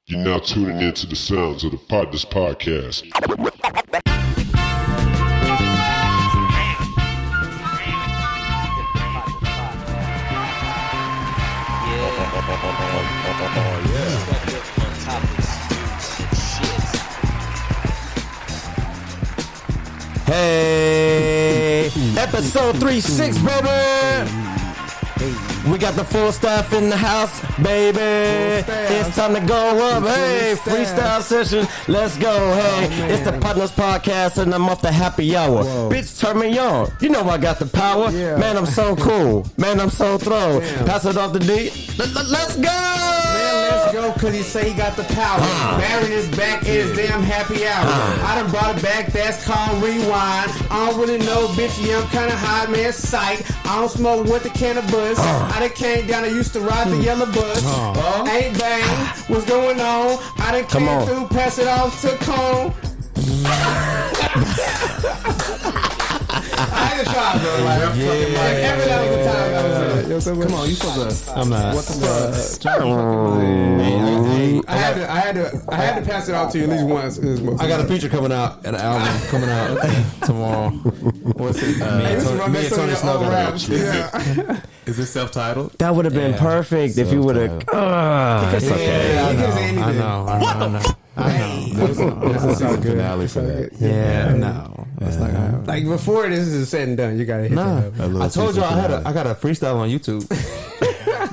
You're now tuning into the sounds of the Potnas podcast. Hey, episode 36, baby. We got the full staff in the house, baby. It's time to go up. Hey, freestyle session. Let's go. Hey, it's the Potnas podcast, and I'm off the happy hour. Bitch, turn me on. You know I got the power. Man, I'm so cool. Man, I'm so thrilled. Pass it off to D. Let's go. Let's go, cause he say he got the power. Barry is back in his damn happy hour. I done brought it back, that's called rewind. I don't really know, bitch, yeah, I'm kinda high, man, psych. I don't smoke with the cannabis. I done came down, I used to ride the yellow bus. Ain't bang, what's going on? I done came through, pass it off to Cone. I had to try, bro. Like every level of time I was in. Come on, you supposed to. I'm not. What the fuck? I had to pass it off to you at least once. I got a feature coming out, an album coming out tomorrow. What's it? Me and Tony Snow gonna go. Is it self-titled? That would have been perfect if you would have. It's okay. I know. What the fuck? I know. There's a season finale for that. Yeah, no. That's not gonna happen. Like before this is said and done, you gotta hit that. I told you I got a freestyle on YouTube.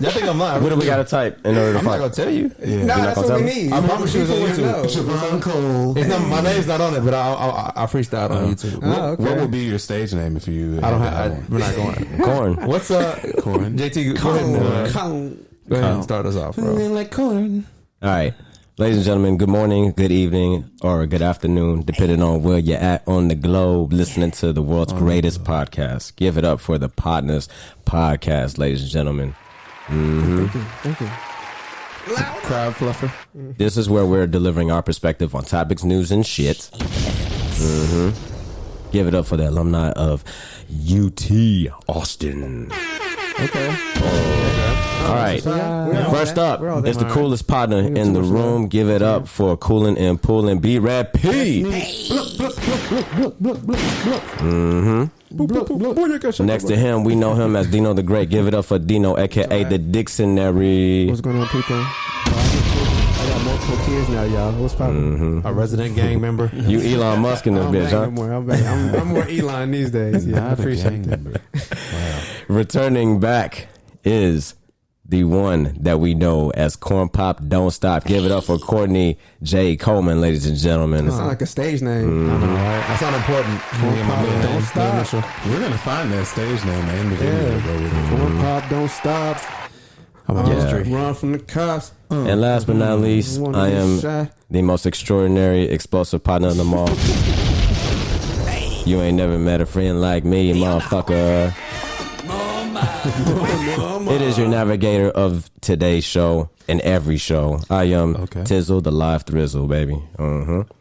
Y'all think I'm lying? What do we gotta type in order to I'm fight? not gonna tell you. No, that's what we need. I promise you it's on YouTube. Siobhan Cole. It's not, my name's not on it, but I freestyled on YouTube. What would be your stage name if you? I don't have. We're not going. Corn. What's Corn? JT? Go ahead and start us off, bro. Like corn. All right. Ladies and gentlemen, good morning, good evening, or good afternoon, depending on where you're at on the globe, listening to the world's greatest podcast. Give it up for the Potnas podcast, ladies and gentlemen. Thank you. Crowd fluffer. This is where we're delivering our perspective on topics, news, and shit. Give it up for the alumni of UT Austin. Okay. All right. First up is the coolest partner in the room. Give it up for cooling and pulling B-Rad-P. Next to him, we know him as Dino the Great. Give it up for Dino, aka the Dictionary. What's going on, people? I got multiple kids now, y'all. What's poppin'? A resident gang member. You Elon Musk in this bitch, huh? I'm more Elon these days. Yeah, I appreciate that. Wow. Returning back is the one that we know as Corn Pop Don't Stop. Give it up for Courtney J. Coleman, ladies and gentlemen. That sounds like a stage name. I know, right? That's not important. Corn Pop Don't Stop. We're gonna find that stage name and the video to go with it. Corn Pop Don't Stop. Run from the cops. And last but not least, I am the most extraordinary, explosive partner of them all. You ain't never met a friend like me, motherfucker. It is your navigator of today's show and every show. I am Tizzle, the live thrizzle, baby.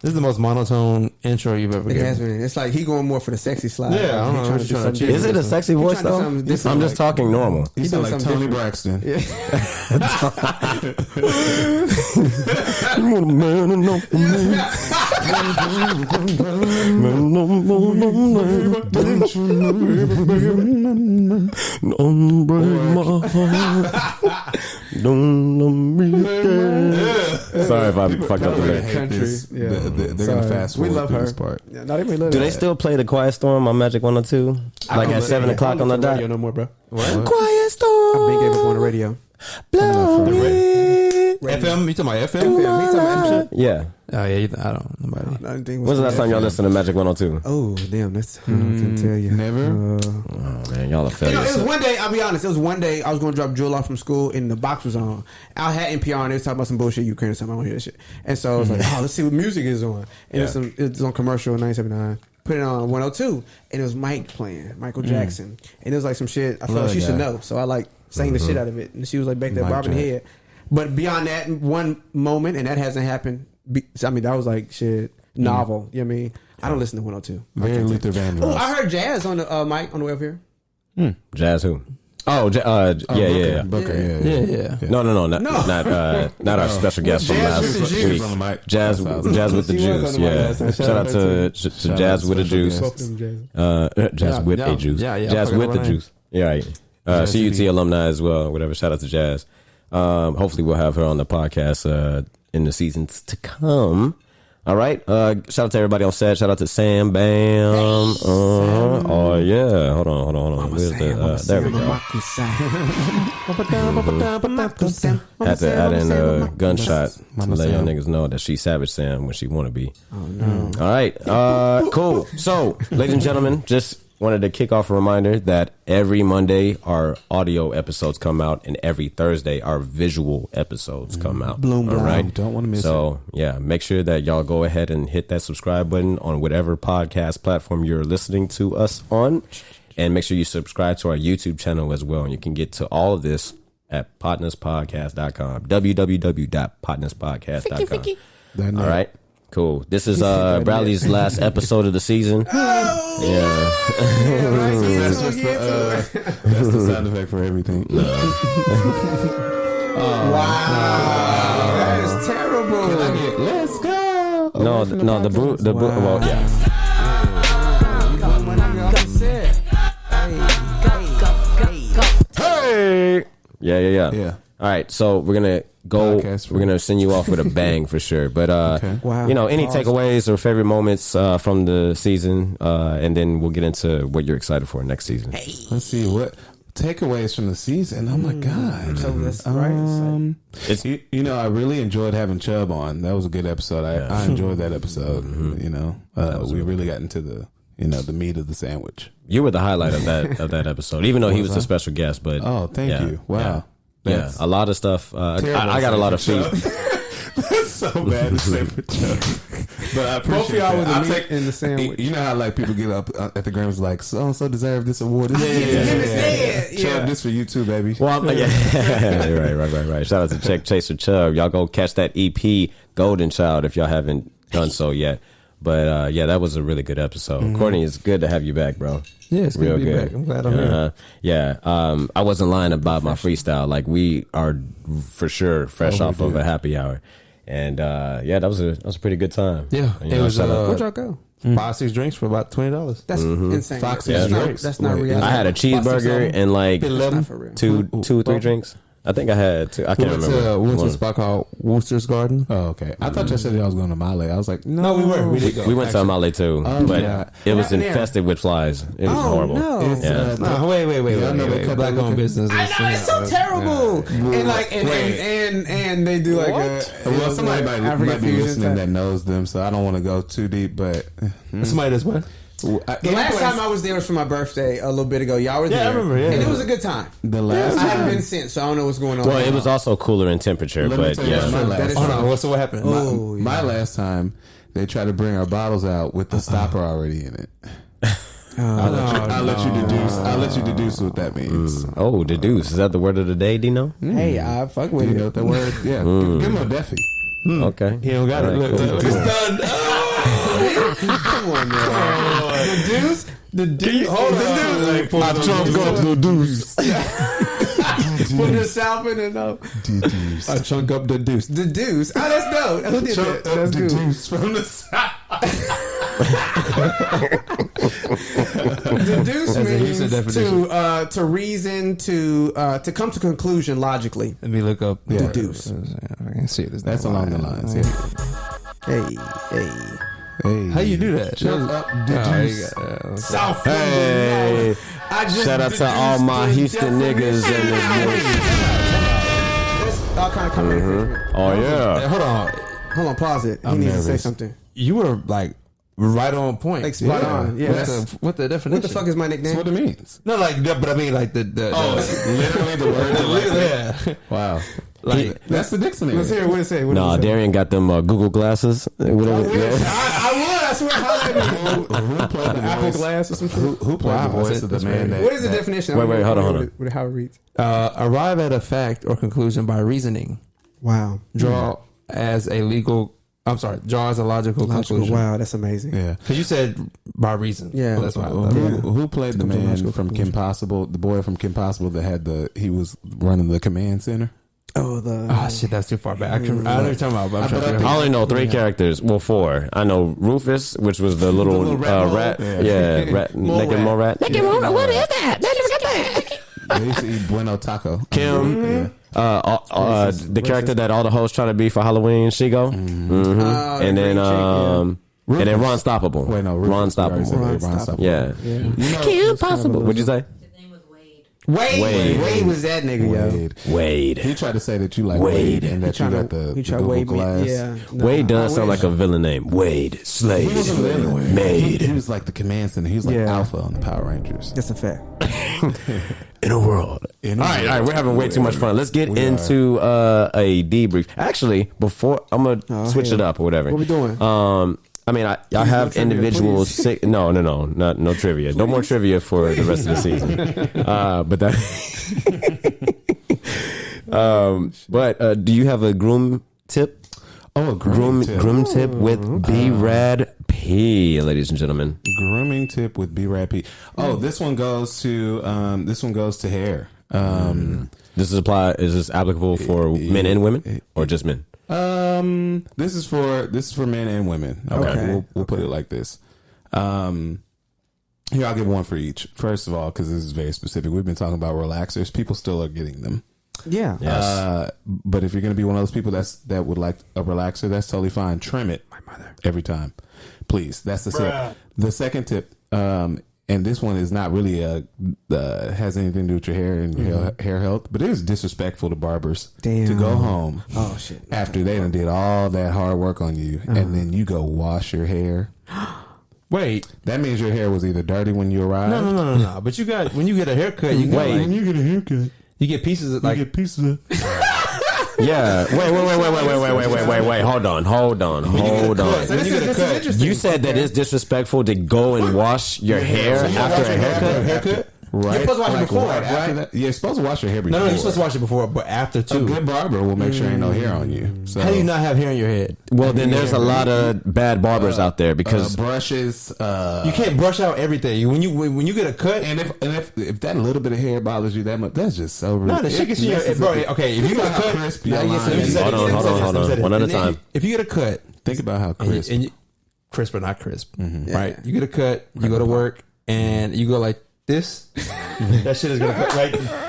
This is the most monotone intro you've ever given. It has been. It's like he going more for the sexy slide. Yeah, I don't know. Is it a sexy voice though? I'm just talking normal. You sound like Tony Braxton. Yeah. Don't break my heart. Don't let me down. Sorry if I fucked up the lyrics. They're gonna fast forward. We love her. This part. Yeah, not even love Do they still play the Quiet Storm on Magic 102? Like at 7 o'clock on the dot? No more, bro. What? Quiet Storm. I've been gave up on the radio. Blow it. FM? You talking about FM? Yeah. Oh yeah, I don't. Nobody. When's the last time y'all listened to Magic 102? Oh damn, that's I can tell you. Never. Oh man, y'all are failures. It was one day. I'll be honest. It was one day I was going to drop Jewel off from school, and the box was on. I had NPR, and they was talking about some bullshit Ukraine or something. I don't hear that shit. And so I was like, oh, let's see what music is on. And it's on commercial in 1979. Put it on 102, and it was Mike playing Michael Jackson, and it was like some shit I felt like she should know. So I like sang the shit out of it, and she was like back there bobbing her head. But beyond that one moment, and that hasn't happened. I mean, that was like shit novel. You know what I mean? I don't listen to 102. Very Luther Vandross. Oh, I heard Jazz on the mic on the way up here. Jazz who? Oh, yeah. Booker, Yeah. No, not our special guest from last week. Jazz with the Juice. Yeah, shout out to Jazz with the Juice. Jazz with a Juice. Jazz with the Juice. Yeah, right. CUT alumni as well. Whatever. Shout out to Jazz. Hopefully we'll have her on the podcast in the seasons to come. All right. Shout out to everybody on set. Shout out to Sam Bam. Oh yeah. Hold on. Where's the? There we go. Had to add in a gunshot to let y'all niggas know that she's Savage Sam when she want to be. Oh no. All right. Cool. So, ladies and gentlemen, just wanted to kick off a reminder that every Monday our audio episodes come out, and every Thursday our visual episodes come out. Bloom. All right. Don't want to miss it. So yeah, make sure that y'all go ahead and hit that subscribe button on whatever podcast platform you're listening to us on, and make sure you subscribe to our YouTube channel as well. And you can get to all of this at potnaspodcast.com. www.potnaspodcast.com. All right. Cool. This is Bradley's last episode of the season. Oh, yeah. That's the sound effect for everything. Wow, that is terrible. Let's go. No, the well, yeah. Hey. Yeah. All right, so we're gonna go. We're gonna send you off with a bang for sure. But Wow. Any takeaways or favorite moments from the season, and then we'll get into what you're excited for next season. Let's see what takeaways from the season. Oh my god! So that's right. I really enjoyed having Chubb on. That was a good episode. I enjoyed that episode. We really got into the meat of the sandwich. You were the highlight of that episode, even though he was a special guest. But thank you. Wow. Yeah, a lot of stuff. I got a lot of feet. That's so bad to say for Chubb. But I appreciate both of y'all that. with the meat in the sandwich. You know how like people get up at the Grammys like so deserve this award. Yeah. Chubb, this for you too, baby. Well, right. Shout out to Check Chaser Chubb. Y'all go catch that EP Golden Child if y'all haven't done so yet. But that was a really good episode. Courtney, it's good to have you back, bro. Yeah, it's good to be back. I'm glad I'm here. Yeah, I wasn't lying about my freestyle. Like, we are for sure fresh off of a happy hour, and that was a pretty good time. Yeah, it was. Where'd y'all go? 5-6 drinks for about $20. That's insane. 5-6 drinks. That's not reality. I had a cheeseburger and like 11 two or three drinks. I think I had two. I can't remember. We went to a spot called Wooster's Garden. Oh, okay. I thought you said y'all was going to Male. I was like, no, we were. We did go. We went to Amale too, but yeah. it was infested with flies. It was horrible. No. Wait. Black owned business. I know, it's so terrible. And they do like well, somebody might be listening that knows them, so I don't want to go too deep, but Somebody does what? The last time I was there was for my birthday a little bit ago. Y'all were there. I remember, and it was a good time. The last I haven't been since, so I don't know what's going on. Well, it was also cooler in temperature, but What happened? My last time, they tried to bring our bottles out with the stopper already in it. I'll let you deduce what that means. Oh, deduce. Is that the word of the day, Dino? Hey, I fuck with Do you it. know what that word? Yeah. Give him a Deffy. Okay. He don't got it. Look, it's done. Come on, man. The deuce. Hold on. I chunk up the deuce. Put the south in it up. I chunk up the deuce. The deuce. Oh, that's dope. Who did that? That's the good. deuce from the south. The deuce means definition. to reason, to come to conclusion logically. Let me look up the deuce. I can see this. That's along the lines. Hey. How you do that? Chunk up the deuce. South. Hey. Shout out to all my Houston niggas in this bitch. That's all kind of comedy. Oh, yeah. Hold Hold on, pause it. He needs to say something. You were like right on point. Like spot on. Yeah. What the definition? What the fuck is my nickname? That's what it means. No, like, but I mean, like the literally the word. yeah. Wow. Like that's the dictionary. Let's hear what it say. Nah, Darian got them Google glasses. Whatever. I would. I swear. Who played the Apple glass or something? Who played the voice of the man? What is the definition? Wait, hold on. How it reads. Arrive at a fact or conclusion by reasoning. Wow. Draw as a legal I'm sorry. Draws a logical conclusion. Wow, that's amazing. Yeah. Because you said by reason. Yeah. That's why. Who played the Comes to man logical from conclusion. Kim Possible? The boy from Kim Possible that had he was running the command center. Oh shit, that's too far back. I know what you're talking about, but I'm trying to figure I out. only know 3 characters. Well, 4. I know Rufus, which was the little rat. Yeah, rat. Naked Mole Rat. Naked Mole Rat. What is that? They used to eat Bueno Taco. Kim. The character that all the hoes try to be for Halloween, Shigo. And then Ron Stoppable. Wait, no, Ron Stoppable. Yeah. Kim Possible. What'd you say? Wade was that nigga, yo. Wade. He tried to say that you like Wade and that you got the Google Glass. Wade does sound like a villain name. Wade. Slade. Made. He was like the command center. He was like Alpha on the Power Rangers. That's a fact. In a world. All right, we're having way too much fun. Let's get into a debrief. Actually, before I'm gonna switch it up or whatever. What we doing? I mean, I have individuals. No trivia. No more trivia for the rest of the season. But do you have a groom tip? Oh, a groom tip with B-Rad-P, ladies and gentlemen. Grooming tip with B-Rad-P. Oh, this one goes to H.E.R. Is this applicable for men and women or just men? This is for men and women. Okay. We'll put it like this. Here, I'll give one for each. First of all, because this is very specific. We've been talking about relaxers. People still are getting them. Yeah. Yes. But if you're going to be one of those people that would like a relaxer, that's totally fine. Trim it. My mother. Every time. Please. That's the tip. The second tip, and this one is not really has anything to do with your hair and your hair health, but it is disrespectful to barbers to go home after they done did all that hard work on you and then you go wash your hair. Wait, that means your hair was either dirty when you arrived. No. But when you get a haircut, you get pieces of Yeah. Wait. Hold on. When you get a cut, You said that it's disrespectful to go and wash your hair after a haircut? Right. You're supposed to wash it before. Right after that, you're supposed to wash your hair before. No, you're supposed to wash it before, but after too. A good barber will make sure ain't no hair on you. So, how do you not have hair on your head? Well, then there's a lot of bad barbers out there because brushes. You can't brush out everything. When you get a cut, and if that little bit of hair bothers you that much, that's just so rude. No, the shit gets you. Bro, okay, if you get a cut, crisp, hold on. One at a time. If you get a cut, think about how crisp. Crisp or not crisp, right? You get a cut, you go to work, and you go like this. That shit is gonna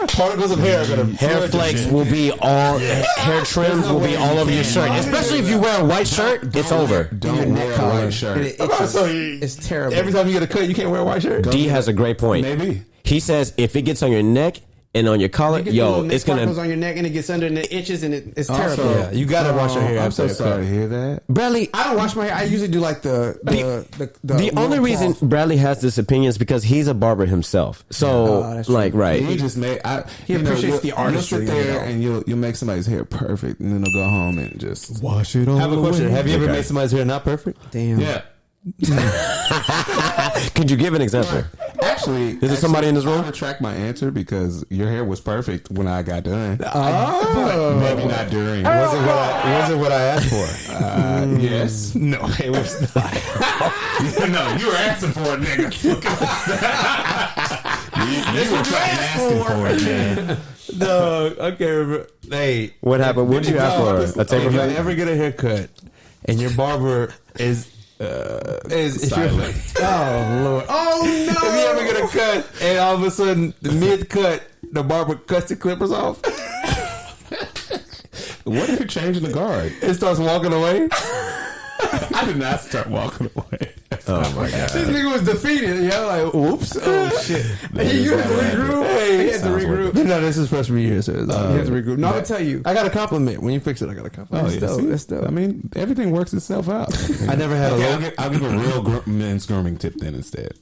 particles of hair are gonna hair flakes will be all hair trims will be all over your shirt, especially if you wear a white shirt. It's over. Don't wear a white shirt. It's terrible. Every time you get a cut, you can't wear a white shirt. D has a great point. Maybe he says if it gets on your neck and on your collar, it's gonna on your neck and it gets under and it itches and it's terrible. Yeah, you gotta wash your hair. I'm so sorry to hear that. Bradley, I don't wash my hair. I usually do like the only reason Bradley has this opinion is because he's a barber himself. So right. He just made. He appreciates the artistry. You'll sit there and you'll make somebody's hair perfect, and then they'll go home and just wash it all. Have a question. Have you ever made somebody's hair not perfect? Damn. Yeah. Could you give an example? Actually, is there somebody in this room? I retract my answer because your hair was perfect when I got done. Oh, maybe not during. Wasn't what I asked for. Yes. No, it was not. No, you were asking for it, nigga. you were fucking asking for it, man. No, okay. Hey, what happened? What did you ask for? A taper? If you ever get a haircut and your barber is silent. Oh Lord! Oh no! If you ever get a cut and all of a sudden mid-cut the barber cuts the clippers off, what if you're changing the guard? It starts walking away. I did not start walking away. Oh my god! This nigga was defeated. Yeah, like oops. Oh shit! You had to regroup. He had to regroup. No, this is freshman year, so he had to regroup. No, I'll tell you. I got a compliment when you fix it. I got a compliment. That's dope. I mean, everything works itself out. I never had I'll give a real men's grooming tip then instead.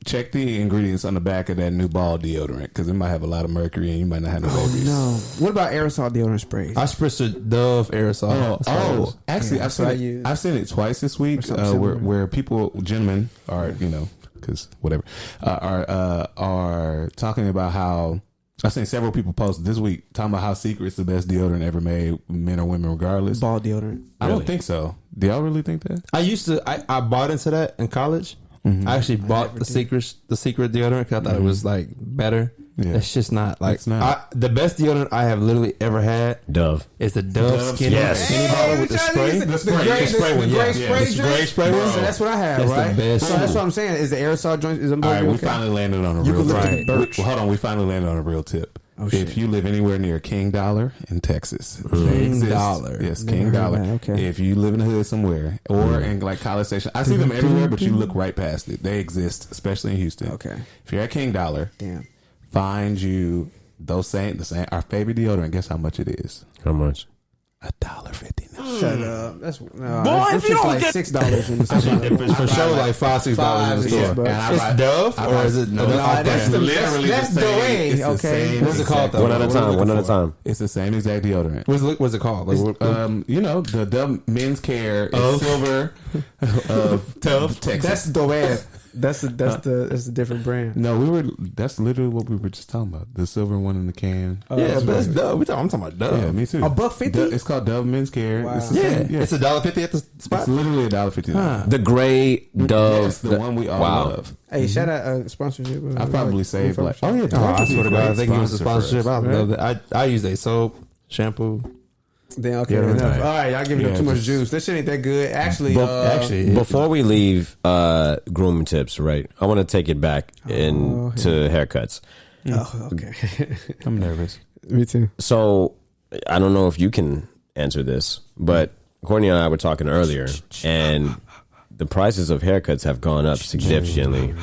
Check the ingredients on the back of that new ball deodorant because it might have a lot of mercury and you might not have no babies. No. What about aerosol deodorant sprays? I spritz a Dove aerosol. Actually, I've seen it twice this week where gentlemen are, because whatever, are talking about how I've seen several people post this week talking about how Secret's the best deodorant ever made, men or women, regardless. Ball deodorant. I don't think so. Do y'all really think that? I used to. I bought into that in college. I actually bought the secret deodorant because I thought it was like better. Yeah. It's just not like It's not. the best deodorant I have literally ever had. Dove. Is the Dove skinny bottle with the spray. The spray one. The gray spray one. So that's what I have, That's right? the best. So that's what I'm saying. Is the aerosol joint? Is them All right, we okay? finally landed on a You real can look tip. at Birch. Hold on, we finally landed on a real tip. Oh, shit. If you live anywhere near King Dollar in Texas, King they exist. Dollar. Yes, Never King heard Dollar. that. Okay. If you live in the hood somewhere or in like College Station, I see them everywhere, but you look right past it. They exist, especially in Houston. Okay. If you're at King Dollar, Damn. find you the same our favorite deodorant. Guess how much it is? How much? $1.59. Shut up. That's Boy, if you don't like $6 in the store. For sure, like $5-6 in the $5, store. yeah. It's Dove, or is it? No, that's the- literally that's the same. the way, It's the okay. same What's it called, exact though? One at a deodorant. time. One at a time. It's the same exact deodorant. What's it called? Like, The Dove Men's Care is silver of Texas. That's the way. That's the different brand. No, that's literally what we were just talking about. The silver one in the can. yeah, but that's Dove. I'm talking about Dove. Yeah, me too. $1.50? It's called Dove Men's Care. Wow. It's the Yeah, same- it's $1.50 at the spot. It's literally $1.50. The gray Dove. Yes, the one we all Wow. love. Hey, shout out sponsorship. I probably saved like. Oh, yeah, I swear to God, if they give us a sponsorship, I Right. love that. I use their soap, shampoo. Then okay, Yeah, enough. right. All right, y'all giving them Yeah, too much just- juice. This shit ain't that good. Actually, Before we leave grooming tips, right? I want to take it back into haircuts. oh, okay. I'm nervous. Me too. So I don't know if you can answer this, but Courtney and I were talking earlier, and the prices of haircuts have gone up significantly.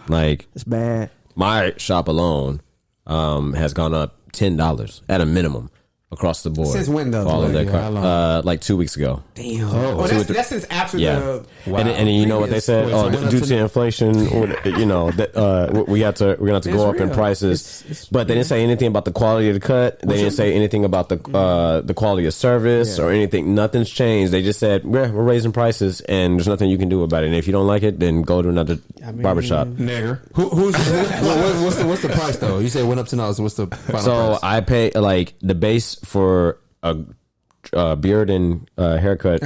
Like It's bad. my shop alone has gone up $10 at a minimum across the board. Since when, though? All of Like, their how long? like 2 weeks ago. Damn. Oh, that's since after Yeah. the. And then you know what they said? Wait, so it went up Due to to inflation, or, you know, that we're gonna have to It's go up in real. prices. It's but they didn't say anything about the quality of the cut. They didn't say anything about the quality of service or anything. Nothing's changed. They just said we're raising prices, and there's nothing you can do about it. And if you don't like it, then go to another barbershop. Nigger. What's the price though? You said it went up $10. What's the final So price? I pay like the base for a beard and haircut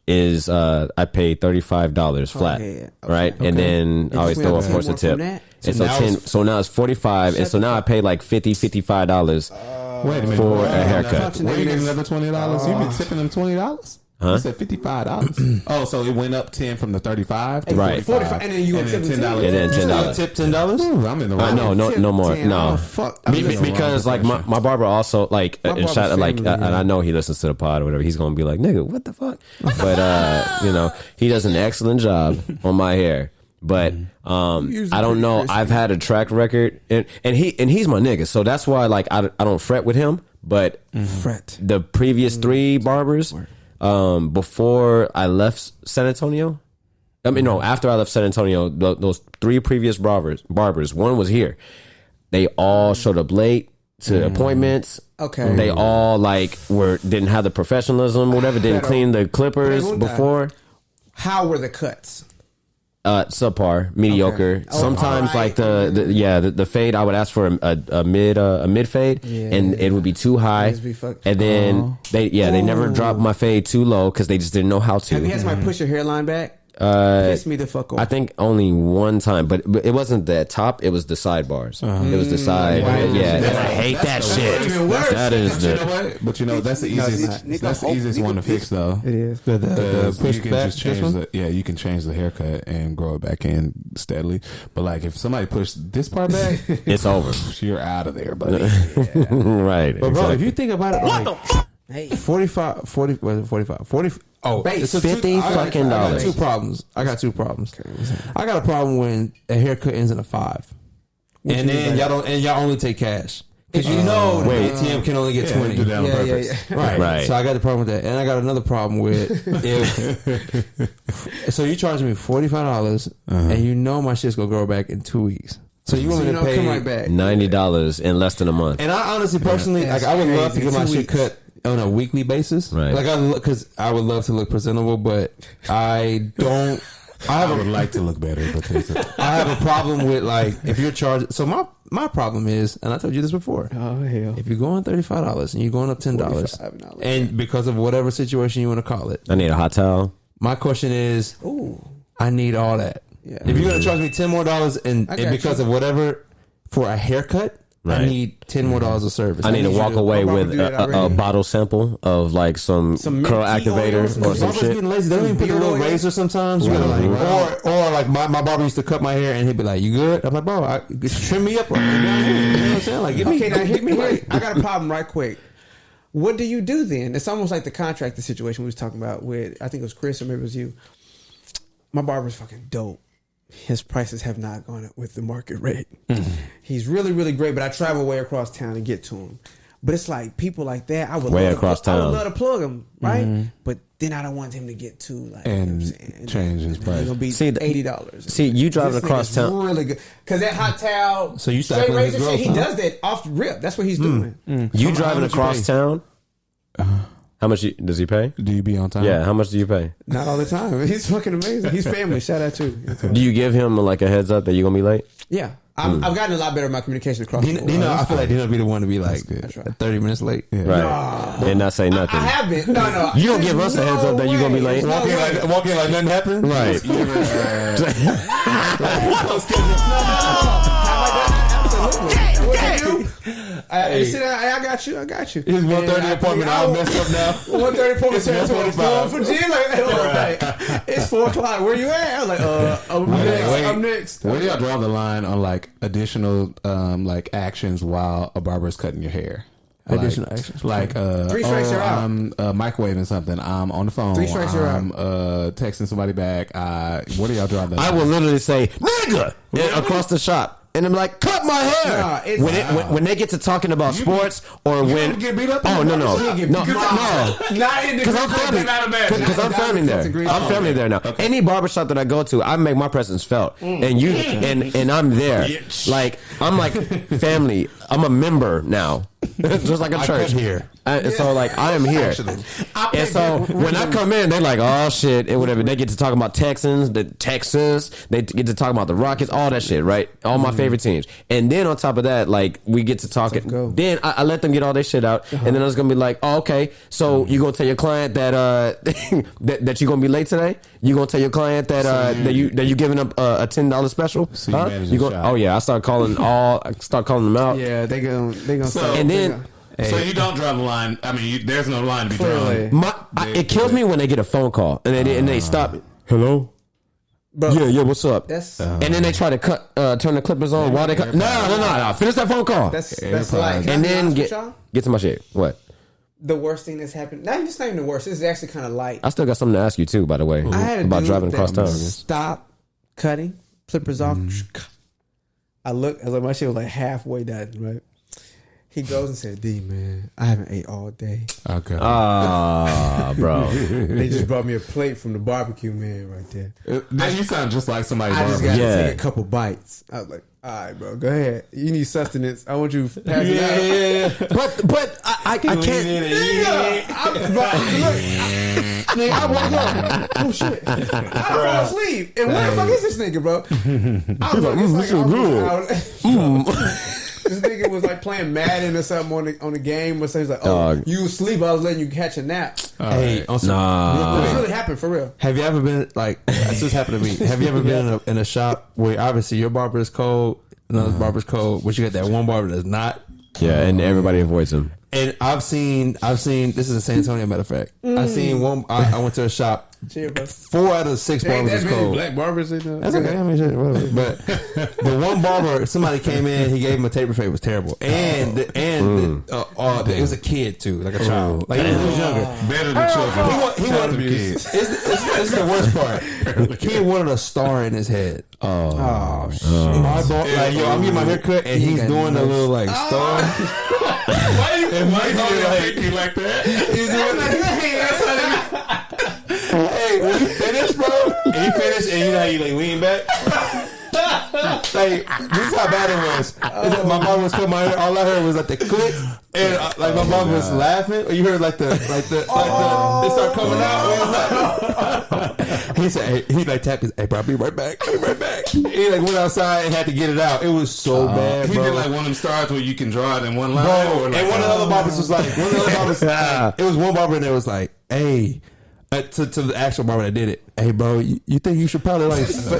is I pay $35 flat, yeah. right? And then I always just throw went of up course a 10 tip. more from that? And so so now it's 45, and so now I pay like $55 Wait a minute. for a haircut. Fucking Wait, you niggas. get another $20? You been tipping them $20? Huh? You said $55. Oh, so it went up 10 from the 35 to Right. 45, and then you gonna tip them $10. And then $10. Tip $10. Ooh, I'm in the wrong. No more. Damn, No. oh, fuck. I'm just- Because like my barber also like My and barber's shout, like family, and I know he listens to the pod or whatever. He's gonna be like, nigga, what the fuck? But you know, he does an excellent job on my hair. But I don't know. I've had a track record, and he's my nigga, so that's why like I don't fret with him. But Fret. the previous 3 barbers, before I left San Antonio, I mean no, after I left San Antonio, those 3 previous barbers, one was here. They all showed up late to appointments. Okay. They all like didn't have the professionalism, whatever. Didn't clean the clippers Pregunta. before. How were the cuts? Subpar, mediocre. Okay. Oh, Sometimes alright. like the fade, I would ask for a mid fade, Yeah. and it would be too high. Just be fucked. And then they never dropped my fade too low because they just didn't know how to. Have you had somebody push your hairline back? Piss me the fuck off. I think only one time, but it wasn't the top. It was the sidebars. It was the side. Yeah, and I hate that shit. Even worse. That is You know the. what? But you know that's the easiest. not. That's the easiest one to fix though. It is. The push you can back, just change this one? the you can change the haircut and grow it back in steadily. But like if somebody pushed this part back, It's over. you're out of there, buddy. Right. But bro, exactly. if you think about it, what the fuck? Hey. 45, 40. Oh, Base. it's a $50 I got fucking two problems. I got two problems. I got a problem when a haircut ends in a 5, and then y'all only take cash because you know the ATM can only get 20. do that on purpose. Right. Right. So I got the problem with that, and I got another problem with if. So you charge me $45, and you know my shit's gonna grow back in 2 weeks. So you want me to pay come right back. $90 in less than a month. And I honestly, personally, That's like I would love to crazy. get my 2 shit weeks. cut on a weekly basis. Right. Like because I would love to look presentable, but I don't. I would like to look better, but I have a problem with like if you're charging. So my problem is, and I told you this before. Oh hell! If you're going $35 and you're going up $10, and because of whatever situation you want to call it, I need a hot towel. my question is, I need all that. Yeah. If you're gonna charge me $10 more and because of whatever for a haircut, Right. I need $10 more of service. I need to walk away with a bottle sample of like some curl activators or some Barbers shit. getting lazy. They don't even put a little razor sometimes. Or like my barber used to cut my hair and he'd be like, "You good?" I'm like, "Bro, trim me up right down here." You know what I'm saying? Like, Okay, now hit me here. I got a problem right quick. What do you do then? It's almost like the contractor situation we was talking about with, I think it was Chris or maybe it was you. My barber's fucking dope. His prices have not gone up with the market rate. Mm-hmm. He's really, really great, but I travel way across town to get to him. But it's like people like that, I would love to plug him, right? Mm-hmm. But then I don't want him to get too like and change his price. It'll be $80. See, you driving across town, really good because that hot towel, so you straight razor shit. He does that off the rip. That's what he's doing. You driving across town. How much does he pay? Do you be on time? Yeah, how much do you pay? Not all the time. He's fucking amazing. He's family. Shout out to. Do you give him like a heads up that you're gonna be late? Yeah, I've gotten a lot better at my communication across. I feel like Dino be the one to be like 30 minends late, right? And not say nothing. I have been. No. You don't give us a heads up that you're gonna be late. Walking like nothing happened. Right. Sit down. I got you. His 1:30 appointment all messed up now. 1:30 appointment turns to 4 for G. Like, it's 4 o'clock. Where you at? I was like, I'm next. Where do y'all draw the line on like additional like actions while a barber is cutting your hair? Additional actions, like 3 strikes you're out. I'm microwaving something. I'm on the phone. 3 strikes you're out. Texting somebody back. What do y'all draw the line? I will literally say nigga across the shop. And I'm like, cut my hair. When they get to talking about sports or when get beat up. Oh no, because I'm family. Because I'm family there. I'm family there now. Any barbershop that I go to, I make my presence felt, and you and I'm there. Like I'm like family. I'm a member now, just like a church here. So like I am here, and so when I come in, they're like, oh shit, and whatever. They get to talk about Texans, the Texans. They get to talk about the Rockets, all that shit, right? All my favorite teams. And then on top of that, like we get to talk. Then I let them get all their shit out, and then I was gonna be like, oh okay, so you gonna tell your client that that you gonna be late today? You gonna tell your client that that you giving up a $10 special? So you go? Oh yeah, I start calling them out. Yeah, they gonna. And then. So you don't draw the line. I mean, there's no line to be drawn. It kills me when they get a phone call and they stop. Hello. Bro, yeah. What's up? And then they try to turn the clippers on while they cut. No. Finish that phone call. That's like. And then get to my shit. What? The worst thing that's happened. It's not even the worst. This is actually kind of light. I still got something to ask you too, by the way. I had about driving across town. Stop cutting clippers off. I looked. My shit was like halfway done. Right. He goes and said, D, man, I haven't ate all day. Okay. Bro. They just brought me a plate from the barbecue man right there. You sound just like somebody. I just got to take a couple bites. I was like, all right, bro, go ahead. You need sustenance. I want you to pass it out. But I can't. I woke up. Oh, shit. I fall asleep. And where the fuck is this nigga, bro? I was like, this nigga was like playing Madden or something on the game, or something. He's like, "Oh, you asleep? I was letting you catch a nap." Hey, this really happened for real. Have you ever been like this? Just happened to me. Have you ever been in a shop where obviously your barber is cold, another barber's cold, but you got that one barber that's not? Yeah, and everybody avoids him. And I've seen. This is in San Antonio, matter of fact. I've seen one. I went to a shop. 4 out of 6 barbers is cold. Black barbers in there. That's okay. I mean, shit, whatever. But the one barber, somebody came in. He gave him a tape fade. It was terrible. And it was a kid too, like a child. Like he was younger. Better than children. He wanted kids. It's the worst part. The kid wanted a star in his head. Oh shit! My I'm getting my hair cut, and he's doing a little like star. Why you like that? He's doing that. Hey, when you finish, bro, and you know how you like lean back. like this is how bad it was. My mom was coming out here. All I heard was like the clicks, and like my mom was laughing. Or you heard like the it start coming out. He said, he like tapped his, hey bro, I'll be right back. He like went outside and had to get it out. It was so bad, He bro. did like one of them stars where you can draw it in one line. Bro, or like, and one of the other barbers was like, it was one barber and there was like, hey, to the actual barber that did it. Hey, bro, you think you should probably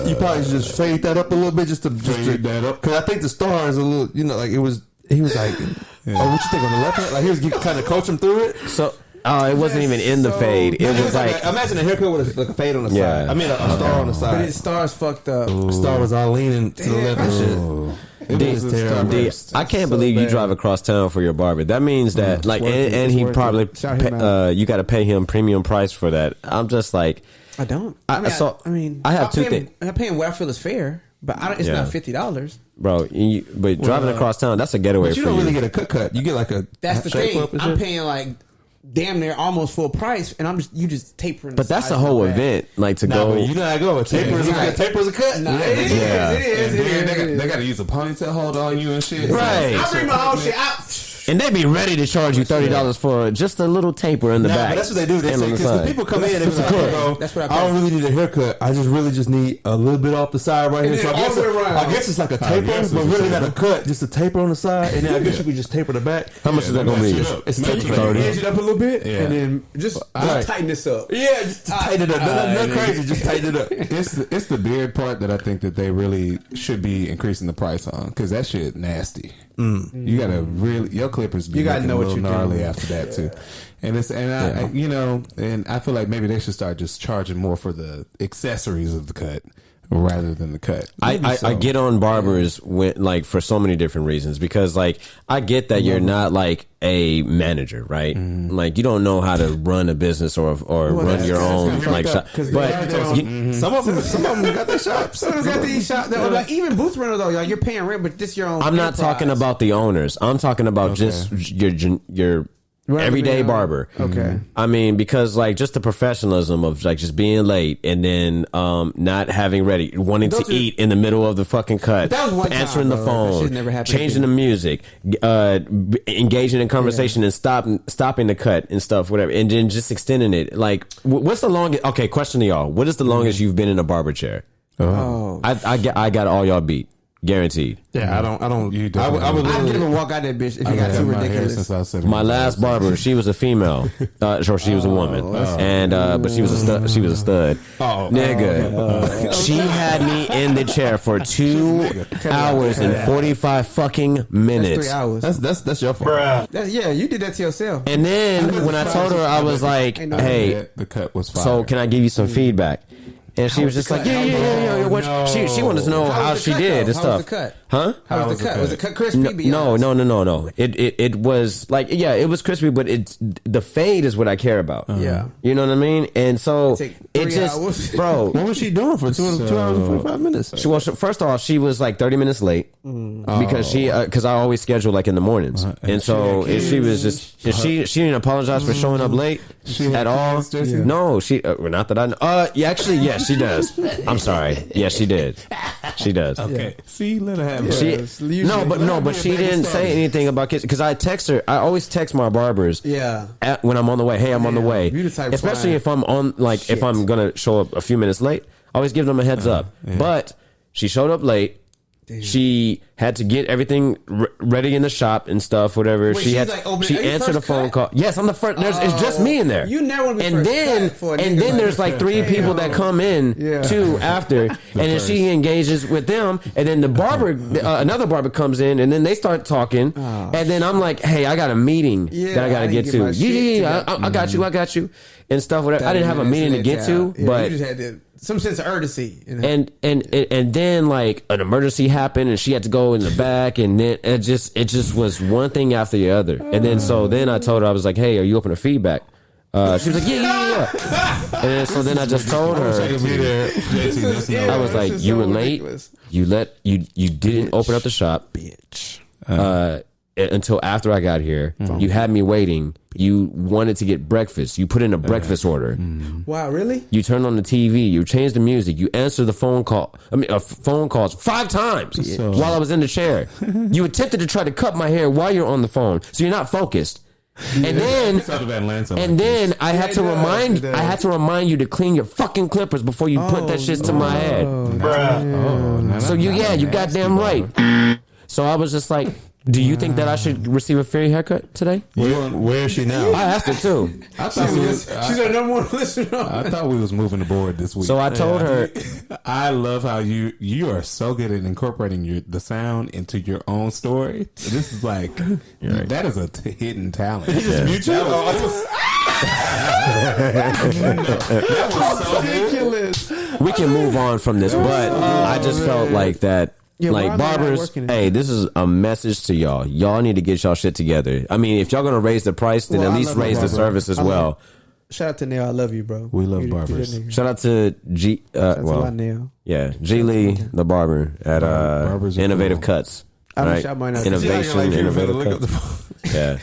you probably should just fade that up a little bit just to Fade that up. because I think the star is a little, like it was. He was like, oh, what you think on the left hand? Like he was kind of coaching through it. So. It wasn't even in the fade. It was like imagine a haircut with like a fade on the side. I mean, a star on the side. But his star's fucked up. The star was all leaning to the left and shit. It was terrible. I can't believe you drive across town for your barber. That means that and he probably you got to pay him premium price for that. I'm just like I don't. I have two things. I'm paying what I feel is fair, but it's not $50. Bro, but driving across town, that's a getaway But you for don't you. really get a cut. You get like a That's the shape thing. up and I'm shit. paying like damn near almost full price, and you just tapering. But that's the whole event, like to go. You know how to go. Taper is a cut. Nah, it is. They got to use a ponytail hold on you and shit. Right. I bring my own shit. And they be ready to charge you $30 for just a little taper in the back. But that's what they do. They and say on the because side. people come in and be like, hey, bro, That's what I I don't really need a haircut. I really just need a little bit off the side right here. then So all the way around. I guess it's like a taper, guess but it's a really not a taper. cut. Just a taper on the side, and then I guess you could just taper the back. How much is that gonna be? It's Maybe taper. you can Edge it up a little bit, Yeah. and then just tighten this up. Yeah, just tighten it up. Nothing crazy. Just tighten it up. It's the beard part that I think that they really should be increasing the price on because that shit nasty. You gotta really your clippers be You gotta looking know a what little you're gnarly doing. after that too. And I feel like maybe they should start just charging more for the accessories of the cut rather than the cut. I get on barbers for so many different reasons because like I get that you're not like a manager, right? Like you don't know how to run a business or run your own like shop. But Some of them got their shops. So got these shops. Like, even booth rental though, like you're paying rent, but this your own. I'm not talking about the owners. I'm talking about just your everyday barber. Okay. I mean, because like just the professionalism of like just being late and then not having ready, wanting to eat in the middle of the fucking cut, That was one time, answering the bro. That phone, shit never happened changing the again. music, engaging in conversation and stopping the cut and stuff, whatever, and then just extending it. Like, what's the longest? Okay, question to y'all: what is the longest you've been in a barber chair? Oh, I got all y'all beat. Guaranteed. Yeah, I don't. You I would definitely- I'd literally. get him to walk out that bitch if I you got too had my hair ridiculous. since I was 7 My years last old. barber, she was a female, or she was a woman, and but she was a stud. She was a stud, nigga. She had me in the chair for 2 hours and 45 fucking That's minutes. 3 hours. That's your fault. You did that to yourself. And then when I told her, I was like, "Hey, The cut was fire. so can I give you some feedback?" And she was just like, "Yeah." What she wanted to know how was she the cut, did though? and How stuff. was the cut? Huh? How was the cut? Was the cut crispy? No. It was like, yeah, it was crispy, but the fade is what I care about. Yeah. You know what I mean? And so Take it 3 just, hours. bro. What was she doing for 2 hours and 45 minutes? First off, she was like 30 minutes late because because I always schedule like in the mornings, and so she was just she didn't apologize for showing up late at all. kids, Jesse? No, she not that I know. Yeah, actually, yes, she does. I'm sorry. Yes, she did. She does. Okay. See, let her have it. She but she didn't say anything about kids because I text her. I always text my barbers. Yeah. When I'm on the way. Hey, I'm on the way. you the type Especially flying. if I'm on if I'm gonna show up a few minutes late. I always give them a heads up. But she showed up late. She had to get everything ready in the shop and stuff, whatever. Wait, she she's had. like opening- She are you answered a first phone cut? call. Yes, I'm the first. It's just me in there. You never want to be and first then cut for a and nigga then like there's that. like 3 people that come in too after, and then she engages with them, and then the barber, another barber comes in, and then they start talking, and then I'm like, hey, I got a meeting that I got to get get to. my shit I got you, and stuff. Whatever. I didn't have a meeting to get to, but you just had some sense of urgency. and then like an emergency happened and she had to go in the back, and then it just was one thing after the other, and then I told her, I was like, hey, are you open to feedback? She was like, yeah. And then, so then I just told her, I was like, you were late. You didn't open up the shop, bitch. until after I got here. You had me waiting. You wanted to get breakfast. You put in a breakfast order. Wow, really? You turned on the TV. You changed the music. You answered the phone call. Phone calls 5 times while I was in the chair. You attempted to try to cut my hair while you're on the phone, so you're not focused. And then I had to remind you to clean your fucking clippers before you put that shit to my head. So you goddamn right. So I was just like, do you think that I should receive a free haircut today? Where is she now? I asked her too. She's our number one listener. I thought we was moving the board this week. So I told her, I love how you are so good at incorporating the sound into your own story. This is like that is a hidden talent. He just mute you? That was so ridiculous. we can move on from this, but I just felt like that. Yeah, like barbers, hey, this is a message to y'all. Y'all need to get y'all shit together. I mean, if y'all gonna raise the price, then at least raise the service as well. Shout out to Neil. I love you, bro. We love barbers. Shout out to G. Neil. Yeah, G Lee, the barber at Innovative Cuts. Right? Innovation, Innovative Cuts. Yeah.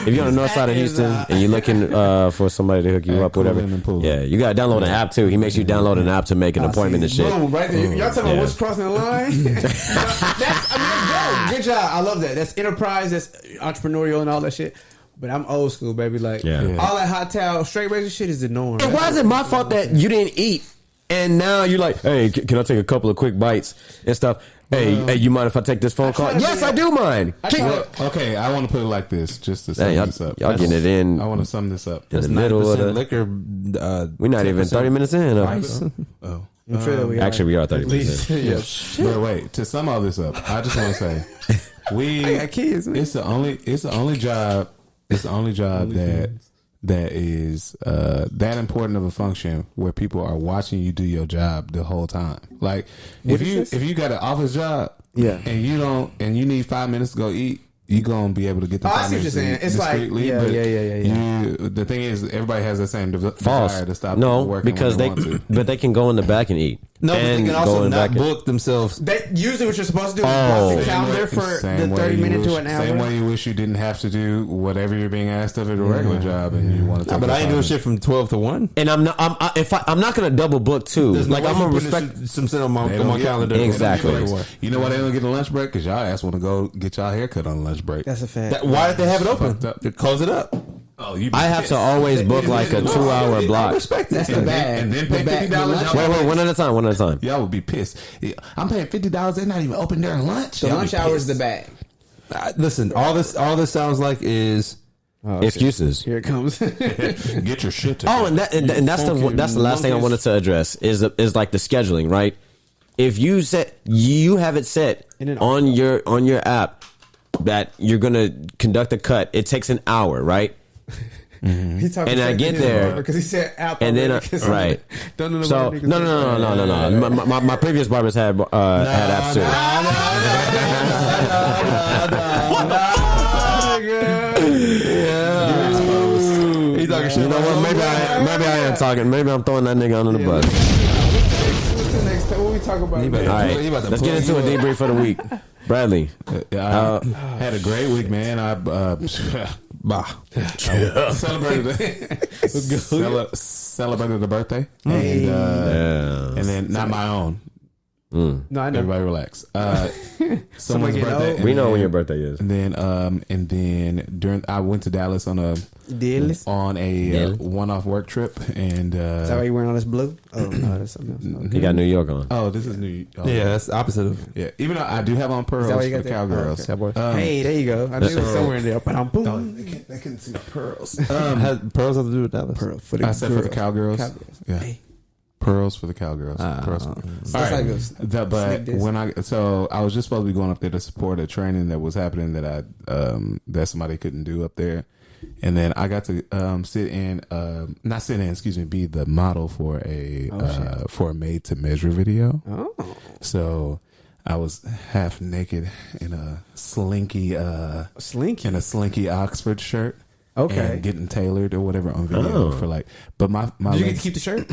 If you're on the north side of Houston and you're looking for somebody to hook you up, whatever, yeah, you gotta download an app too. He makes you download an app to make an appointment and shit. Boom, right there. Y'all talking about what's crossing the line? That's dope. Good job. I love that. That's enterprise. That's entrepreneurial and all that shit. But I'm old school, baby. Like all that hot towel, straight razor shit is the norm. And why is it my fault that you didn't eat? And now you're like, hey, can I take a couple of quick bites and stuff? Hey, you mind if I take this phone call? Yes, I do mind. Okay, I want to put it like this, just to sum this up. Y'all getting it in. I want to sum this up. In the middle of the liquor. We're not even 30 minutes in. I'm sure that we actually, we are 30 minutes in. But wait, to sum all this up, I just want to say, I got kids, man. It's the only job that is that important of a function where people are watching you do your job the whole time. Like if you got an office job, and you need 5 minutes to go eat, you gonna be able to get the 5 minutes. I see what you're saying. It's like the thing is, everybody has the same desire to stop. Working because they can go in the back and eat. No, but they can also not book themselves. Usually what you're supposed to do is block the calendar for the 30 minutes to an hour. Same way you wish you didn't have to do whatever you're being asked of at a regular job, and you want to take. But I ain't doing shit from 12 to 1. And I'm not gonna double book too. Like I'm gonna respect some shit on my calendar. Exactly. You know why they don't get a lunch break? Because y'all ass want to go get y'all haircut on lunch break. That's a fact. Why did they have it open? To close it up. I have to always book like a 2-hour block. I respect that. That's the bag. And then pay $50. Wait, one at a time. Y'all would be pissed. I'm paying $50. They're not even open during lunch. The lunch hour is the bag. Listen, all this sounds like is excuses. Here it comes. Get your shit together. And that's the last thing I wanted to address is like the scheduling, right? If you have it set on your app that you're gonna conduct a cut, it takes an hour, right? And I get there because he said app, and then right. So no. My previous barbers had apps too. He's talking shit. You know what? Maybe I am talking. Maybe I'm throwing that nigga under the bus. What's the next time? What we talk about? All right, let's get into a debrief for the week. Bradley, I had a great week, man. I celebrated a birthday, and then not my own. No, I know. Everybody relax. Someone's birthday. We know when your birthday is. And then I went to Dallas on a one-off work trip, and is that why you wearing all this blue? Oh no, that's something else. Okay. You got New York on. Oh, this is New York. Oh, yeah, that's the opposite of even though I do have on pearls for the cowgirls. Oh, okay. Hey, there you go. I knew it was somewhere in there. But boom. They couldn't see pearls. Pearls have to do with Dallas. Pearl for the cowgirls. Yeah. Hey. Pearls for the cowgirls. Pearls. All right. I was just supposed to be going up there to support a training that was happening that somebody couldn't do up there, and then I got to be the model for a made to measure video. Oh, so I was half naked in a slinky Oxford shirt. Okay, and getting tailored or whatever on video for but my did you get to keep the shirt?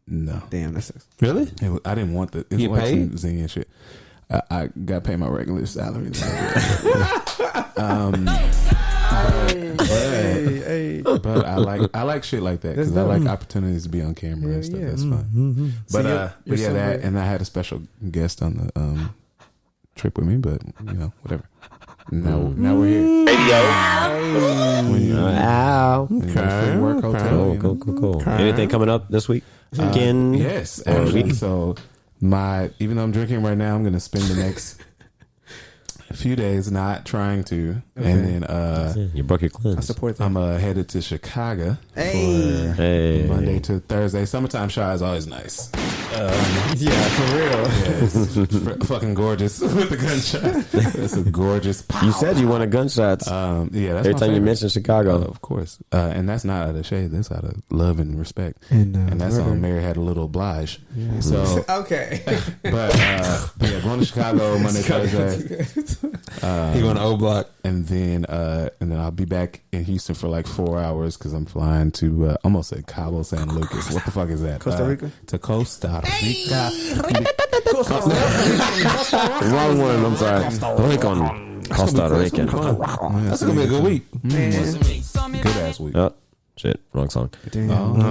No, damn, that sucks. Really? I didn't want the you paid zing and shit. I got paid my regular salary. But I like shit like that because I like opportunities to be on camera and stuff. That's fun. But that, and I had a special guest on the trip with me. But whatever. Now we're here. Ow. Okay. Work hotel. Cool. Okay. Anything coming up this week? Again? Yes, actually. So even though I'm drinking right now, I'm going to spend the next few days not trying to, and then you broke your cleanse. I support that. I'm headed to Chicago for Monday to Thursday. Summertime Chi is always nice. Yeah, for real. It's fucking gorgeous with the gunshots. It's a gorgeous. Pow. You said you wanted gunshots. Yeah, that's every time you mention Chicago, of course, and that's not out of shade. That's out of love and respect. And that's on Mary Had a Little Oblige. Yeah. So okay, but yeah, going to Chicago Monday, Thursday. He going to O Block, and then I'll be back in Houston for like 4 hours because I'm flying to almost said Cabo San Lucas. What the fuck is that? Costa Rica. To Costa Rica. Wrong one. I'm sorry. Rican. Costa Rican. That's gonna be a good week. Good ass week. Oh shit! Wrong song. Damn. Man.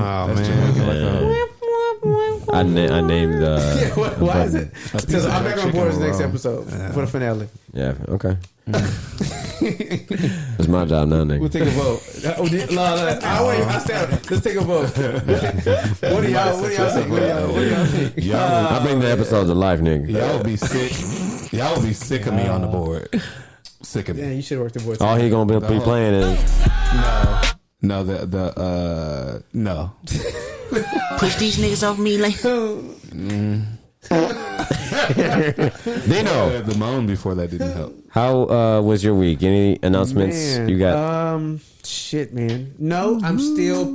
I named. Why is it? Because I'm back on board this next episode for the finale. Yeah. Okay. It's my job now, nigga. We'll take a vote. I said, let's take a vote. What do y'all think? I bring the episode to life, nigga. Y'all will be sick. Y'all will be sick of me on the board. Sick of me. Yeah, you should work the board. All he gonna be playing is no. Push these niggas off me like. Dino. The moan before that didn't help. How was your week? Any announcements you got? Shit, man. No, I'm still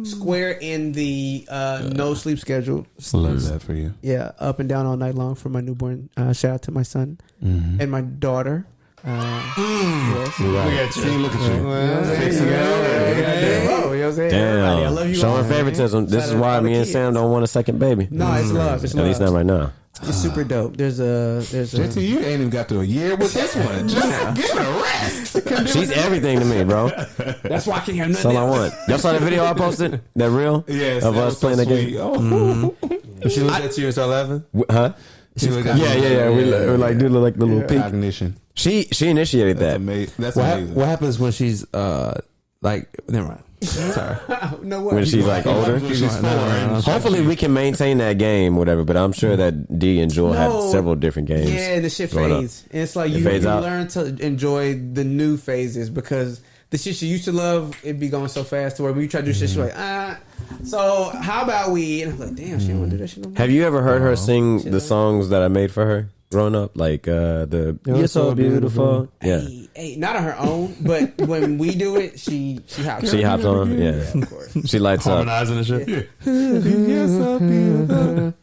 square in the no sleep schedule. Love that for you. Yeah, up and down all night long for my newborn. Shout out to my son and my daughter. Yes. Look at you. Damn. I love you. Showing favoritism. This is why me and Sam don't want a second baby. No, it's love. It's At least not right now. It's super dope. There's a. JT, you ain't even got to a year with this one. Just give it a rest. She's everything to me, bro. That's why I can't hear That's nothing. all I want. Y'all saw the video I posted? That reel? Yes, of that us was so playing the sweet. game. She looked at you and started laughing. Huh? Yeah. We like do like the little peek. Cognition. She initiated That's that. amazing. That's amazing. What happens when she's like? Never mind. Sorry. No way. When she's like older. Hopefully we can maintain that game, whatever. But I'm sure that D and Joel had several different games. Yeah, the shit fades. And it's like you learn to enjoy the new phases because the shit you used to love, it'd be going so fast to where when you try to do shit, you're like, so how about we? And I'm like, damn, she don't want to do that shit no more. Have you ever heard her sing the songs that I made for her growing up? Like the You're So Beautiful. Yeah. Hey, not on her own, but when we do it, she hops. She hops on. Yeah. Of course. She lights up. Harmonizing and shit. You're so beautiful.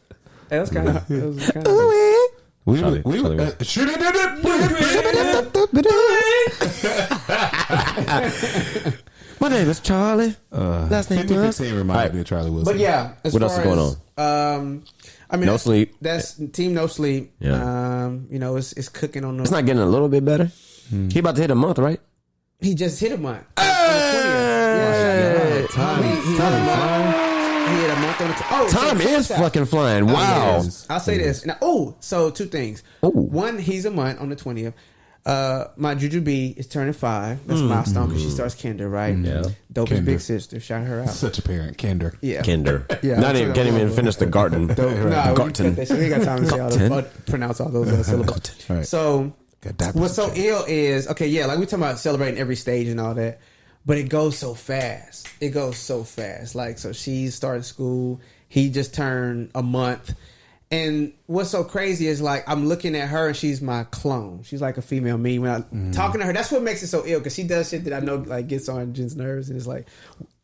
That was kind of. My name is Charlie. Last name 50-15 reminded me of Charlie Wilson. But yeah, what else is going on? I mean, No Sleep. That's Team No Sleep. Yeah. It's cooking on. It's not getting a little bit better. He about to hit a month, right? He just hit a month. Hey! He hit a month on the Time is fucking flying. Wow. I'll say this. Now, so two things. Ooh. One, he's a month on the 20th. My Juju B is turning 5. That's a milestone because she starts kinder, right? Yeah. Dope is big sister. Shout her out. Such a parent, Kinder. Yeah. Kinder. Yeah, Can't even finish the garden. No, Garten. we ain't got time to say all those, pronounce all those syllables. Right. So what's so ill is like we talking about celebrating every stage and all that, but it goes so fast. Like, so she's starting school. He just turned a month. And what's so crazy is like I'm looking at her and she's my clone. She's like a female me. When I'm talking to her, that's what makes it so ill because she does shit that I know like gets on Jen's nerves, and it's like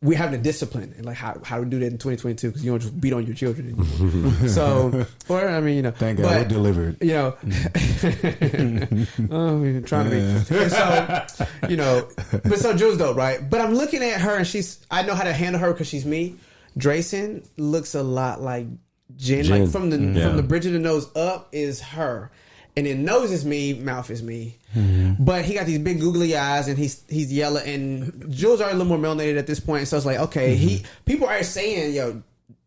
we have the discipline and like how to do that in 2022 because you don't just beat on your children anymore. So, or I mean, thank God we're delivered. Oh, we're trying to be. And so, but so Jules dope, right? But I'm looking at her and I know how to handle her because she's me. Drayson looks a lot like Jen. Like from the bridge of the nose up is her. and then nose is me, mouth is me. But he got these big googly eyes, and he's yellow. And Jules are a little more melanated at this point, so it's like, okay, people are saying, yo,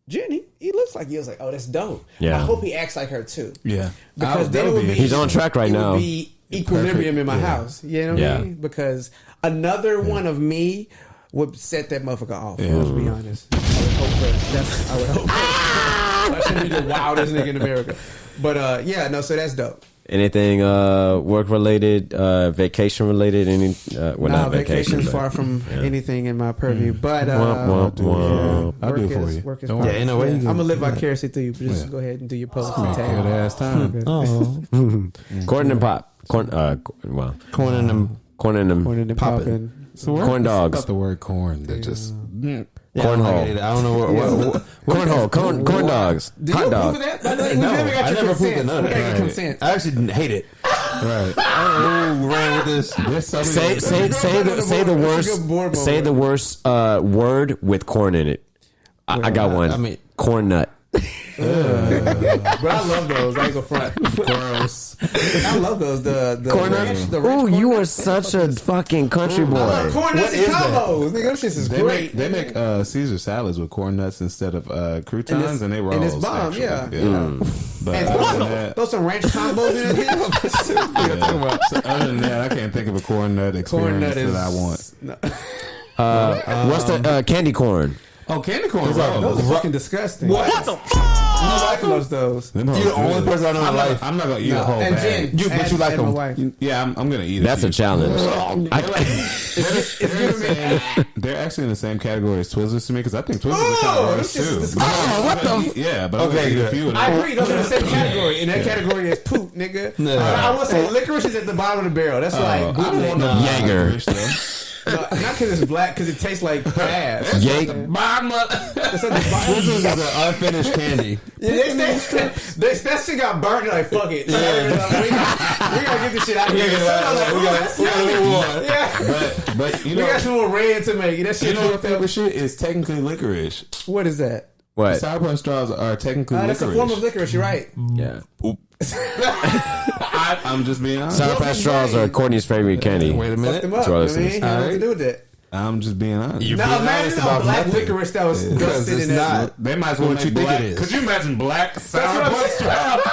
Jen, he looks like you. I was like, oh, that's dope. Yeah. I hope he acts like her too. Yeah. Because then it would be, he's on track right now. It would be equilibrium in my house. You know what I mean? Because another one of me would set that motherfucker off. Let's be honest. I would hope for. I would hope. I should be the wildest nigga in America. But so that's dope. Anything work related, vacation related? Not vacation's vacation, far from anything in my purview. But I'll do it for you. Work is Don't far. worry. I'm gonna live vicariously through you. But just go ahead and do your post and tag. Good ass time. Corn and pop. Corn and them Popping. So corn dogs. About the word corn. That just cornhole. I don't know what Cornhole. Corn dogs. Did Hot you dog. approve of that? We No, never got I your never approved consent. of none We of gotta that. get consent. I actually didn't hate it. right. I don't know who ran with this. There's so many Say the worst word with corn in it. I got one. I mean- corn nut. But I love those. I ain't go front. gross. I love those. The Corn ranch, nuts. the ranch Oh, corn you are nuts. such a fucking country I love boy. corn nuts and combos. Nigga, them shits is great. They make Caesar salads with corn nuts instead of croutons, and they roll. and it's bomb, yeah. But And other than that, throw some ranch combos in it. so other than that, I can't think of a corn nut experience Corn nut is that I want. What's the candy corn? Oh, candy corn Those rolls. are fucking disgusting. What? Nobody loves those. Them hoes You're the only good. person I know in I'm my not- life. I'm not gonna eat a No, whole and bag. Jen, But you like and my them. wife. Yeah, I'm gonna eat it. That's a challenge. They're actually in the same category as Twizzlers to me because I think Twizzlers are kind of this gross shit is too. disgusting. What the? Yeah, but Okay, I'm gonna eat a good. few of I them. agree. Those are the same category. And that category is poop, nigga. No. I will say licorice is at the bottom of the barrel. That's like, I don't want no Jaeger. licorice, though. no, not because it's black, because it tastes like ass. Yay. Bottom of- That's at the bottom. Twizzlers is an unfinished candy. That shit got burnt. Like, fuck it. We gotta get this shit out of here. We gotta move on. Yeah. But you We know, got some more red to make. That shit. you know what favorite shit is technically licorice. What is that? What? Sour Punch straws are technically That's a licorice. form of licorice. You're right. Yeah. I'm just being honest. Sour Patch straws are Courtney's favorite candy. Wait a Fuck minute. them up. That's what I I was mean, saying. had nothing to do with that. I'm just being honest. Now imagine a black licorice that was dusted in that. They might as well What make you think black. it is? Could you imagine black sour what I'm punch saying. straws?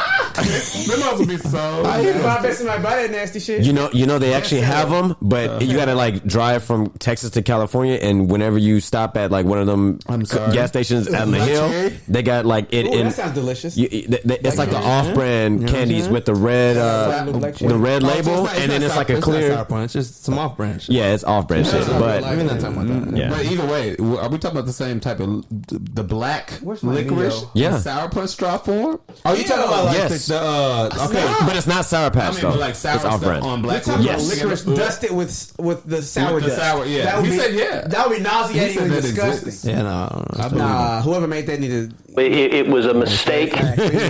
They might as well be so. I bet somebody buy that nasty shit. You know they actually have them, but you gotta like drive from Texas to California, and whenever you stop at like one of them sorry. gas stations on the hill, H.E.R? they got like it Ooh, in. that sounds delicious. It's like the off-brand candies with the red, the red label, and then it's like a clear. Sour punch. It's some off-brand shit. Yeah, it's off-brand shit, but We're not talking about that. yeah. But either way, are we talking about the same type of the black Where's my licorice? Neo? Yeah. Sour punch straw form. Are you talking about like Yes. okay? But it's not Sour I Patch mean, though. like sour It's stuff off-brand. on We're black talking about Yes. licorice dusted with the sour With the dust. sour, yeah. That would He be, said yeah. That would be nauseating and that disgusting. exists. Yeah, no. I believe Nah, whoever made that needed It was a mistake. to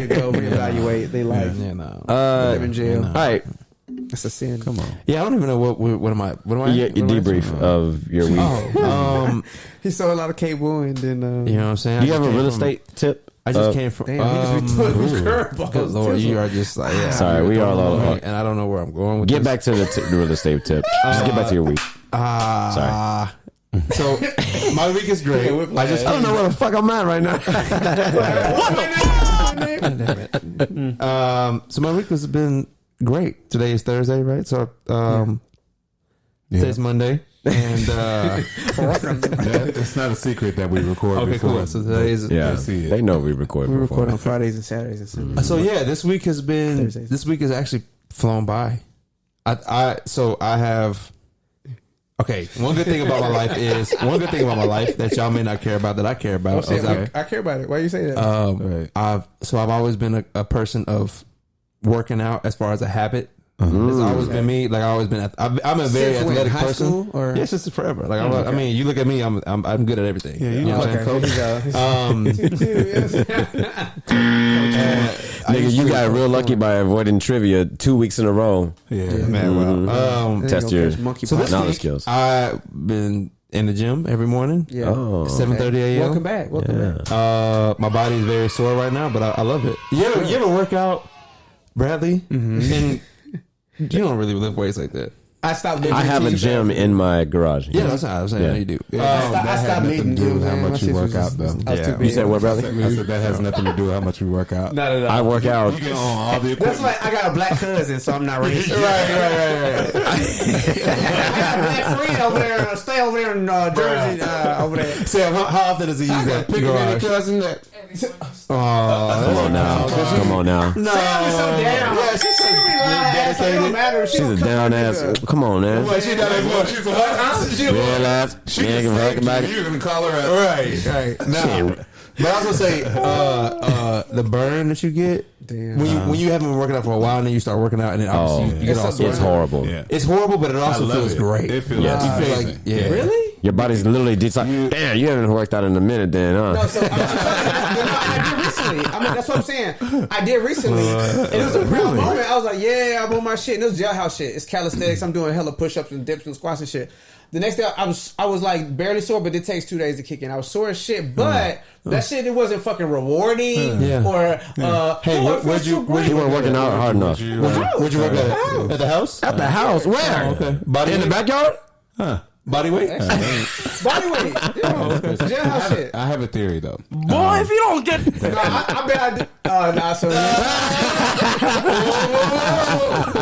go reevaluate their life. Yeah, no. Live in jail. All right, That's a sin. Come on. Yeah, I don't even know what am I? What am I? your what am I debrief saying? of your week. Oh, He sold a lot of cable and then. you know what I'm saying? Do you I have just a came real from- estate tip? I just came from. Damn, he just be throwing Good curveballs. Lord, you are just like yeah. Sorry, we are all and I don't know where I'm going with Get this. back to the real estate tip. Just get back to your week. Sorry. So my week is great. I just I don't know where the fuck I'm at right now. so my week has been great. Today is Thursday, right? So today's Monday, and It's not a secret that we record. okay, before. cool. So today's Yeah, see it. they know we record. We before. record on Fridays and Saturdays and Sundays. So yeah, this week has been. Thursdays. This week has actually flown by. I have. Okay, one good thing about my life that y'all may not care about that I care about. is I care about it. Why you say that? Right. I've always been a person of working out as far as a habit. It's always been me. Like I always been. I'm a very Since when? athletic High person. school, or? Yes, it's forever. Like I mean, you look at me. I'm good at everything. Yeah, you know what I'm okay. saying? Nigga, you got real lucky by avoiding trivia 2 weeks in a row. Yeah, man. Well, Test your monkey pox. knowledge skills. I've been in the gym every morning. Yeah. Oh, 7:30 a.m. Welcome back. Welcome back. My body is very sore right now, but I love it. You ever work out Bradley, and you don't really lift weights like that. I stopped lifting. I have a gym in my garage. Yeah, that's what I'm saying. Yeah. You do. I stopped nothing to do with how much you work out, though. You said what, brother? I said that has nothing to do with how much you work out. No. I work out. You get on all the That's equipment. like I got a black cousin, so I'm not racist. right. I got a black friend over there. Stay over there in Jersey. Over there. Sam, how often does he use that? Picking any cousin that. Come on now. No. Sam is so down. Yeah, she's so It don't matter. She's a down ass. Come on, man. She's not as she's a hot. Real ass. She Man, give a fuck about it. You're gonna call her out. Right. No. But I was gonna say, the burn that you get when you haven't been working out for a while and then you start working out and then obviously you get all It's horrible. Yeah. It's horrible, but it also feels great. It feels Yes. You feel amazing. like, yeah. Really? Your body's literally damn, you haven't worked out in a minute then, huh? No, so I did recently. I mean, that's what I'm saying. I did recently. And it was a proud moment. I was like, yeah, I'm on my shit. And it was jailhouse shit. It's calisthenics. I'm doing hella push-ups and dips and squats and shit. The next day, I was like barely sore, but it takes 2 days to kick in. I was sore as shit, but that shit, it wasn't fucking rewarding or, Hey, where'd you You weren't working out hard enough. Where'd you work at? At the house? At the house? Where? Okay. In the backyard? Body weight? body weight. Jailhouse shit. I have a theory though. Boy, if you don't get... No, I bet I did. Oh, nah, so.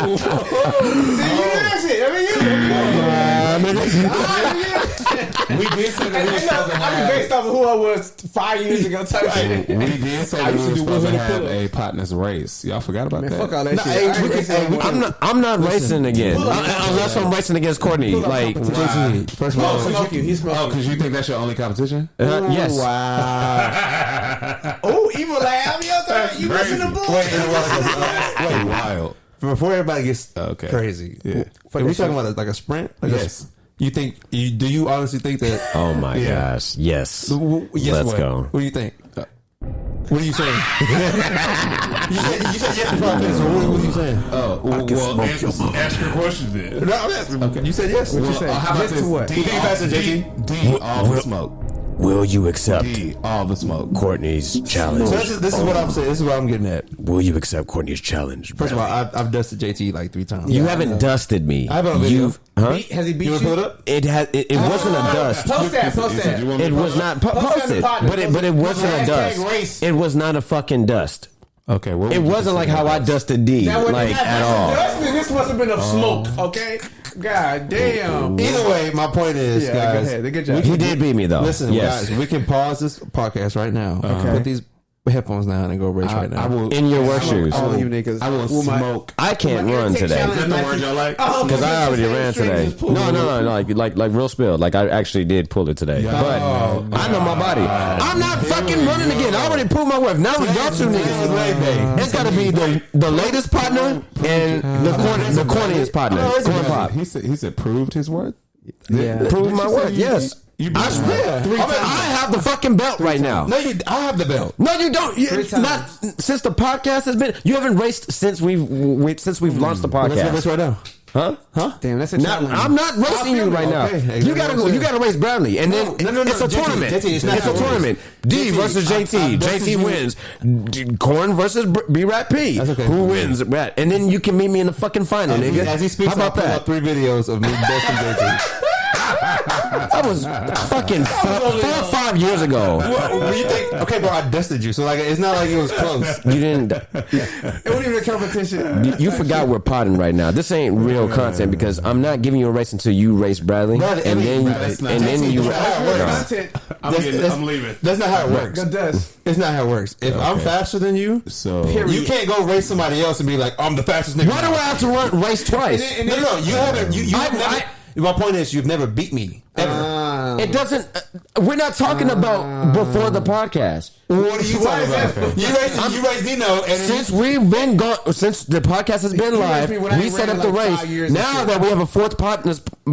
See, you did that shit. I mean, We did say that we were supposed to I mean, based off of who I was 5 years ago type shit. We did say I we used to were do supposed to 100 have pull-ups. a Potnas race. Y'all forgot about Man, that? fuck all that No, shit. hey, I ain't we can- racing hey, we no can- more. I'm not racing again. Pull up Unless I'm racing against Courtney. Like, JT, first of all, Smoke you. He Oh, smoked you. because you think that's your only competition? yes. wow. Oh, evil laugh. You listen to bull. Wait, wild. Before everybody gets Okay. crazy, Yeah. are we talking about like a sprint? Like Yes. do you honestly think that? Oh my gosh. Yes. Yes, Let's what? go. What do you think? What are you saying? you said yes before I finished, so what are you saying? Oh, well, ask your question then. No, I'm asking. Okay. You said yes. What you said? How about Yes to this? what? D, You think faster, JT? D, all the smoke. Will you accept D, all the smoke. Courtney's challenge? So this is what I'm saying. This is what I'm getting at. Will you accept Courtney's challenge? First of all, I've dusted JT like 3 times. You haven't dusted me. I have it on video. Has he beat You you? want to pull it up? It wasn't a dust. Post that. It was not posted, but it wasn't a dust. It was not a fucking dust. Okay, well, It wasn't like how I dusted D, like at all. This must have been a smoke, okay? God damn. Either way, my point is, Yeah, guys. go ahead. Good job. He did beat me though. Listen, yes. guys, we can pause this podcast right now. Okay. Put these headphones down and go race right now. I will. In your work shoes. All you niggas. I will smoke. I can't run today Is that the word y'all like? because I already ran today. No, like real spill. Like I actually did pull it today, but I know my body. I'm not fucking running again. I already proved my worth. Now we got 2 niggas. It's got to be the latest partner and the corniest partner. Corn pop. He said proved his worth. Yeah. Prove my worth. Yes. I swear. I have the fucking belt right now. No, I have the belt. No, you don't. Not since the podcast has been. You haven't raced since we've launched the Let's go race podcast. right now. Huh? Damn, that's a Not, challenge. I'm not racing you right now. Okay. You gotta go. You gotta race Bradley, and then No, it's a JT, tournament. JT, it's not It's a how it tournament. D JT, versus JT. JT wins. Corn versus B-Rad-P. That's okay. Who wins? Rat. And then you can meet me in the fucking final, nigga. As he speaks, How about I'll pull that? up 3 videos of me besting JT. That was fucking 4 or 5 years ago. What do you think? Okay, bro, I dusted you, so like it's not like it was close. You didn't. It wasn't even a competition. You forgot we're potting right now. This ain't real content because I'm not giving you a race until you race Bradley, Bradley, and then you. Content. I'm leaving. That's not how it works. Good dust. It's not how it works. If I'm faster than you, So you can't go race somebody else and be like, I'm the fastest nigga. Why do I have to race twice? And No, then- no, you haven't. You have never. My point is, you've never beat me ever. It doesn't. We're not talking about before the podcast. What are you talking about? You raised Dino, and Since we've been gone, since the podcast has been live, me when I we set ran up the like 5 race. years and Now shit. that we have a 4th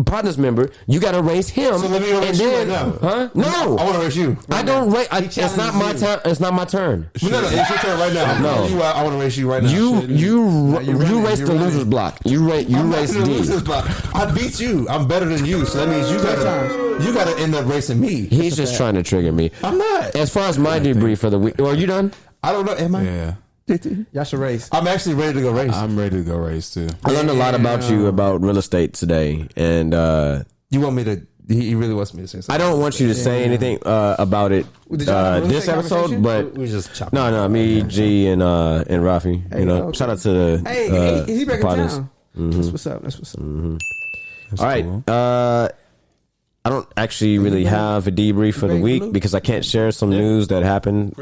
partners member, you got to race him. So let me go race you right now. Huh? No, I want to race you. I don't race. It's not my you. turn. It's not my turn. No, it's your turn right now. No. I want to race you right now. You race the losers block. You race D. I beat you. I'm better than you. So that means you gotta end up racing me. He's just trying to trigger me. I'm not. As far as my debrief for the week, are you done? I don't know. Am I? yeah. Y'all should race. I'm actually ready to go race. I'm ready to go race too. I learned a lot about you about real estate today, and You want me to? He really wants me to say something. I don't want you to say anything about it Did y'all have a real this estate episode, conversation? but We just chop. no, me, G, and Rafi. Hey, You know, okay. shout out to the Hey, he back in partners. town. That's what's up. That's what's up. All right. cool. I don't actually really have a debrief for the week because I can't share some news that happened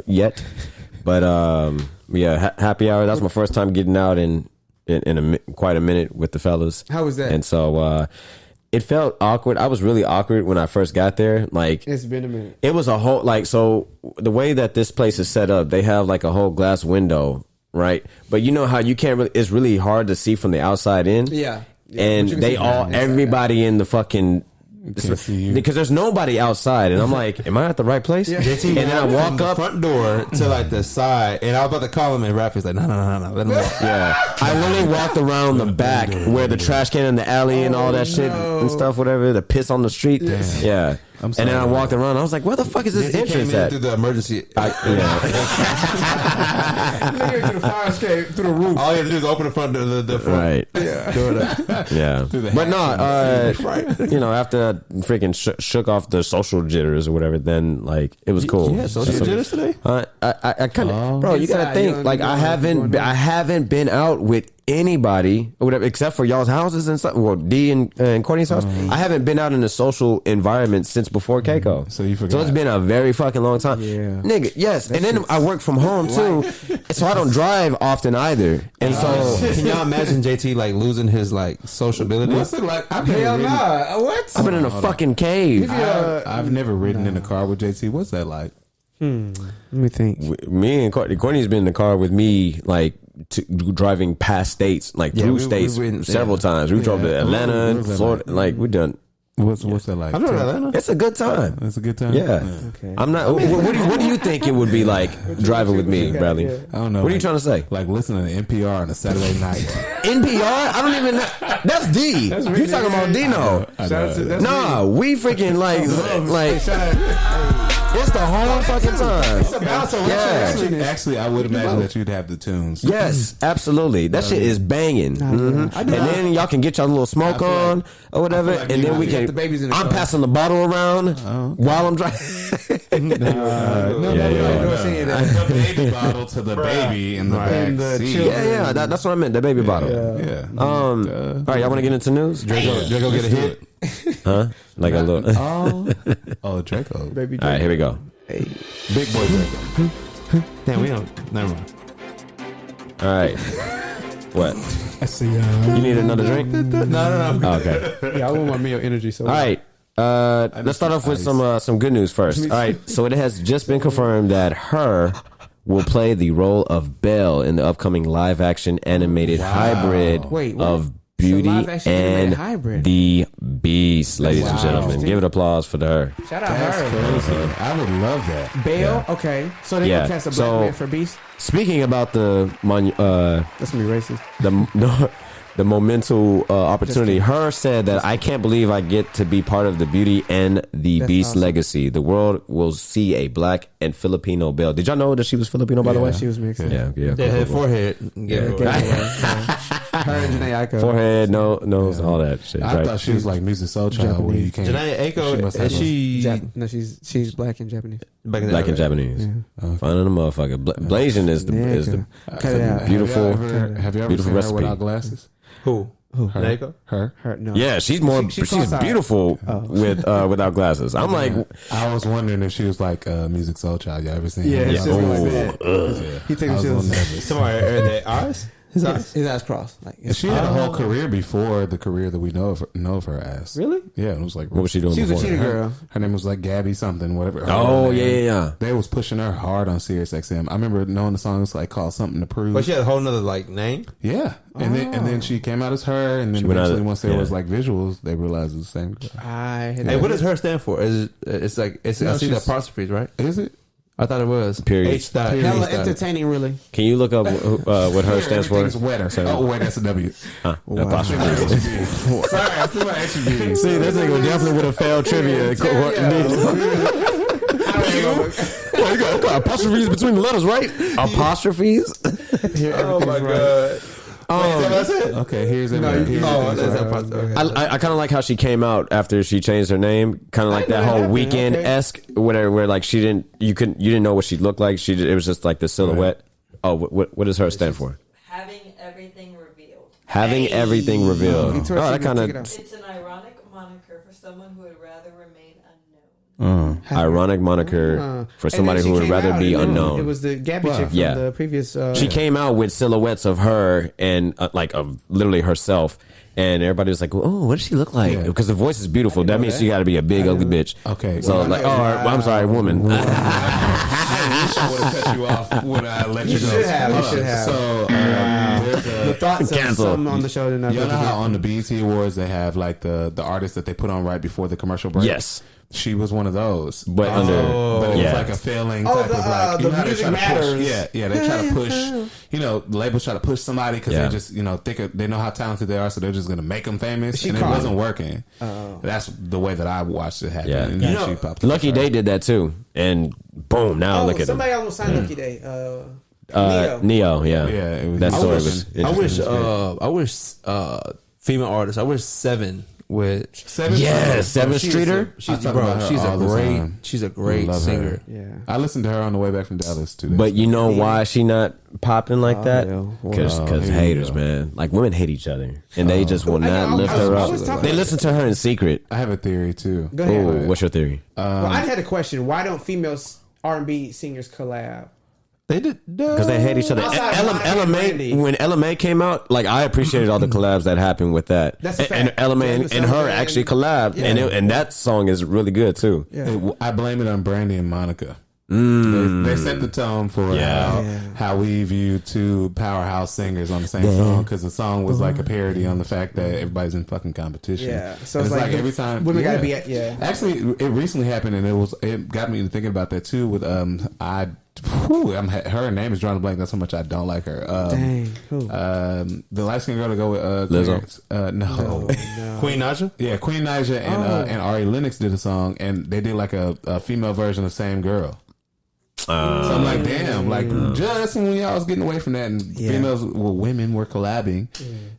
yet. But yeah, happy hour. That's my first time getting out in quite a minute with the fellas. How was that? And so it felt awkward. I was really awkward when I first got there. Like, It's been a minute. it was a whole, like, so the way that this place is set up, they have like a whole glass window, right? But you know how you can't really, it's really hard to see from the outside in. Yeah. And but you can they see all, from the inside. everybody in the fucking, Can't see you. because there's nobody outside. And I'm like, am I at the right place? Yeah. And then I From walk the up. front door to like the side, and I was about to call him, and Rafi's like, no, let him go. Yeah. I literally walked around the back where the trash can in the alley and all that shit and stuff, whatever, the piss on the street. Yeah. I'm And sorry, then I man. walked around. I was like, where the fuck is this He came entrance in at? through the emergency. Nigga through the fire escape through the roof. All you have to do is open the front door. The front. Right. Yeah. But no, you know, after I freaking shook off the social jitters or whatever, then like it was cool. Yeah, social jitters today? I kind of, bro. You gotta Inside, think. you don't Like know I haven't been out with anybody or whatever except for y'all's houses and stuff. Well, D and Courtney's house. I haven't been out in a social environment since before Keiko. So you forgot. So it's been a very fucking long time. Yeah. Nigga, yes. And then I work from home too, so I don't drive often either. And so Can y'all imagine JT like losing his like social ability? What's it like? Hell nah. What? I've been in a fucking cave. I've never ridden in a car with JT. What's that like? Let me think. Me and Courtney's been in the car with me, like driving past states, like through states several times. We drove to Atlanta and Florida. Like we done. What's that like? I've never had Atlanta. It's a good time. It's a good time. Yeah. Okay. I'm not. What do you think it would be like driving with me, Bradley? Yeah. I don't know. What are you trying to say? Like listening to NPR on a Saturday night. NPR? I don't even know. That's D. You talking about Dino? I know. Nah, we freaking like it's the whole fucking time. Yeah. Actually, I would imagine that you'd have the tunes. Yes, absolutely. That shit is banging. Mhm. And then y'all can get y'all little smoke on or whatever, like and you then we get can. the babies in the I'm car. passing the bottle around while I'm driving. The baby bottle to the baby in the back seat. Yeah. That's what I meant. The baby bottle. Yeah. All right, y'all want to get into news? Draco get a hit. Huh? Like a little. Oh, Draco. Baby All right, here we go. Big boy Draco. Damn, we don't. Never mind. All right. What? I see. You need another drink? No. Oh, okay. Yeah, I want my meal energy. So All right. Let's start off with some good news first. All right. So it has just been confirmed that H.E.R. will play the role of Belle in the upcoming live action animated hybrid Wait, what? of Beauty So live-action animated and hybrid. the Beast, ladies and gentlemen. Give it applause for her. shout out That's her. crazy. I would love that. Belle. Okay, so they Yeah, gonna cast a black so- man for Beast. Speaking about the That's gonna be racist. the momental opportunity, H.E.R. said that I can't believe I get to be part of the Beauty and the That's Beast awesome. legacy. The world will see a black and Filipino Belle. Did y'all know that she was Filipino, by the way? She was mixed. Yeah. Yeah, Cool, her cool. forehead. Yeah. Her and Janae Aiko. Forehead, nose, all that shit. I Right? thought she was like Music Soul Child where you can't. Janae Aiko, must have is she No, she's black and Japanese. back in Black and the Japanese. Finding a motherfucker. Blasian is the Cut it out. beautiful. Have you ever beautiful seen recipe. her without glasses? Who? Janae Aiko? Her. Her, no. Yeah, she's more. She she's cross-eyed. beautiful with without glasses. I'm like, I was wondering if she was like Music Soul Child. You ever seen? Yeah, her? it's just like that. Yeah. He takes I was a his little nervous. Somebody are they eyes? His eyes? his eyes crossed. Like She had a whole career before the career that we know of her as. Really? Yeah, it was like what was she doing She was a before? cheater girl. Her name was like Gabby something, whatever. Her Oh name. yeah. They was pushing her hard on Sirius XM. I remember knowing the songs like called Something to Prove. But she had a whole nother like name. Yeah, and then she came out as her, and then She went out eventually as- once there yeah. was like visuals, they realized it was the same girl. Hey, what does her stand for? Is it's like I see the she's- apostrophes, right? Is it? I thought it was Period. H dot. Hella H dot. entertaining, really. Can you look up what her stands for? Everything's wetter. Oh wait, that's a W. Apostrophe. Sorry, I still want extra B. See, this nigga definitely would have failed trivia. You got apostrophes between the letters, right? Apostrophes. Oh my god. That's it. Okay, here's it. I kind of like how she came out after she changed her name. Kind of like that whole Weekend-esque, where like you didn't know what she looked like. It was just like the silhouette. Right. Oh, what does her stand for? Having everything revealed. Having everything revealed. That kind of. It's an ironic moniker for someone who would rather remain ironic moniker for somebody who would rather be unknown. It was the Gabby chick from the previous. She came out with silhouettes of her and of literally herself, and everybody was like, "Oh, what does she look like?" Because the voice is beautiful. That means she got to be a big ugly bitch. Okay, so I'm sorry, woman. I would have cut you off when I let you go. You should have. So the thoughts of something on the show. You know how on the BET Awards they have like the artists that they put on right before the commercial break? Yes. She was one of those, but it was like a failing type of like the music matters. They try to push. Labels try to push somebody because they just they know how talented they are, so they're just gonna make them famous, and it wasn't working. That's the way that I watched it happen. Yeah. She popped Lucky Day did that too, and boom! Now look at somebody him. almost signed Lucky Day. Neo, yeah. That story was. I wish female artists. I wish Seven. With Seven Streeter. She's a great singer. Yeah, I listened to her on the way back from Dallas today. But you know why she not popping like that? Because haters, man. Like women hate each other, and they just will not lift her up. They listen to her in secret. I have a theory too. Go ahead. Ooh, what's your theory? Well, I had a question. Why don't female R&B singers collab? They did because they hate each other. When LMA came out, like I appreciated all the collabs that happened with that. That's a fact. And LMA and her actually collabed, and that song is really good too. Yeah. I blame it on Brandy and Monica. They set the tone for how we view two powerhouse singers on the same song, because the song was like a parody on the fact that everybody's in fucking competition. Yeah, so it's like every time women gotta be Actually, it recently happened, and it got me thinking about that too. With her name is drawing a blank. That's how much I don't like her. The light skinned girl to go with Lizzo. No. Queen Naja. Yeah, Queen Naja and Ari Lennox did a song, and they did like a female version of Same Girl. So I'm like, damn, like just when y'all was getting away from that, and women were collabing.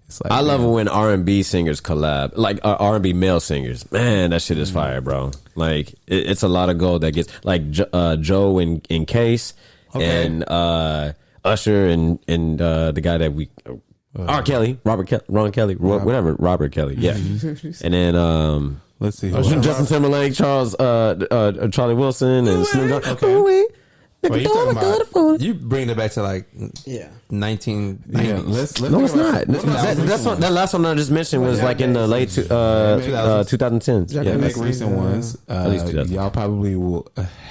It's like, I love it when R&B singers collab, like R&B male singers. Man, that shit is fire, bro. Like it's a lot of gold that gets like Joe in Case and Usher and the guy that we R. Kelly, Ron Kelly, whatever, Robert Kelly, yeah. And then let's see, Justin Timberlake, Charlie Wilson, and Snoop Dogg. Okay. Well, you bring it back to like 1990s. No, it's not. That last one I just mentioned was like in the late 2010s. Yeah, make recent ones. Y'all probably will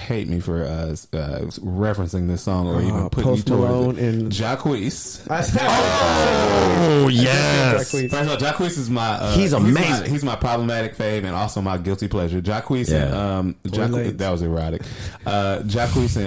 hate me for referencing this song or even putting you towards it. Jacquees. Oh yes. First of all, Jacquees is my. He's amazing. He's my problematic fave and also my guilty pleasure. Jacquees and that was erotic. Jacquees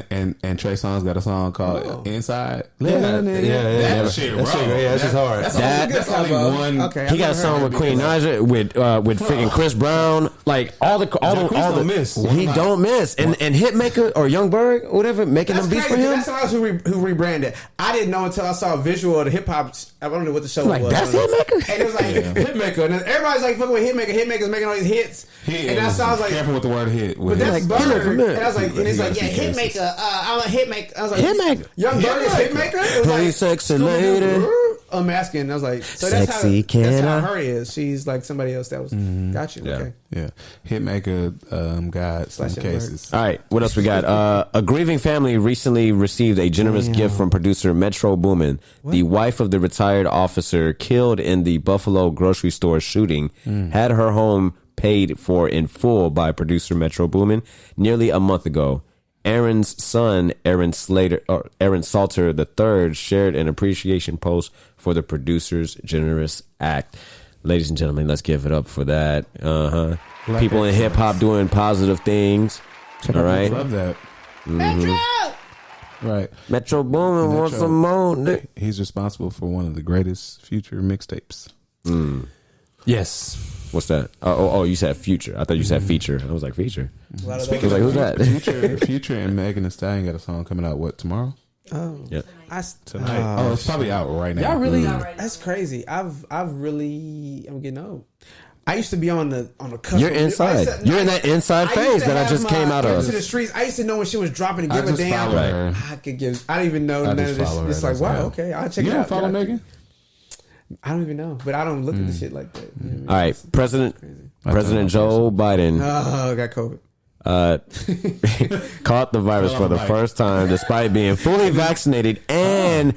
and Trey Songz got a song called Inside. That shit, that's just hard. That's only one. Okay, he got a song with Queen Naja with freaking Chris Brown. Like all the don't miss. He don't miss. And Hitmaker or Young Berg or whatever making them beats for him. That's somebody who rebranded. I didn't know until I saw a visual of the hip hop. I don't know what the show was. That's Hitmaker. And it was like Hitmaker, and then everybody's like fucking with Hitmaker. Hitmaker's making all these hits. And that sounds like careful with the word hit. But that's like, Berg. And I was like, and it's like, Hitmaker. I'm a Hitmaker. I was like, Hitmaker. Young Berg is Hitmaker. It was Hey, sexy lady. Unmasking. I was like, so Sexy that's how her is. She's like somebody else that was. Got you. Okay. Yeah. Hitmaker got some cases. All right, what else we got? A grieving family recently received a generous gift from producer MetroBoomin. The wife of the retired officer killed in the Buffalo grocery store shooting had her home paid for in full by producer MetroBoomin nearly a month ago. Aaron's son, Aaron Salter III, shared an appreciation post for the producer's generous act. Ladies and gentlemen, let's give it up for that. People in hip hop doing positive things. All right. Love that. Right. MetroBoomin wants some more. He's responsible for one of the greatest future mixtapes. Yes. What's that? Oh, you said Future. I thought you said Feature. I was like, Feature. I was like, who's that? Future and Megan Thee Stallion got a song coming out. What, tomorrow? Oh, Yeah. Tonight. It's probably out right now. Y'all really? That's crazy. I'm getting old. I used to be on the cusp. You're inside. You're in that inside phase that I just came out of. To the streets. I used to know when she was dropping and I give a just damn. follow her. I could give. I don't even know none of this. It's like, wow, okay, I'll check You it don't out. follow Megan? I don't even know, but I don't look at the shit like that. You know what I mean? All right, President Joe Biden got COVID. caught the virus for the first time, despite being fully vaccinated and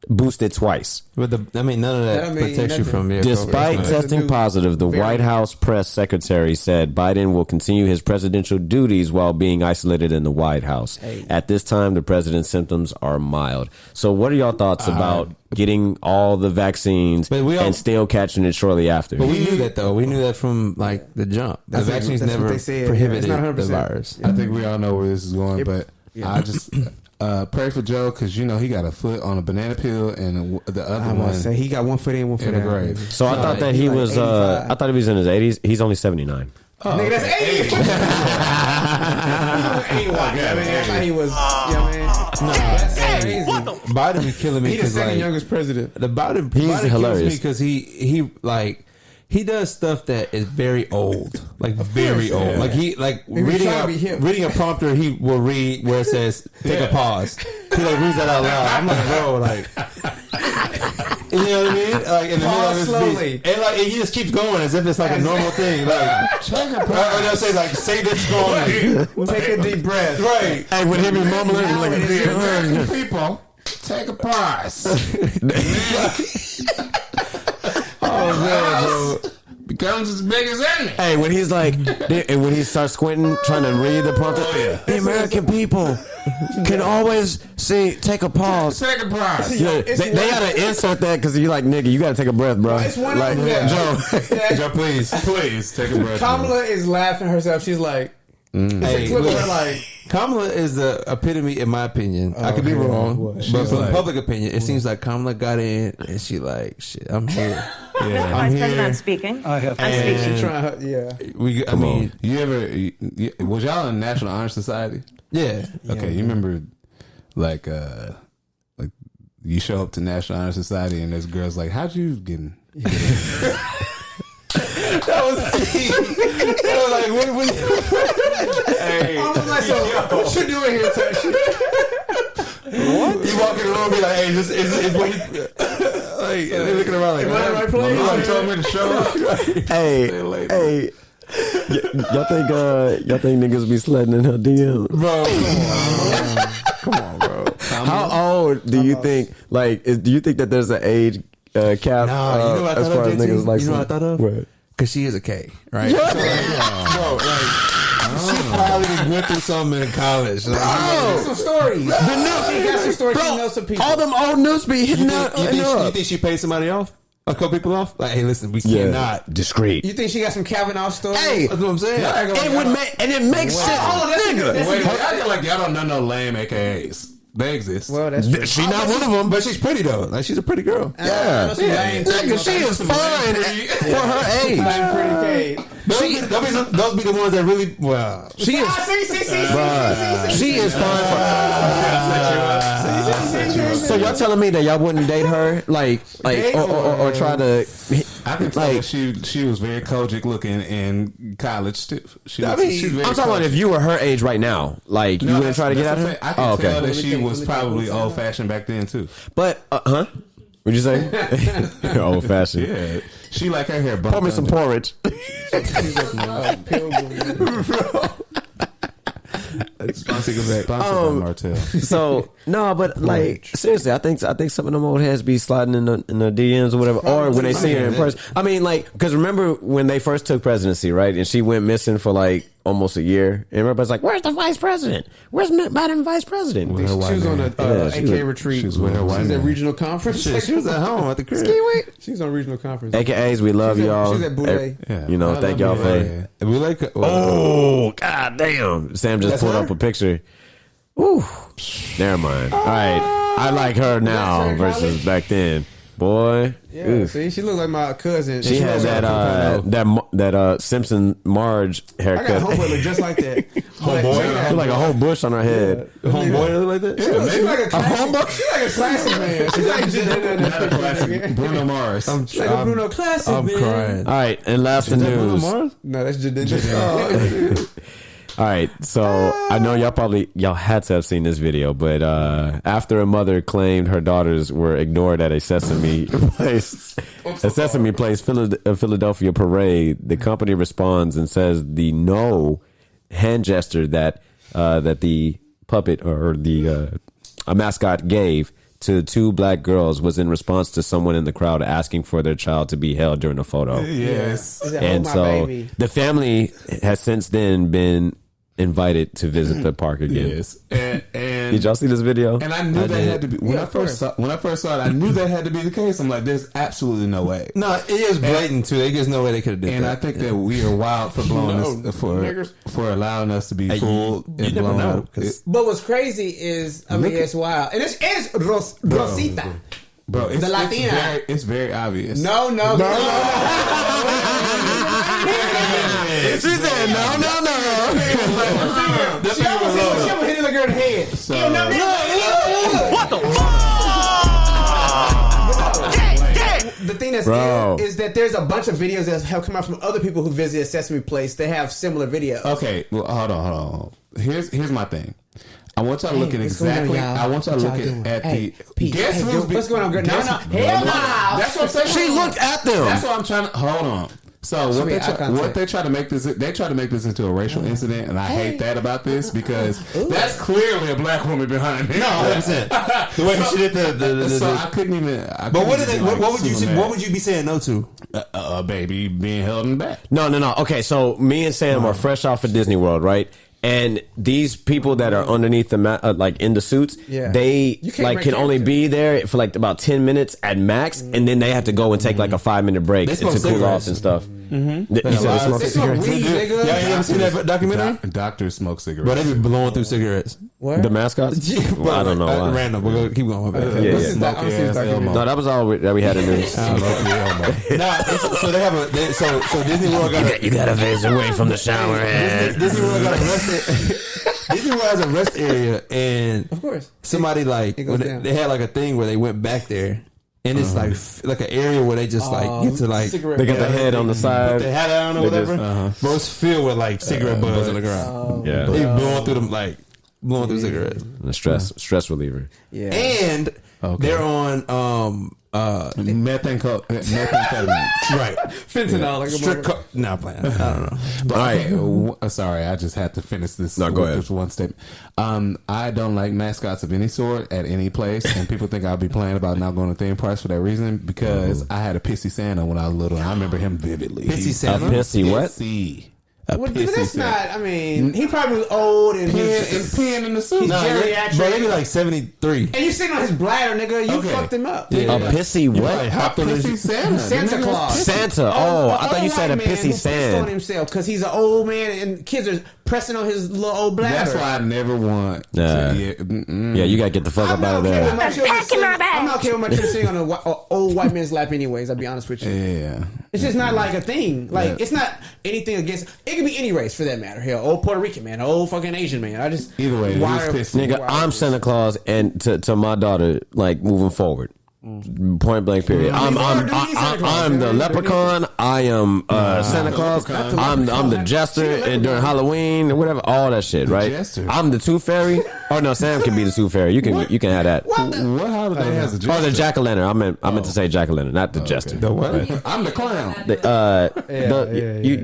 boosted twice. But none of that protects you from Despite COVID. testing positive, the White House press secretary said Biden will continue his presidential duties while being isolated in the White House. At this time, the president's symptoms are mild. So what are y'all thoughts about getting all the vaccines and still catching it shortly after? But we knew that, though. We knew that from like the jump. The vaccines never prohibited the virus. I think we all know where this is going, but I just pray for Joe because you know he got a foot on a banana peel and the other one. Say he got one foot in, one foot out. Grave. So I thought that he was. I thought he was in his 80s. He's only 79. Nigga, that's 80. 81. I mean, I thought he was. That's crazy. Biden be killing me. He's the second youngest president. The Biden, He's Biden hilarious because he does stuff that is very old, like very old. Like reading a prompter, he will read where it says take a pause. He like reads that out loud. I'm like, bro, like, you know what I mean? Like in the middle of his speech, and like he just keeps going as if it's like a normal thing. Like take a pause. Or they'll say like say this slowly. Take a deep breath. Right. Hey, with him and mumbling, People, take a pause. Oh man, bro. Becomes as big as any. Hey, when he's like, and when he starts squinting, trying to read the prompter, the American people can always take a pause. Take a pause. Yeah, they gotta insert that because you're like, nigga, you gotta take a breath, bro. It's one like, of them. Joe, Joe, please take a breath. Kamala is laughing herself. She's like, hey, look at her like. Kamala is the epitome, in my opinion. I could be wrong, but from public opinion, it seems like Kamala got in and she like, shit, I'm here. Yeah, I'm President speaking. I'm speaking. I mean, you ever was y'all in National Honor Society? Yeah. Okay, you remember like you show up to National Honor Society and there's girls like, how'd you get in? That was like, what? Hey, I was like, so what you doing here, Tashi? What? You walk in the room and be like, hey, this is what you... Like, they're looking around like, am I in the right place? You told me to show up. hey, y'all think niggas be sliding in her DM, bro? Come on, bro. How old do you think? Like, do you think that there's an age cap? You know what I as thought far of, as niggas like, you know what I thought of? What? Because she is a K, right? Bro, like, she probably went through something in college. Like, some stories. She got some stories. She knows some people. All them old news be hitting out. You think she paid somebody off? A couple people off? Like, hey, listen, we cannot. Discreet. You think she got some Kavanaugh stories? Hey, that's what I'm saying. It makes sense. Nigga. Wait, I feel like y'all don't know no lame AKAs. They exist. Well, that's true. She not one of them, but she's pretty though. Like she's a pretty girl. Yeah, nigga, she is fine for her age. Pretty Those be the ones that really. Well, she is. She is fine for. So y'all telling me that y'all wouldn't date her, like, or try to? I can tell that she was very Kojic looking in college too. I'm talking about if you were her age right now, like you wouldn't try to get at her. I can tell that she was probably old fashioned back then too. But What'd you say? Old fashioned. Yeah, she like her hair. Pour me some porridge. Sponsored by Martell. So no, but like seriously, I think some of them old heads be sliding in the DMs or whatever, or when they see her in person. I mean, like, because remember when they first took presidency, right? And she went missing for like almost a year, and everybody's like, "Where's the vice president? Where's Biden vice president?" She was on a AK retreat. She was with her wife. She was at regional conference. She was at home at the crib. She was on regional conference. AKAs, we love y'all. She's at Boulet. You know, thank y'all for. We like. Oh god damn! Sam just pulled up a picture. Ooh, never mind. All right, I like her now versus back then. Boy. Yeah, Oof. see, she looked like my cousin. She had that Simpson Marge I haircut. got a homeboy look just like that. Homeboy, like a whole bush on her head. Homeboy look like that? Yeah, she like a classic. She like a classic man. She's like a Classic Bruno Mars. She's like a Bruno classic. I'm man. crying. All right, and last in news. No, that's Jadid. All right, so I know y'all had to have seen this video, but after a mother claimed her daughters were ignored at a Sesame Place, Philadelphia parade, the company responds and says the no hand gesture that the puppet or the a mascot gave to 2 black girls was in response to someone in the crowd asking for their child to be held during a photo. Yes. And so the family has since then been invited to visit the park again. Yes. And did y'all see this video? And I knew that had to be when I first saw it. I knew that had to be the case. I'm like, there's absolutely no way. No, it is blatant too. There's no way they could have did And that. I think that we are wild for blowing this for allowing us to be fooled and blown out. But what's crazy is, I mean, it's wild, and it's Rosita, bro. It's the Latina. It's very obvious. No. She said no. She almost hit the girl in the head. So, What the fuck? The thing that's Bro. is that there's a bunch of videos that have come out from other people who visited Sesame Place. They have similar videos. okay, well, hold on. Here's my thing. I want y'all to look at what's going on, exactly. y'all? I want y'all to What look y'all at doing? the. Guess who's what's going on, girl? No, hell no. That's what I'm saying. She looked at them. That's what I'm trying to. Hold on. So what they try to make this into a racial incident, and I hate that about this because that's clearly a black woman behind it. No, 100%. The way she did the so I couldn't even. But what would you be saying no to? A baby being held in the back. No. Okay, so me and Sam are fresh off of Disney World, right? And these people that are underneath the like in the suits, they like can only be there for like about 10 minutes at max, and then they have to go and take like a 5-minute break to cool off and stuff. You said they smoke cigarettes? Weed, nigga. Y'all ain't ever seen that documentary? Doctors smoke cigarettes. Bro, they be blowing through cigarettes. The mascots? Well, I don't know why. Random. We're gonna keep going. No, that was all that we had in news. So they have so Disney World got You gotta face away from the shower head. Disney World got arrested. Disney World has a rest area, and of course somebody like they had like a thing where they went back there. And it's like an area where they just like get to like they got the head on the side, they had it on or whatever. Bro, it's filled with like cigarette butts on the ground. Yeah, they blowing through them like blowing through cigarettes. The stress reliever. Yeah, and they're on methamphetamine. Right, fentanyl. Like not playing. I don't know. But, okay, sorry, I just had to finish this. No, go ahead. This one statement. I don't like mascots of any sort at any place, and people think I'll be playing about not going to theme parks for that reason because I had a pissy Santa when I was little. And I remember him vividly. Pissy Santa? A pissy what? Pissy. Well, that's not. I mean, he probably was old and peeing in the suit. geriatric. Bro, they be like 73. And you sitting on his bladder, nigga. You fucked him up. A pissy what? A pissy Santa. Santa Claus. Santa. Oh, I thought you said a pissy Santa. On himself because he's an old man and kids are pressing on his little old bladder. That's why I never want. Yeah, you gotta get the fuck up out of there. I'm not okay with my children sitting on an old white man's lap, anyways. I'll be honest with you. Yeah, it's just not like a thing. Like it's not anything against. It could be any race for that matter. Hell, old Puerto Rican man, old fucking Asian man. I just either way, nigga, I'm Santa Claus, and to my daughter, like moving forward. Point blank. Period. I'm the leprechaun. I am Santa Claus. I'm the jester, and during Halloween or whatever, all that shit. Right. I'm the Tooth Fairy. Oh no, Sam can be the Tooth Fairy. You can have that. What holiday has a jester? Oh, the jack-o'-lantern. I meant to say jack-o'-lantern, not the jester. The what? Right. I'm the clown. You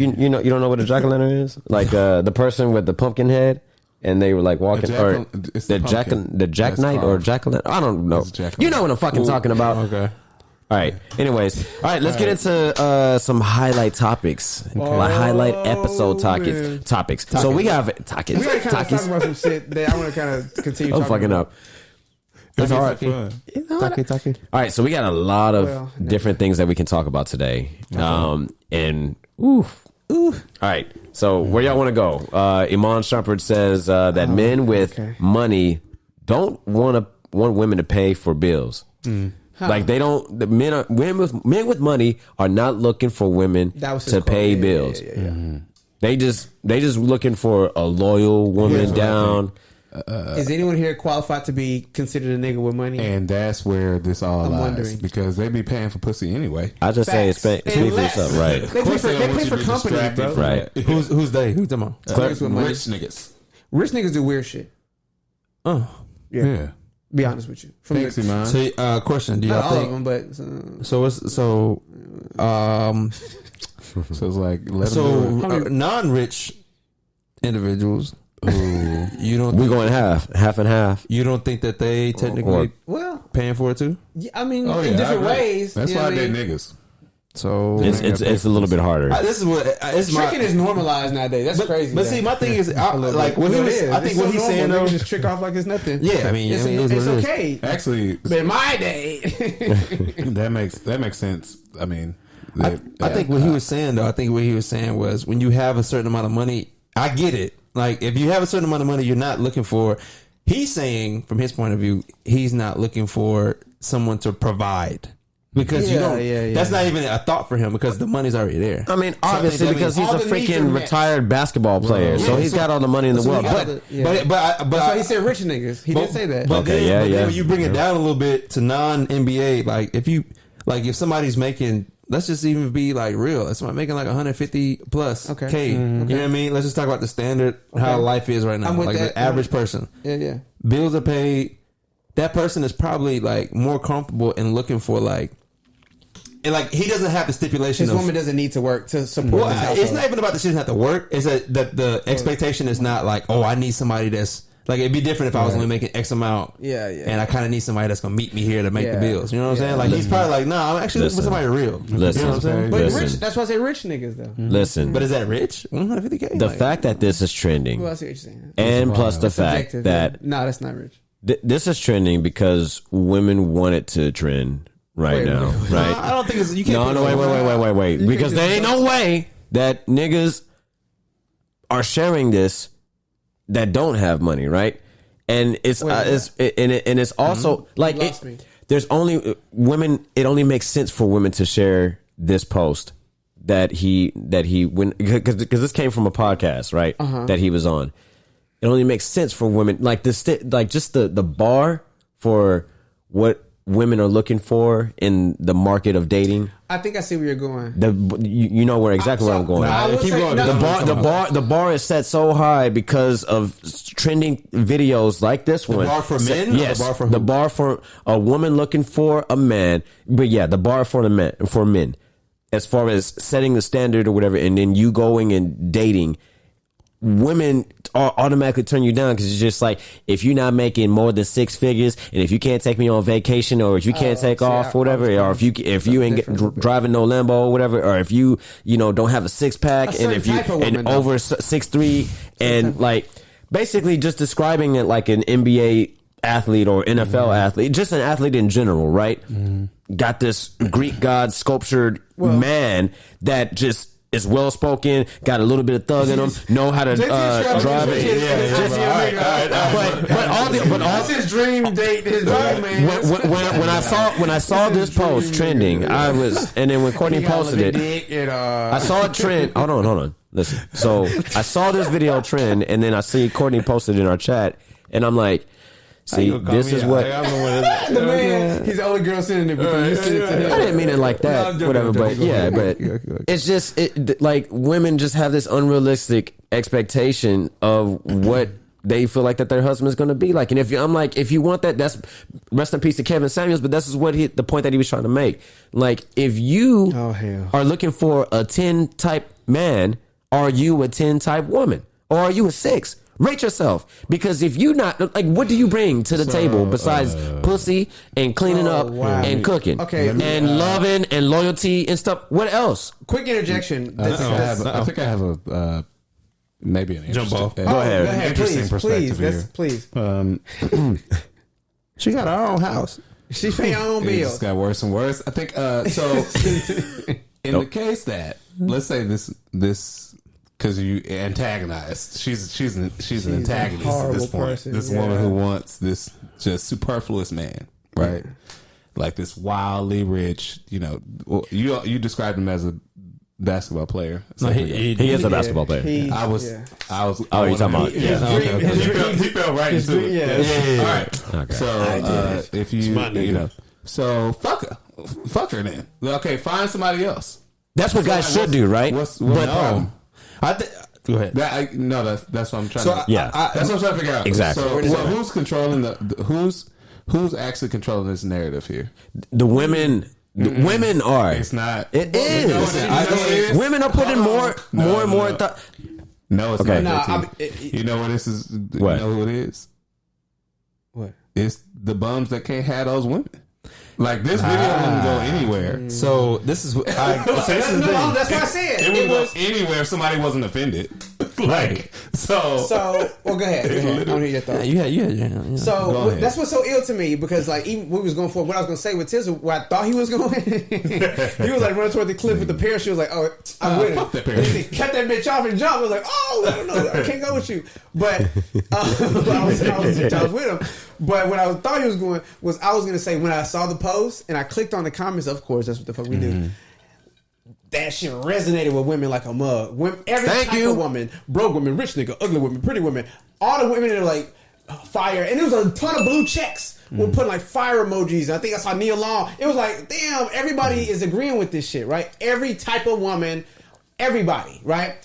don't know what a jack-o'-lantern is? Like the person with the pumpkin head. And they were like walking, the Jack Knight or Jack-o'-lantern. I don't know. You know what I'm fucking talking about. Okay. All right. Anyways, all right. Let's get into some highlight topics, highlight episode topics. So we have topics. We already kind of talking about some shit that I want to kind of continue. I'm fucking up. It's all right. Talking. All right. So we got a lot of different things that we can talk about today. All right. So where y'all want to go? Iman Shumpert says that men with money don't want women to pay for bills. Like they don't. The men with money are not looking for women to pay bills. They just looking for a loyal woman down. Is anyone here qualified to be considered a nigga with money? And that's where this all lies. Wondering. Because they be paying for pussy anyway. I just say it's speak for yourself, right? They pay for company, bro. Right. Who's they? Who's them on? Niggas with money. Rich niggas. Rich niggas do weird shit. Oh. Yeah. Be honest with you. Thanks, Iman. So, question: do y'all Not all think? of them, but So So it's like let them do it. Non-rich individuals who you don't We're going half and half. you don't think that they technically well, paying for it too? yeah, I mean, Oh, yeah, in different I agree. ways. That's you know why what I they mean? niggas. So It's a little bit harder. this is what it's my. Tricking is normalized nowadays. That's crazy. But see, my thing is, like what he was. I think what he's saying though. Just trick off like it's nothing. Yeah, I mean, It's what it is. okay. Actually, But in my day, that makes sense. I mean, I think what he was saying though. I think what he was saying was when you have a certain amount of money, I get it. Like if you have a certain amount of money, you're not looking for. He's saying from his point of view, he's not looking for someone to provide. Because you don't. That's not even a thought for him because the money's already there. I mean, obviously because he's a freaking retired basketball player, so he's got all the money in the world. But that's why he said rich niggas. He did say that. But then when you bring it down a little bit to non NBA, like if somebody's making, let's just even be like real. If somebody making like 150 plus K, you know what I mean? Let's just talk about the standard how life is right now. Like the average person. Yeah. Bills are paid. That person is probably like more comfortable in looking for like. And like he doesn't have the stipulation. His woman doesn't need to work to support. Well, it's not even about that she doesn't have to work. It's that the expectation is not like, oh, I need somebody that's like it'd be different if I was only making X amount. Yeah. And I kind of need somebody that's gonna meet me here to make the bills. You know what I'm saying? Like he's probably like, nah, I'm actually looking for somebody real. Listen, you know what I'm saying? But rich. That's why I say rich niggas though. Listen, but is that rich? 150K. The fact that this is trending, Well, I see what you're saying. and plus the fact that no, that's not rich. This is trending because women want it to trend right now, right? I don't think it's you can't. No, wait. Because there ain't no way that niggas are sharing this that don't have money, right? And it's also like there's only women. It only makes sense for women to share this post that he when because this came from a podcast, right? That he was on. It only makes sense for women like this, like just the bar for what women are looking for in the market of dating. I think I see where you're going. You know where exactly where I'm going. Keep going. The bar is set so high because of trending videos like this one. The bar for men? Yes. The bar for the bar for a woman looking for a man. But yeah, the bar for men. As far as setting the standard or whatever, and then you going and dating, women automatically turn you down because it's just like if you're not making more than 6 figures, and if you can't take me on vacation, or if you can't take off, or whatever, or if you ain't driving no Lambo or whatever, or if you don't have a 6-pack, and if you and over 6'3", and like basically just describing it like an NBA athlete or NFL athlete, just an athlete in general, right? Got this Greek god sculptured man that just is well spoken, got a little bit of thug in him, know how to drive it. But all his dream date, his dream man. When I saw this post trending, I was, and then when Courtney posted it, I saw it trend. Hold on, listen. So I saw this video trend, and then I see Courtney posted in our chat, and I'm like, see, this is what the man. He's the only girl sitting there. You sit to him. I didn't mean it like that. Whatever, but yeah, but it's just like women just have this unrealistic expectation of what they feel like that their husband's going to be like. And if you want that, that's rest in peace to Kevin Samuels. But this is what the point that he was trying to make. Like if you are looking for a 10 type man, are you a 10 type woman, or are you a 6? Rate yourself, because if you not like, what do you bring to the table besides pussy and cleaning up and cooking, and loving and loyalty and stuff? What else? Quick interjection. I think I have a maybe an jump off. Go ahead. Interesting perspective here. Please. She got her own house. She pay her own It bills. just got worse and worse. I think so. In the case that, let's say this. Because you antagonized. She's an antagonist at this point. Person, this woman who wants this just superfluous man, right? like this wildly rich. You know, you described him as a basketball player. No, he is a basketball player. I was. Oh, you're talking about? He fell right into it. Yeah. All right. Okay. So if you so fuck her then. Okay, find somebody else. That's what guys should do, right? What's the problem? Go ahead. That's what I'm trying to. That's what I'm trying to figure out. Exactly. So who's controlling who's actually controlling this narrative here? The women. The women are. It's not. It is. Women are putting more and more thought. No, it's okay. not. You know what this is? What? You know who it is? What? It's the bums that can't have those women. Like this video wouldn't go anywhere. So this is that's what I said. It wouldn't go anywhere if somebody wasn't offended. Like so. Well, go ahead. I want to hear your thoughts. Yeah. So that's what's so ill to me because like even we was going for what I was going to say with Tizzle, where I thought he was going. He was like running toward the cliff with the parachute. I was like, oh, I'm with fuck that him. parachute. He cut that bitch off and jumped. I was like, oh, no, I can't go with you. But I was with him. But what I thought he was going was I was going to say when I saw the post and I clicked on the comments, of course, that's what the fuck we do. That shit resonated with women like a mug. Every type of woman, broke woman, rich nigga, ugly women, pretty women, all the women that are like fire. And there was a ton of blue checks. We're putting like fire emojis. And I think I saw Nia Long. It was like, damn, everybody is agreeing with this shit, right? Every type of woman, everybody, right?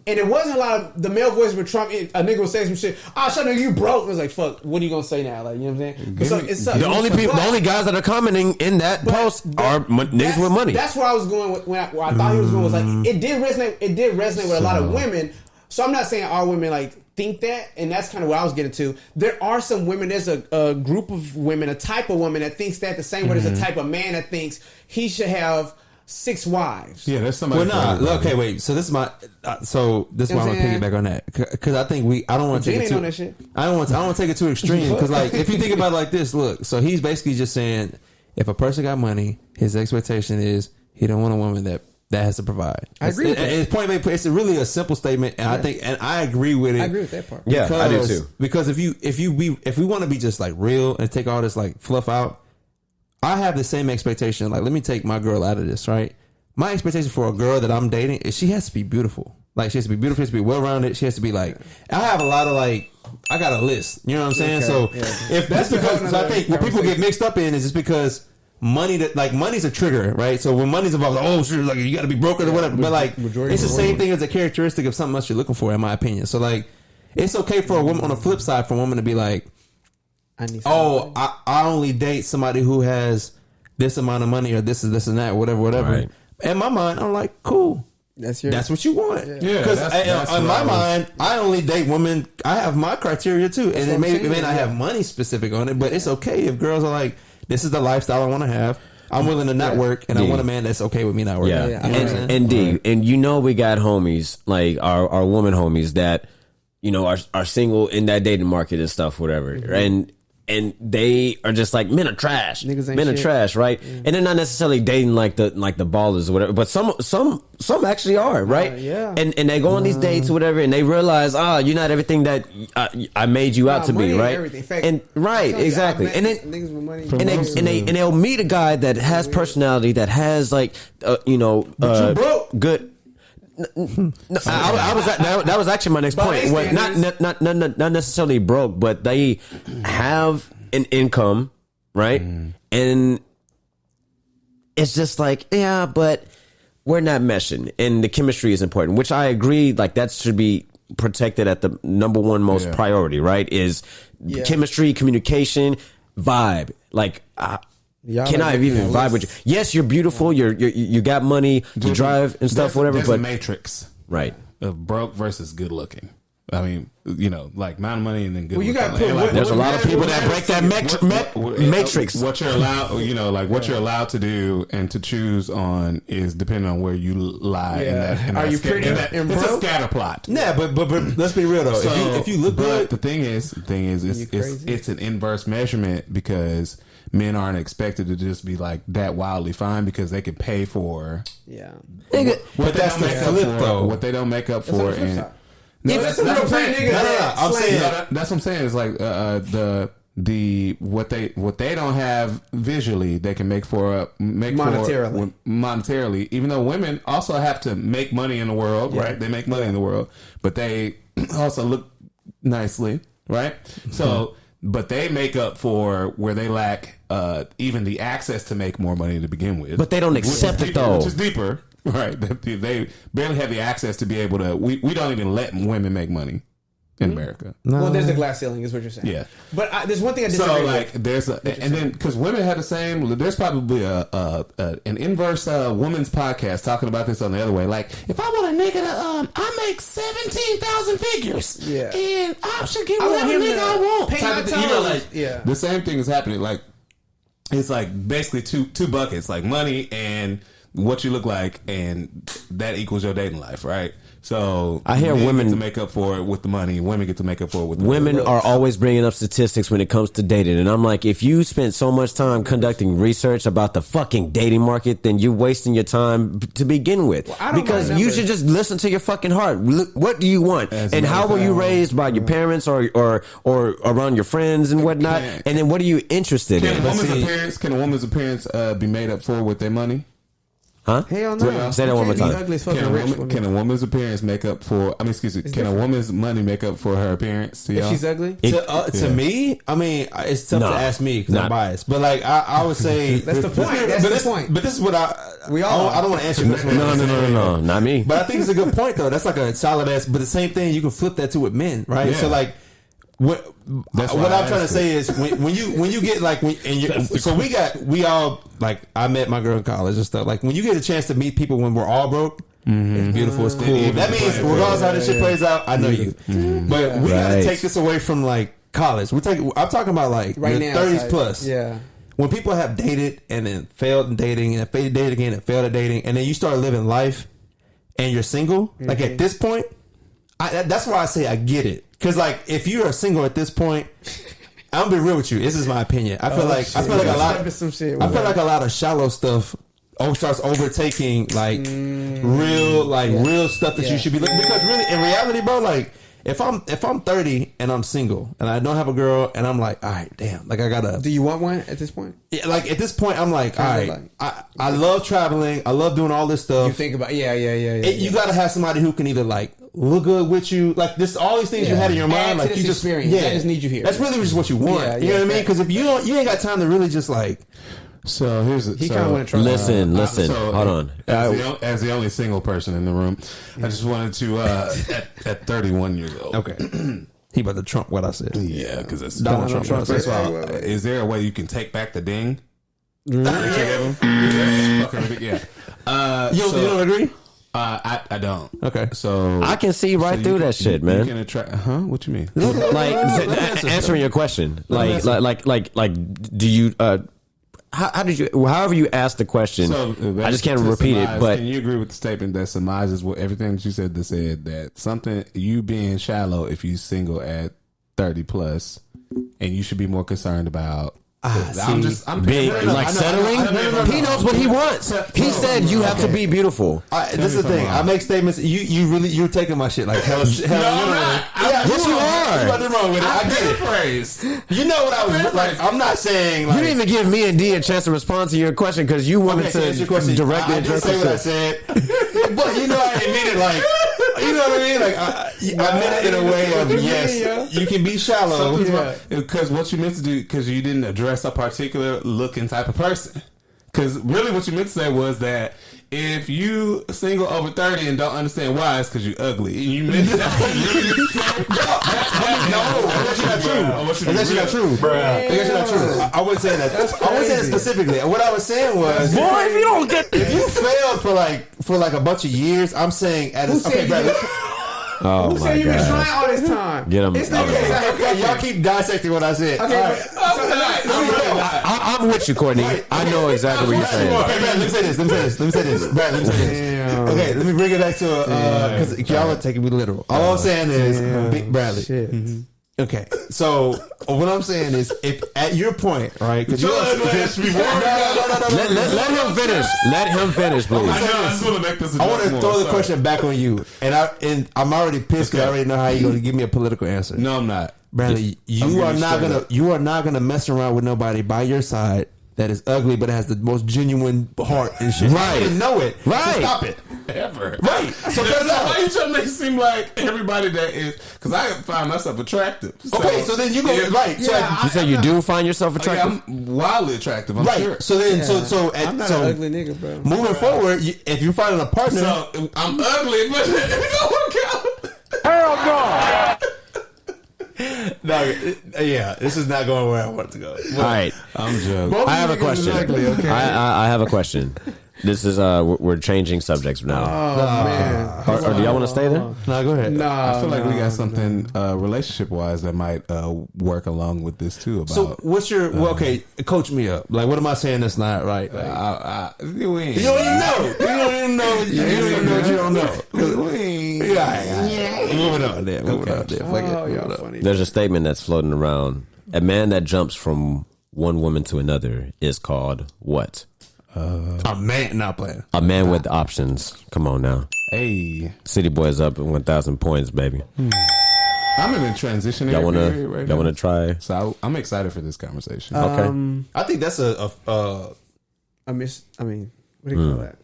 And it wasn't a lot of the male voice with Trump. A nigga was saying some shit. Shut up, you broke. It was like, fuck. What are you gonna say now? Like, you know what I'm saying? The only guys that are commenting in that post are niggas with money. That's where I was going with, where I thought he was going. Was like it did resonate. It did resonate with a lot of women. So I'm not saying all women like think that, and that's kind of what I was getting to. There are some women. There's a group of women, a type of woman that thinks that the same way there's a type of man that thinks he should have 6 wives. Yeah, there's somebody. Well, okay, wait. So this is my. This is why I'm gonna piggyback on that because I think I don't want to take it too. That shit. I don't want to take it too extreme because like if you think about it like this, look. So he's basically just saying if a person got money, his expectation is he don't want a woman that has to provide. I agree with that. It's really a simple statement, and I think, and I agree with it. I agree with that part. Yeah, I do too. Because if we want to be just like real and take all this like fluff out. I have the same expectation. Like, let me take my girl out of this, right? My expectation for a girl that I'm dating is she has to be beautiful. Like, she has to be beautiful. She has to be well-rounded. She has to be like, I have a lot of like, I got a list. You know what I'm saying? So if that's because I think what people get mixed up in is just because money's a trigger, right? So when money's involved, like you got to be broken or whatever. But like, it's the same thing as a characteristic of something else you're looking for, in my opinion. So like, it's okay for a woman on the flip side for a woman to be like, I only date somebody who has this amount of money or this and that, whatever. Right. In my mind, I'm like, cool. That's what you want. Yeah, because in my mind, I only date women. I have my criteria too, and it may not have money specific on it, but it's okay if girls are like, this is the lifestyle I want to have. I'm willing to not work, and I want a man that's okay with me not working. Yeah, and D, and we got homies like our woman homies that are single in that dating market and stuff, whatever, and they are just like, men are trash. Men are trash, right? Yeah. And they're not necessarily dating like the ballers or whatever, but some actually are, right? And they go on these dates or whatever, and they realize, you're not everything that I made you out to be, right? And exactly. And then they'll meet a guy that has personality, that has like good. That was actually my next point. Not necessarily broke, but they have an income, right? And it's just like, but we're not meshing, and the chemistry is important, which I agree. Like that should be protected at the number one most priority, right? Is chemistry, communication, vibe, like. Can I even vibe with you? Yes, you're beautiful. You got money to drive and stuff, whatever. There's but a matrix, right? Of broke versus good looking. I mean, like amount of money and then good. Well, you got there's a lot of people that break that matrix. What you're allowed, what you're allowed to do and to choose on is depending on where you lie. Yeah. Are you pretty? It's a scatter plot. Yeah, but let's be real though. So, if you look good, the thing is, it's an inverse measurement because men aren't expected to just be like that wildly fine because they can pay for but that's the flip though. What they don't make up for, and that's what I'm saying. That's what I'm saying. It's like the what they don't have visually, they can make monetarily. Even though women also have to make money in the world, right? They make money in the world, but they also look nicely, right? So, but they make up for where they lack even the access to make more money to begin with. But they don't accept it though, which is deeper, right? They barely have the access to be able to. We don't even let women make money in America. No. Well, there's a glass ceiling, is what you're saying. Yeah, but there's one thing I disagree with. There's and then because women have the same. There's probably an inverse woman's podcast talking about this on the other way. Like, if I want a nigga to I make 17,000 figures, and I should get whatever nigga I want. The same thing is happening. Like, it's like basically two buckets, like money and what you look like, and that equals your dating life, right? So I hear women get to make up for it with the money. Women get to make up for it with the women money. are always bringing up statistics when it comes to dating, and I'm like, if you spent so much time conducting research about the fucking dating market, then you're wasting your time to begin with. Because you should just listen to your fucking heart. What do you want, and how were you raised by your parents or around your friends and whatnot? And then what are you interested in? Can a woman's appearance be made up for with their money? Huh? Hell no. Say that one more time. Can a woman's appearance make up for? I mean, excuse me. Can a woman's money make up for her appearance? If she's ugly? To me, I mean, it's tough to ask me because I'm biased. But like, I would say that's the point. That's the point. But this is what I don't want to answer this one. No, not me. But I think it's a good point though. That's like a solid ass. But the same thing, you can flip that to with men, right? Yeah. So like. What I'm trying to say is when you get like we all like I met my girl in college and stuff, like when you get a chance to meet people when we're all broke, it's beautiful, it's cool. That means regardless how this shit plays out, I know you. But we gotta take this away from like college. I'm talking about like right now, 30s plus. Yeah. When people have dated and then failed in dating and dated again and failed at dating, and then you start living life and you're single, like at this point, that's why I say I get it. Because like if you are single at this point, I'm gonna be real with you. This is my opinion. I feel like a lot of shallow stuff starts overtaking like real stuff that you should be looking. Because really, in reality, bro, like if I'm 30 and I'm single and I don't have a girl and I'm like, all right, damn, like I gotta. Do you want one at this point? Yeah, like at this point, I'm like, all right, I love traveling. I love doing all this stuff. You think about you gotta have somebody who can either like look good with you, like this, all these things you had in your mind, like you just experience. I just need you here. That's really just what you want. You know what I mean? Because if you ain't got time to really just like. So here's it. He kind of want to try. Listen. Hold on. As the only single person in the room, I just wanted to at 31 years old. Okay. He about to trump what I said. Yeah, because it's Donald Trump. First of all, is there a way you can take back the ding? You don't agree? I don't. Okay. So I can see right through that shit, man. You can attract. What you mean? Like answering your question. Like, do you? How did you? However you asked the question, so I just can't repeat it. But can you agree with the statement that surmises what everything that you said? That said that something you being shallow if you single at 30 plus, and you should be more concerned about. I'm being like settling. He knows what he wants. He said you have to be beautiful. This is the thing. I make statements. You're taking my shit like hell. Yes, you are. Nothing wrong with it. I get it. Phrase. You know what I was like. I'm not saying. Like, you didn't even give me and D a chance to respond to your question because you wanted to directly address what I said. But you know I didn't mean it like. You know what I mean? Like I meant it in a way of yes, you can be shallow because what you meant to do because you didn't address a particular looking type of person. Because really, what you meant to say was that if you single over 30 and don't understand why, it's because you're ugly. And you meant that's not true. That's not true. That's not true. I wouldn't say that. I wouldn't say that specifically. What I was saying was, boy, if you don't get, if you failed for like a bunch of years, I'm saying at okay, brother. Oh who said you been trying all this time? Get him. Okay, y'all keep dissecting what I said. Okay, right. I'm with you, Courtney. I know exactly what you're saying. Okay, Brad, let me say this. Brad, let me say this. Okay, let me bring it back to because y'all are taking me literal. All I'm saying is, Big Bradley. Mm-hmm. Okay, so what I'm saying is, if at your point, right? Because let him finish. Let him finish, please. I want to throw the question back on you, and I'm already pissed because I already know how you're going to give me a political answer. No, I'm not. Bradley, you are not gonna mess around with nobody by your side that is ugly but has the most genuine heart and shit. Right. I didn't know it. Right. So stop it. Ever. Right. So why you trying to make it seem like everybody that is? Because I find myself attractive. Okay, so then you go right. You say you do find yourself attractive? I'm wildly attractive. I'm Right. sure. So then, I'm not an ugly nigga, bro. moving forward, if you're finding a partner, So I'm ugly, but it don't work out. yeah, this is not going where I want it to go. All right. I'm joking. I have a question. Ugly, okay? I have a question. This is we're changing subjects now. Oh man. Or do y'all want to stay there? No, go ahead. I feel like we got something relationship wise that might work along with this too. About So what's your okay? Coach me up. Like, what am I saying that's not right? Like, you ain't. you don't even know. You don't even know. You don't even know what you don't know. Moving on there. Moving on there. Fuck it. Oh, Moving y'all on. funny. There's a statement that's floating around. A man that jumps from one woman to another is called what? A man not playing. A man with options. Come on now. Hey, City Boys up at 1,000 points, baby. I'm in a transitionary Y'all period right now. wanna try? So I'm excited for this conversation. Okay. I think that's a what do you call that?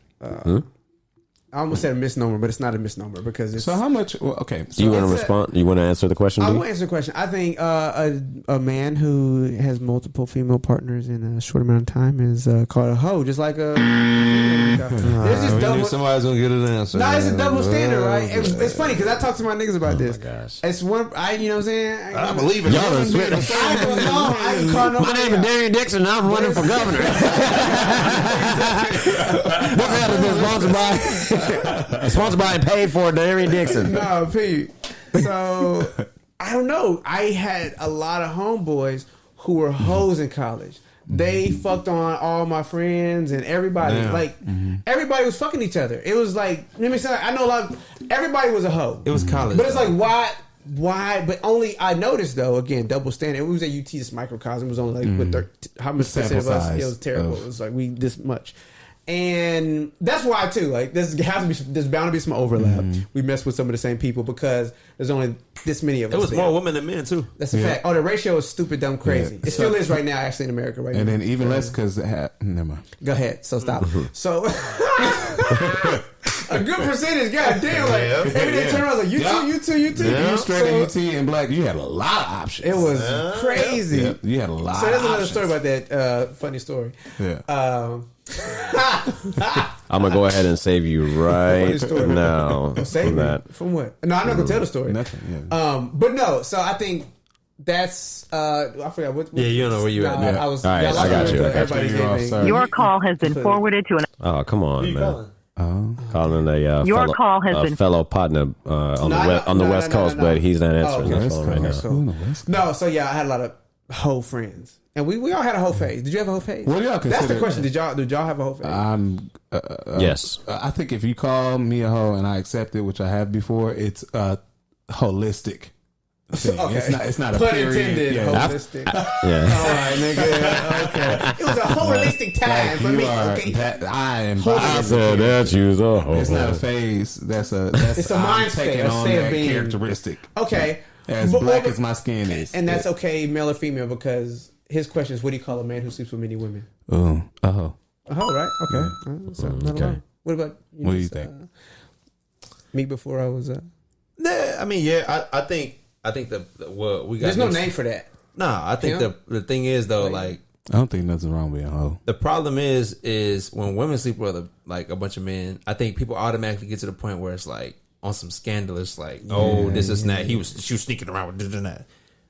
I almost said a misnomer, but it's not a misnomer because it's. So how much? Well, okay. So You want to respond? You want to answer the question? I B? will answer the question. I think a man who has multiple female partners in a short amount of time is called a hoe, just like a. There's just we double. knew somebody's gonna get an answer. No, it's a double standard, right? It's funny because I talk to my niggas about this. gosh. It's one. You know what I'm saying? I believe it. Y'all done switched. I can call My nobody name is out. Darian Dixon, and I'm running for governor. This episode is sponsored by and paid for Darian Dixon. No, Pete. So I don't know. I had a lot of homeboys who were hoes in college. They fucked on all my friends and everybody. Yeah. Like everybody was fucking each other. It was like, let me say, I know a lot of everybody was a hoe. It was college, but it's like why? But only I noticed though. Again, double standard. It was at UT. This microcosm was only like how much percent of us? size It was terrible. It was like we this much. And that's why too. Like there's bound to be some overlap. We mess with some of the same people because there's only this many of us. It was there. more women than men too. That's a fact. Oh, the ratio is stupid, dumb, crazy. Yeah. It still is right now, actually, in America right And now. then even less because never mind. Go ahead. So stop. So a good percentage. God damn. Like every day turn around like you too. If you straight at UT and black, you had a lot of options. It was crazy. Yeah, you had a lot. So there's of another options. story about that. Funny story. Yeah. I'm gonna go ahead and save you right story. now Save from me. that. From what? No, I'm not gonna tell the story. Nothing. Yeah. But no. So I think that's. I forgot what. Yeah, you don't know where you at. I was. All right, y'all I got you. Everybody You're off, gave me. sorry. Your call has been forwarded to an. Oh, come on, man. Calling a Your fellow, call has been- fellow partner on the West Coast, but he's not answering his phone right now. No, so yeah, I had a lot of hoe friends, and we all had a hoe phase. Did you have a hoe phase? What do y'all That's the consider- question. Did y'all have a hoe phase? Yes. I think if you call me a hoe and I accept it, which I have before, it's holistic. Thing. Okay. It's not a Pun period. intended. Yeah. Holistic. Yeah. All right, nigga. Okay. It was a holistic time Like, for you me. are Okay. I am. I said that you was a hoe. It's not a phase. That's It's a I'm mind state, taking a on state of that being. characteristic. Okay. As But- black but- as my skin is, And that's okay, male or female, because his question is, what do you call a man who sleeps with many women? Oh. A hoe, right? Okay. So, not Okay. alone. What about you? What do you think? Me before I was. Nah, I mean, yeah, I think well, we got. There's no name for that. Nah, I think Yeah. the thing is though, like I don't think nothing's wrong with a hoe. the problem is when women sleep with a bunch of men. I think people automatically get to the point where it's like on some scandalous, like this is that she was sneaking around with this and that.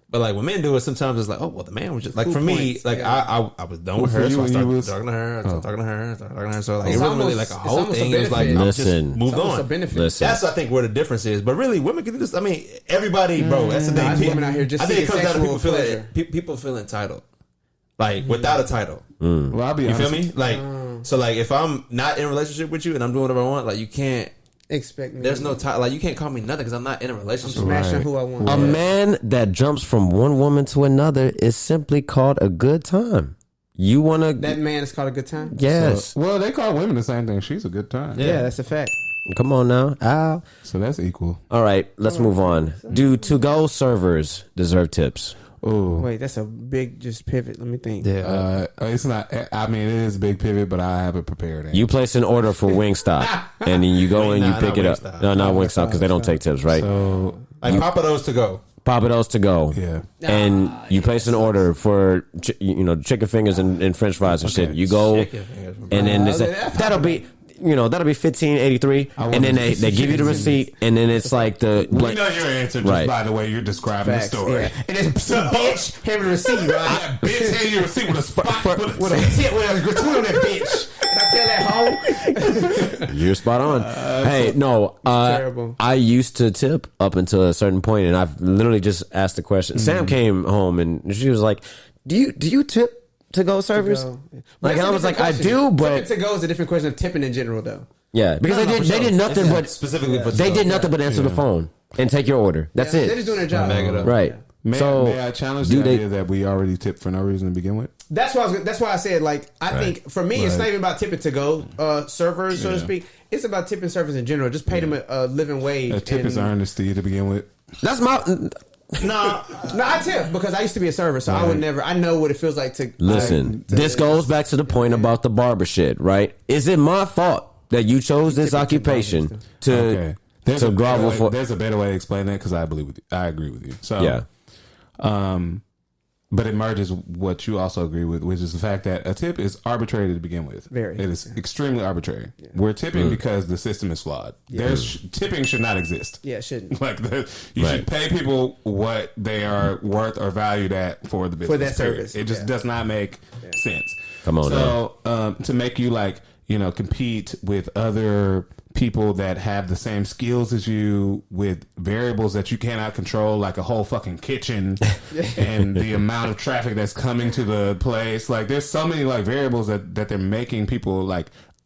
But like when men do it, sometimes it's like, oh well, the man was just like Cool for me, points, like yeah. I was done with For her, you so I when started you was- talking to her, talking to her. So like It's it wasn't really almost- like a it's whole almost a thing. It was like benefit. I just Listen. moved It's almost on. a benefit. Listen. That's I think where the difference is. But really, women can do this. I mean, everybody, bro. That's the thing. There's women out here just I think it seeking comes down to people sexual feeling people feel entitled, like without a title. Well, I'll be You honest. feel me? Like so, like if I'm not in a relationship with you and I'm doing whatever I want, like you can't. Expect me. There's no title. Like you can't call me nothing because I'm not in a relationship. smashing who I want. A man that jumps from one woman to another is simply called a good time. You want to... That man is called a good time. Yes. Well, they call women the same thing. She's a good time. Yeah, that's a fact. Come on now. Ow. So that's equal. All right, let's move on. Do to-go servers deserve tips? Oh, Wait, that's a big just pivot. Let me think. Yeah. it's not. I mean, it is a big pivot, but I have it prepared. You place an order for Wingstop, and then you go and you pick it up. Wingstop. No, not Wingstop, because they don't take tips, right? So Like Papa Do's to go. Papa Do's to go. yeah. And you place an order for chicken fingers and French fries and shit. You go, and then they say, that'll be $15.83, and then they give you the receipt, and then it's like the We know your answer just Right. by the way you're describing Facts, the story. yeah. And it's some bitch having a receipt, right? Yeah, bitch, hand you a receipt with a spot. With a tip, with a gratuity on that bitch. And I tell that hoe. You're spot on. Hey, no, terrible. I used to tip up until a certain point, and I've literally just asked the question. Sam came home and she was like, "Do you tip to go servers?" Like, and I was like, "I do," but to go is a different question of tipping in general, though. yeah, because they did nothing but specifically for they did nothing but answer the phone and take your order. That's They're it. just doing their job. Bag it up. Right. May I challenge the idea that we already tipped for no reason to begin with? That's why I said, like, I think for me it's not even about tipping to go servers, so to speak. It's about tipping servers in general. Just pay them a living wage. A tip is earnesty to begin with. That's my No, I tip because I used to be a server, so I would never. I know what it feels like to listen. This goes back to the point about the barber shit, right? Is it my fault that you chose this occupation to grovel for? There's a better way to explain that because I agree with you. So Yeah. But it merges what you also agree with, which is the fact that a tip is arbitrary to begin with. Very. It is extremely arbitrary. Yeah. We're tipping because the system is flawed. Tipping should not exist. Yeah, it shouldn't. Like you should pay people what they are worth or valued at for the business. For that service. It just does not make sense. Come on So to make you compete with other people that have the same skills as you with variables that you cannot control, like a whole fucking kitchen and the amount of traffic that's coming to the place. Like, there's so many variables that they're making people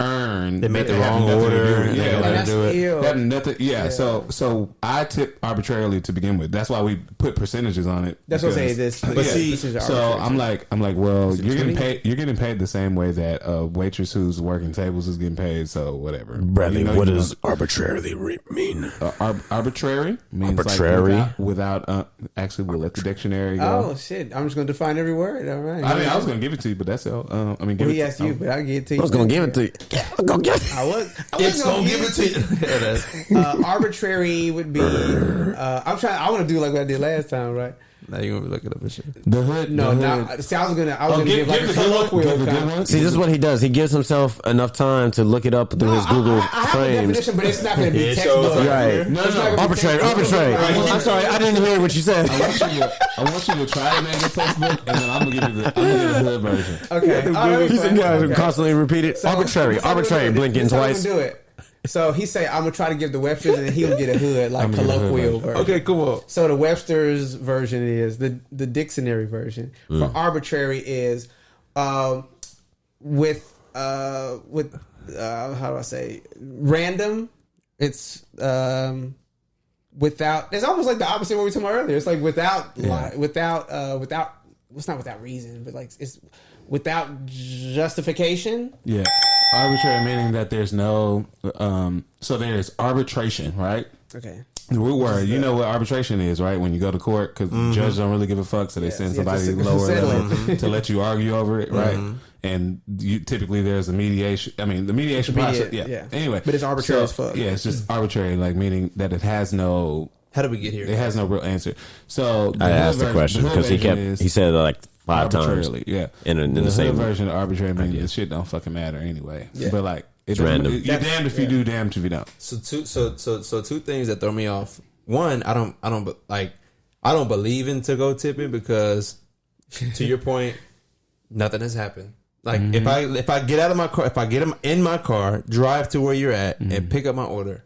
earn. They made the wrong order. Yeah, do it. Have nothing. Yeah. So I tip arbitrarily to begin with. That's why we put percentages on it. That's what I'm saying. This is so I'm like, well, you're getting paid. You're getting paid the same way that a waitress who's working tables is getting paid. So whatever. Bradley, what does arbitrarily mean? Arbitrary means arbitrary without. Actually, we'll let the dictionary go. Oh shit! I'm just gonna define every word. All right. I mean, I was gonna give it to you, but that's all. He asked you, but I'll give it to you. I was gonna give it to you. I'm gonna give it. I was Gonna give it to you. Arbitrary would be. I'm trying. I want to do like what I did last time, right? Now you're gonna be looking up and shit. The hood. No, the now. hood. See, I was gonna give like a Give colloquial the good kind. one. See, this is what he does. He gives himself enough time to look it up through his Google I have a frames. definition, but it's not gonna be Yeah, textbook. show us Right. No. Arbitrary. I'm sorry, I didn't hear what you said. I want you to try to make a textbook, and then I'm gonna give you the hood version. Okay. He said, "Yeah, constantly repeat it. Arbitrary, blinking twice." Do it. So he say, "I'm gonna try to give the Webster's, and then he'll get a hood like colloquial version." Okay, cool. So the Webster's version is the dictionary version for arbitrary is with how do I say random. It's without. It's almost like the opposite of what we were talking about earlier. It's like without it's not without reason, but like it's without justification. Yeah, arbitrary meaning that there's no. So there's arbitration, right? Okay. The root word, you know what arbitration is, right? When you go to court, because the judge don't really give a fuck, so they send somebody lower level to let you argue over it, right? And typically there's a mediation. I mean, the mediation process. Yeah. Anyway, but it's arbitrary as fuck. Yeah, it's just arbitrary, like meaning that it has no. How did we get here? It has no real answer. So I asked the question because he said it like 5 times. Yeah, in the same version of arbitrary meaning this shit don't fucking matter anyway. Yeah. But like it's random. You're damned if you do, damned if you don't. So two things that throw me off. One, I don't believe in to go tipping because, to your point, nothing has happened. Like if I get out of my car, if I get in my car, drive to where you're at, and pick up my order,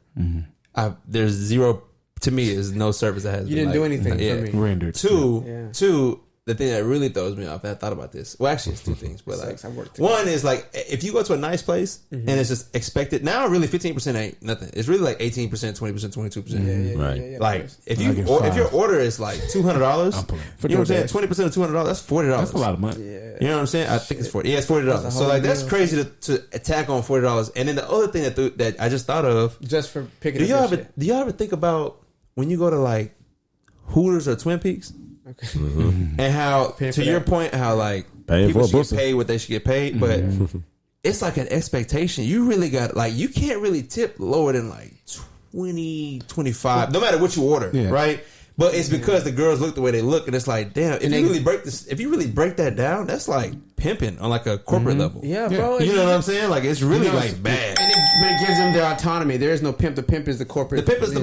there's zero. To me, is no service that has. You didn't do anything for me. Rendered. Two, the thing that really throws me off, and I thought about this. Well, actually, it's two things, but like, I worked one is like, if you go to a nice place and it's just expected, now really 15% ain't nothing. It's really like 18%, 20%, 22%. Right. Like, if your order is like $200, you know what I'm saying? 20% of $200, that's $40. That's a lot of money. You know what I'm saying? I think it's 40. Yeah, it's $40. So like, that's crazy to attack on $40. And then the other thing that I just thought of, just for picking do y'all ever think about when you go to like Hooters or Twin Peaks? Okay. And how, to your point, how like people should get paid what they should get paid, but it's like an expectation. You really got, like, you can't really tip lower than like 20, 25, no matter what you order, right? But it's because the girls look the way they look, and it's like, damn, if you really break that down, that's like pimping on like a corporate level. Yeah, bro. You know what I'm saying? Like, it's really like bad. But it gives them their autonomy. There is no pimp. The pimp is the corporate. The pimp is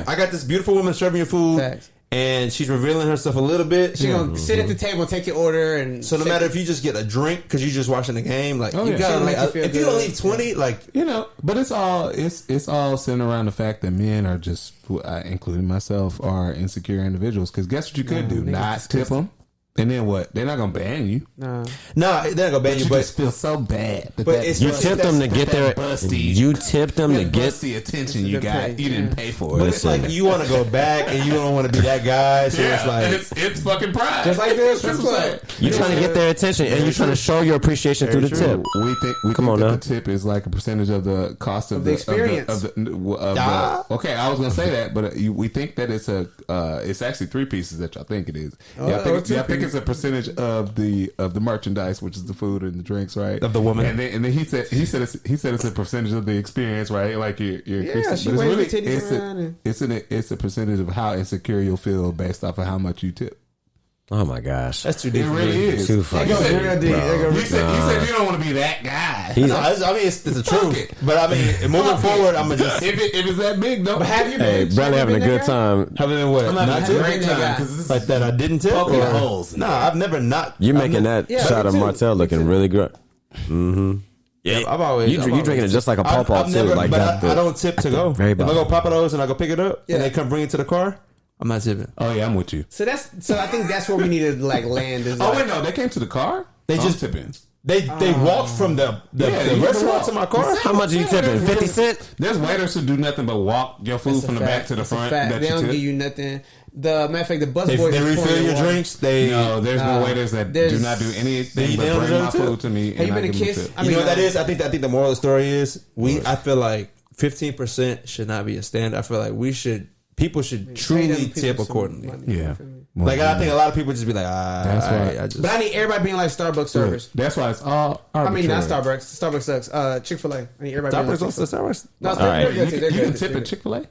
I got this beautiful woman serving your food. Facts. And she's revealing herself a little bit. She's gonna sit at the table and take your order, and so no matter if you just get a drink because you're just watching the game, like you gotta like, if you don't leave 20, like, you know. But it's all centered around the fact that men are just, including myself, are insecure individuals. Because guess what you could do? Not tip them. And then what? They're not gonna ban you. No, they're not gonna ban you. But just feel so bad. But you tipped them to get their You tipped them to get the attention you got. You didn't pay for it. But it's like you want to go back and you don't want to be that guy. So it's like it's fucking pride. Just like this. You're trying to get their attention, and you're trying to show your appreciation through the tip. We think the tip is like a percentage of the cost of the experience. Okay, I was gonna say that, but we think that it's actually 3 pieces that y'all think it is. I think it's a percentage of the merchandise, which is the food and the drinks, right? Of the woman, and then he said it's a percentage of the experience, right? Like you're she but really it's a percentage of how insecure you'll feel based off of how much you tip. Oh my gosh, that's too deep. It really is too fucking deep. He said you don't want to be that guy. I mean, it's the truth. But I mean, moving forward, I'm gonna just if it's that big, though. But have you been? Hey, brother, having a good time. Having been what? Not a great time because like that. I didn't tip. Holes. No, I've never not. You making that shot of Martell looking really good. Mm-hmm. Yeah, I've always you drinking it just like a pawpaw too. Like that. I don't tip to go. If I go Papa Do's and I go pick it up and they come bring it to the car, I'm not tipping. Oh yeah, I'm with you. So I think that's where we need to like land. Is wait, no, they came to the car. They just tipping. They walked from the restaurant to my car. How much are you tipping? 50 cents? There's waiters who do nothing but walk your food from the back to the front. They don't give you nothing. The matter of fact, the bus boys they refill your drinks. There's no waiters that do not do anything but bring my food to me. Have you been a kiss? You know what that is? I think the moral of the story is I feel like 15% should not be a standard. I feel like people should truly tip accordingly. Yeah. Like, I think a lot of people just be like, that's right. But I need everybody being like Starbucks servers. That's why it's all arbitrary. I mean, not Starbucks. Starbucks sucks. Chick-fil-A. I need everybody being like Starbucks. No, you can tip at Chick-fil-A?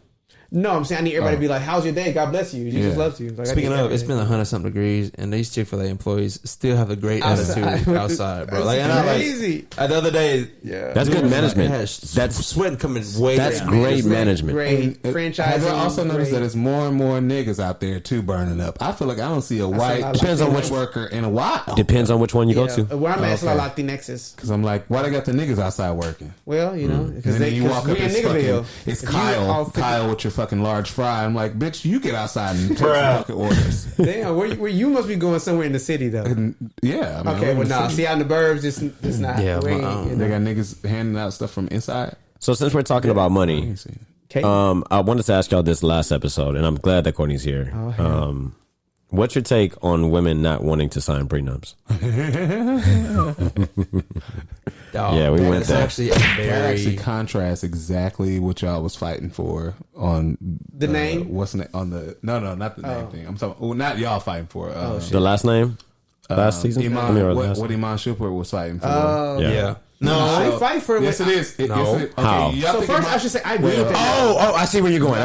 No, I'm saying I need everybody to be like, how's your day? God bless you. Jesus loves you. Like, speaking of, it's been 100-something degrees, and these Chick-fil-A employees still have a great attitude outside, bro. Like, and crazy. The other day, that's good management. That's sweating coming way. That's great management. Great franchising. I also noticed that it's more and more niggas out there too burning up. I feel like I don't see a white depends on which worker in a while. Depends on which one you go to. Where I'm at, it's a lot of Latinxes. Because I'm like, why they got the niggas outside working? Well, you know, because you walk up, it's Kyle with your fucking large fry. I'm like, bitch, you get outside and take some fucking orders. Damn, where you must be going somewhere in the city though. Yeah. I mean, okay, well, nah. See, out in the burbs, it's not. Yeah, they got niggas handing out stuff from inside. So since we're talking about money, I wanted to ask y'all this last episode, and I'm glad that Courtney's here. What's your take on women not wanting to sign prenups? Yeah, we went there. That actually contrasts exactly what y'all was fighting for on the name. What's the, on the no, not the name thing. I'm talking. Not y'all fighting for the last name. Last season, what Iman Shumpert was fighting for. Yeah. No, I ain't fighting for it. Yes, it is. How? So first, I should say I agree with that. Oh, I see where you're going.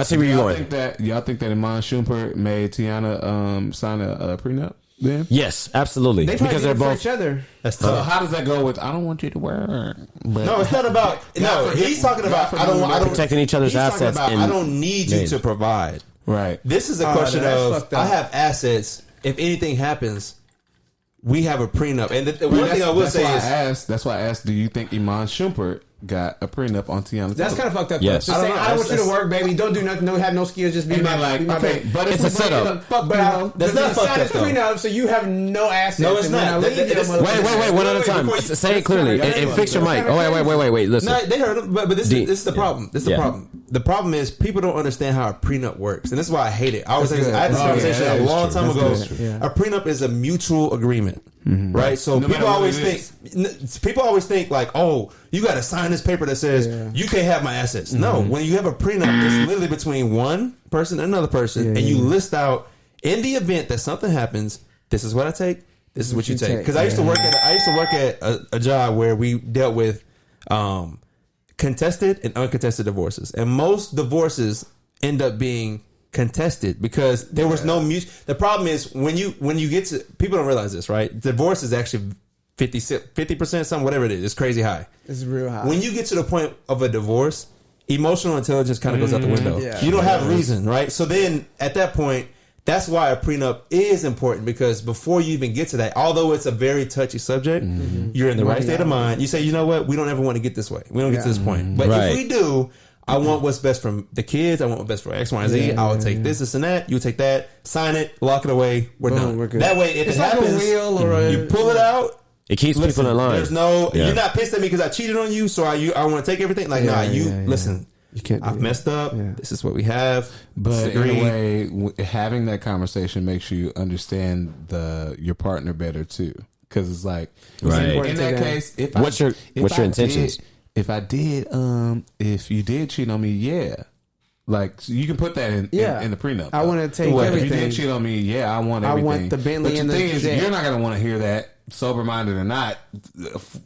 Y'all think that Iman Shumpert made Tiana sign a prenup? Then? Yes, absolutely. Because they're both each other. So how does that go with? I don't want you to work. No, it's not about. No, he's talking about. I don't protecting each other's assets. I don't need you to provide. Right. This is a question of I have assets. If anything happens, we have a prenup. And the one thing I will say is that's why I asked. Do you think Iman Shumpert got a prenup on Tiana. That's kind of fucked up. Yes. Just saying, I don't want you to work, baby. Don't do nothing. Don't have no skills. Just be my baby. but It's a setup. That's not fucked up. Prenup, so you have no assets. No, it's not. Wait, one at a time. Say it clearly and fix your mic. Oh, wait. Listen. No, they heard him, but this is the problem. This is the problem. The problem is people don't understand how a prenup works, and this is why I hate it. I had this conversation a long time ago. A prenup is a mutual agreement, right? So people always think like, oh, you got to sign this paper that says you can't have my assets. No, when you have a prenup, it's literally between one person and another person, and you list out in the event that something happens. This is what I take. This is what you take. Because I used to work at a job where we dealt with contested and uncontested divorces, and most divorces end up being contested because there was no mutual. The problem is when you get to, people don't realize this, right? Divorce is actually 50%, something, whatever it is. It's crazy high. It's real high. When you get to the point of a divorce, emotional intelligence kind of goes out the window. Yeah. You don't have reason, right? So then at that point, that's why a prenup is important, because before you even get to that, although it's a very touchy subject, you're in the right state of mind. You say, you know what? We don't ever want to get this way. We don't get to this point. But if we do, I want what's best for the kids. I want what's best for X, Y, and Z. I will take this and that. You take that, sign it, lock it away. We're done. We're good. That way, if it happens, you pull it out. It keeps people in line. There's no, you're not pissed at me because I cheated on you, so I want to take everything. Like, listen. You can't. I've messed up. Yeah. This is what we have. But in a way, having that conversation makes you understand your partner better too, because it's like, in that case, what's your intentions? If you did cheat on me, like you can put that in the prenup. I want to take everything. If you did cheat on me, I want everything. I want the Bentley. But and the thing is, you're not gonna want to hear that, sober minded or not,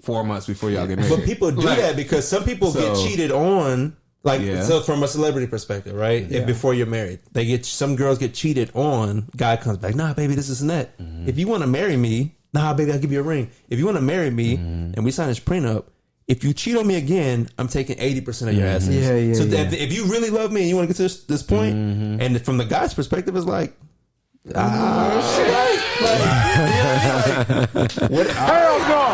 4 months before y'all get married. But people do that because some people get cheated on. So from a celebrity perspective, right? If before you're married, some girls get cheated on. Guy comes back, nah, baby, this and that. If you want to marry me, nah, baby, I'll give you a ring. If you want to marry me and we sign this prenup, if you cheat on me again, I'm taking 80% of your assets. So if you really love me and you want to get to this point, and from the guy's perspective, it's like, hell no!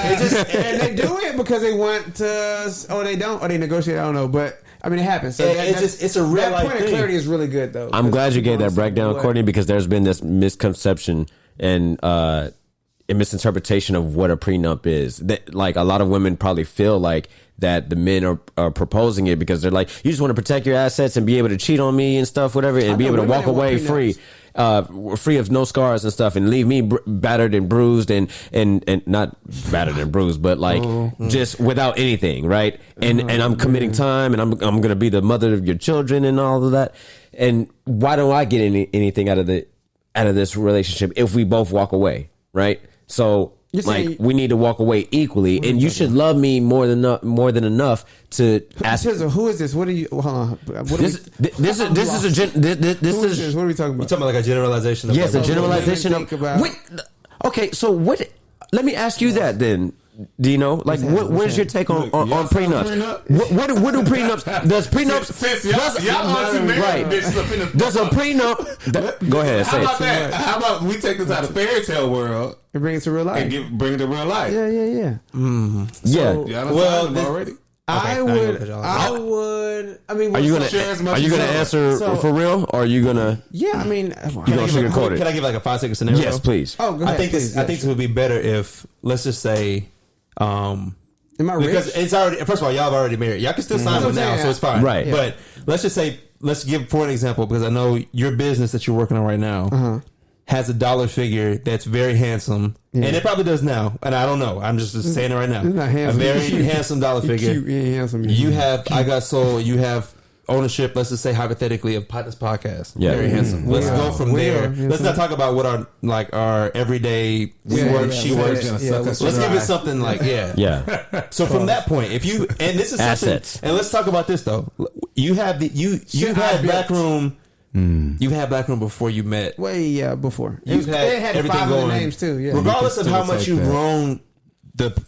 And they do it because they want to. Or they don't. Or they negotiate. I don't know. But I mean, it happens. So it's a real that life point of clarity is really good, though. I'm glad you gave that breakdown, Courtney, because there's been this misconception and a misinterpretation of what a prenup is. That, like, a lot of women probably feel like that the men are proposing it because they're like, you just want to protect your assets and be able to cheat on me and stuff, whatever, and be able to walk away free. Free of no scars and stuff, and leave me battered and bruised and not battered and bruised, but like just without anything, right? And I'm committing time, and I'm gonna be the mother of your children and all of that. And why don't I get anything out of this relationship if we both walk away, right? So like we need to walk away equally, and you should love me more than enough to ask. Who is this? What are you? Hold on. This is what are we talking about? You're talking about like a generalization. Yes, a generalization of. Wait, okay, so what? Let me ask you that then. Do you know? Like, what is your take on prenups? What do prenups? Does prenups? Does a prenup? Go ahead. How about that? How about we take this out of fairy tale world and bring it to real life? And bring it to real life. Yeah. Already. I would. I mean, are you gonna answer for real, or are you gonna? Yeah, I mean, you gonna sugarcoat it? Can I give like a 5 second scenario? Yes, please. Oh, go ahead. I think this would be better if, let's just say, am I rich? Because it's already, first of all, y'all have already married. Y'all can still sign one now, so it's fine. Right. But let's just say, let's give for an example, because I know your business that you're working on right now has a dollar figure that's very handsome, and it probably does now. And I don't know. I'm just saying it right now. It's not handsome. A very handsome dollar figure. Cute, handsome. You have, I got sold. You have ownership, let's just say hypothetically, of Potnas podcast. Yeah. Very handsome. Let's go from there. Let's not talk about what our everyday she works. Let's give it something like So from that point, if you, and this is assets, and let's talk about this though. You have had back room. You've had back room before you met. Before. You've had everything going. Names too. Yeah. Regardless of how much you've grown the.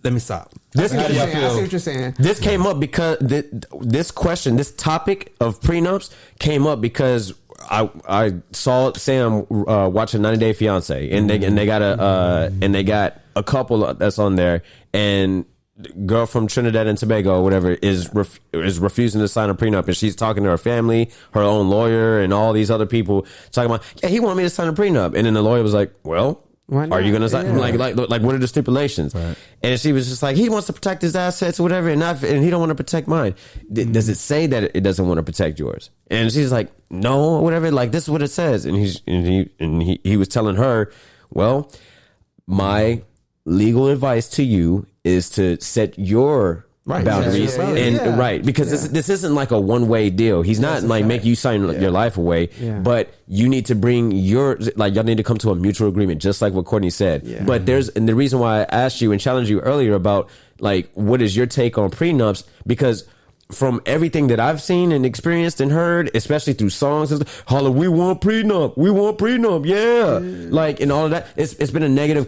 Let me stop. I see what you're saying. This came up because this question, this topic of prenups came up because I saw Sam watching 90 Day Fiance, and they got a couple that's on there, and girl from Trinidad and Tobago or whatever is refusing to sign a prenup, and she's talking to her family, her own lawyer, and all these other people talking about, yeah, he wanted me to sign a prenup, and then the lawyer was like, well, are you gonna sign? Yeah. Like what are the stipulations? Right. And she was just like, he wants to protect his assets or whatever, and he don't want to protect mine. Does it say that it doesn't want to protect yours? And she's like, no, or whatever. Like, this is what it says. And he was telling her, well, my legal advice to you is to set your boundaries because this isn't like a one-way deal. He's not like making you sign your life away, but you need to bring y'all need to come to a mutual agreement, just like what Courtney said. But the reason why I asked you and challenged you earlier about like, what is your take on prenups? Because from everything that I've seen and experienced and heard, especially through songs, Holla, we want prenup, like, and all of that, it's been a negative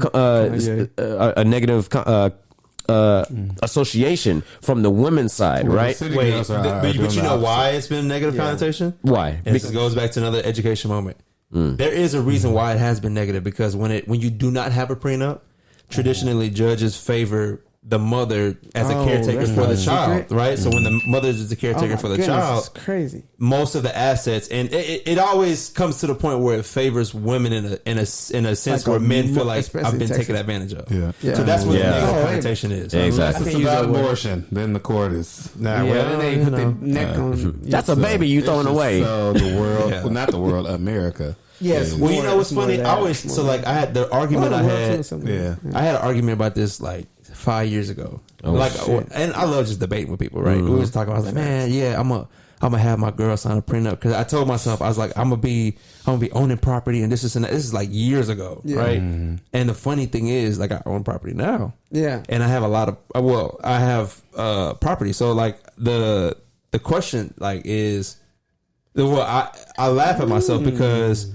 association from the women's side, right? Wait, but you know why it's been a negative connotation? Why? And this goes back to another education moment. There is a reason why it has been negative, because when you do not have a prenup, traditionally judges favor the mother as a caretaker for the child, right? So when the mother is the caretaker for the child, it's crazy. Most of the assets, and it always comes to the point where it favors women in a sense like where men feel like I've been taken advantage of. So that's what the negative connotation is. Exactly. It's about abortion. Then the court is then they put their neck on. That's a baby you throwing away. So the world, well, not the world, America. Yes. Well, you know what's funny? I had the argument I had an argument about this like 5 years ago. And I love just debating with people, right? We was talking about, I was like, man, I'm gonna have my girl sign a prenup, because I told myself, I was like, I'm gonna be owning property, and this is like years ago, right? And the funny thing is, like, I own property now, and I have a lot of I have property. So like the question like is, I laugh at myself because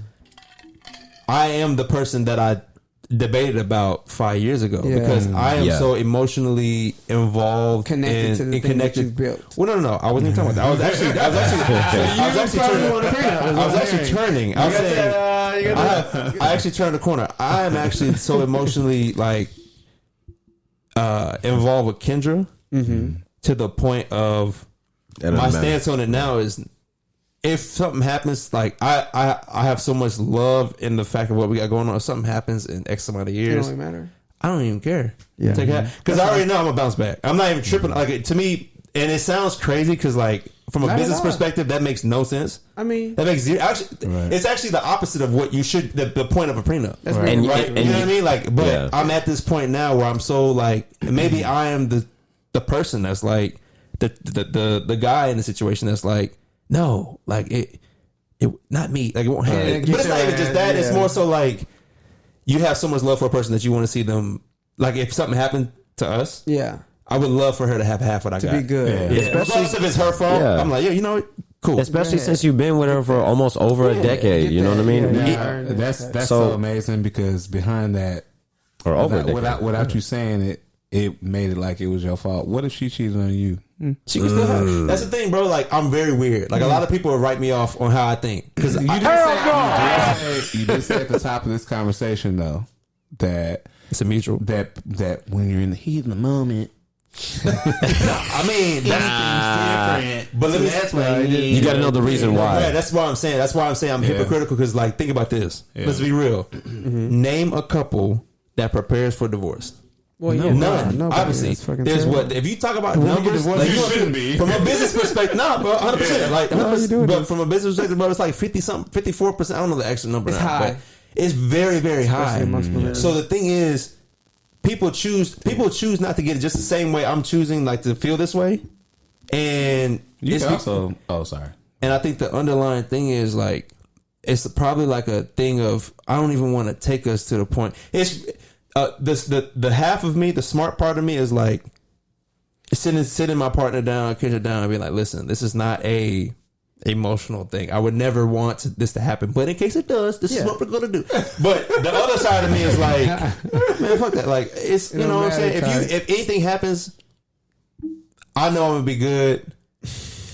I am the person that I debated about 5 years ago, because I am so emotionally involved, connected to the thing that you built. Well, no, I wasn't even talking about that. I actually turned the corner. I am actually so emotionally like involved with Kendra to the point of my stance on it now is, if something happens, like I have so much love in the fact of what we got going on. If something happens in X amount of years, it don't matter. I don't even care. Because I already know I'm gonna bounce back. I'm not even tripping. Like, to me, and it sounds crazy because like from a business perspective, that makes no sense. I mean, that makes zero. Actually, it's actually the opposite of what you should. The point of a prenup, right? You know what I mean? Like, but I'm at this point now where I'm so like, maybe I am the person that's like the guy in the situation that's like, no, like it not me. Like, it won't happen. But it's not even just that. It's more so like you have so much love for a person that you want to see them. Like, if something happened to us, I would love for her to have half what I got. To be good. Especially if it's her fault. I'm like, you know what? Cool. Especially since you've been with her for almost over a decade. You know what I mean? That's so amazing, because behind that, or over without you saying it made it like it was your fault. What if she cheated on you? She can still have. That's the thing, bro. Like, I'm very weird. Like, a lot of people will write me off on how I think. Because you did say at the top of this conversation, though, that it's a mutual. That when you're in the heat of the moment. I mean, that's different. But that's why you got to know the reason why. Yeah, that's why I'm saying. That's why I'm saying I'm hypocritical. Because, like, think about this. Let's be real. Name a couple that prepares for divorce. Well, none. Obviously, there's terrible. If you talk about numbers, like, you shouldn't be. From a business perspective, bro, 100%. Like, 100%, but from a business perspective, bro, it's like 50-something, 54%. I don't know the actual number. It's high. But it's very, very high. So the thing is, people choose not to get it just the same way I'm choosing, like, to feel this way. And you can also. Sorry. And I think the underlying thing is, like, it's probably like a thing of, I don't even want to take us to the point. It's the half of me, the smart part of me, is like sitting my partner down, Kendra down, and be like, listen, this is not a emotional thing. I would never want this to happen, but in case it does, this is what we're gonna do. But the other side of me is like, man, fuck that. Like, it's, you know what I'm saying? If anything happens, I know I'm gonna be good.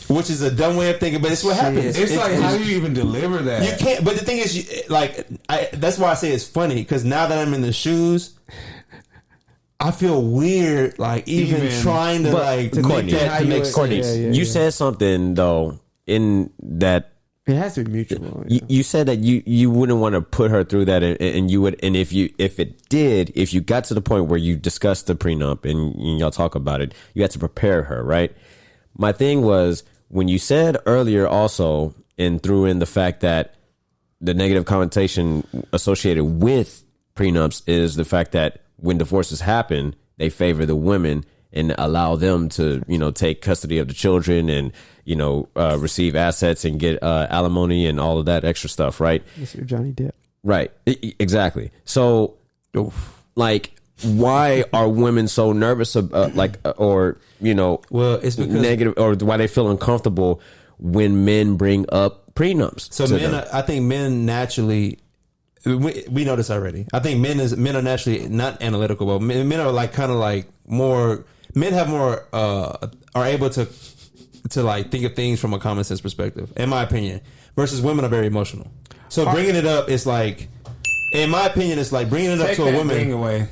Which is a dumb way of thinking, but it's what happens. It's like, how do you even deliver that? You can't. But the thing is, that's why I say it's funny, because now that I'm in the shoes, I feel weird, like even trying to but, like Courtney, make that to make Courtney, you said something though in that. It has to be mutual. You said that you wouldn't want to put her through that, and you would, and if you got to the point where you discussed the prenup and y'all talk about it, you had to prepare her, right? My thing was when you said earlier also, and threw in the fact that the negative connotation associated with prenups is the fact that when divorces happen, they favor the women and allow them to, take custody of the children and, receive assets and get alimony and all of that extra stuff, right? Yes, you're Johnny Depp. Right. Exactly. So, why are women so nervous about, well, it's because negative, or why they feel uncomfortable when men bring up prenups? So I think men naturally, we know this already. I think men are naturally not analytical, but men are like kind of like more. Men have more are able to like think of things from a common sense perspective, in my opinion. Versus women are very emotional. So bringing it up is like, in my opinion, it's like bringing it up to a woman. Thing away.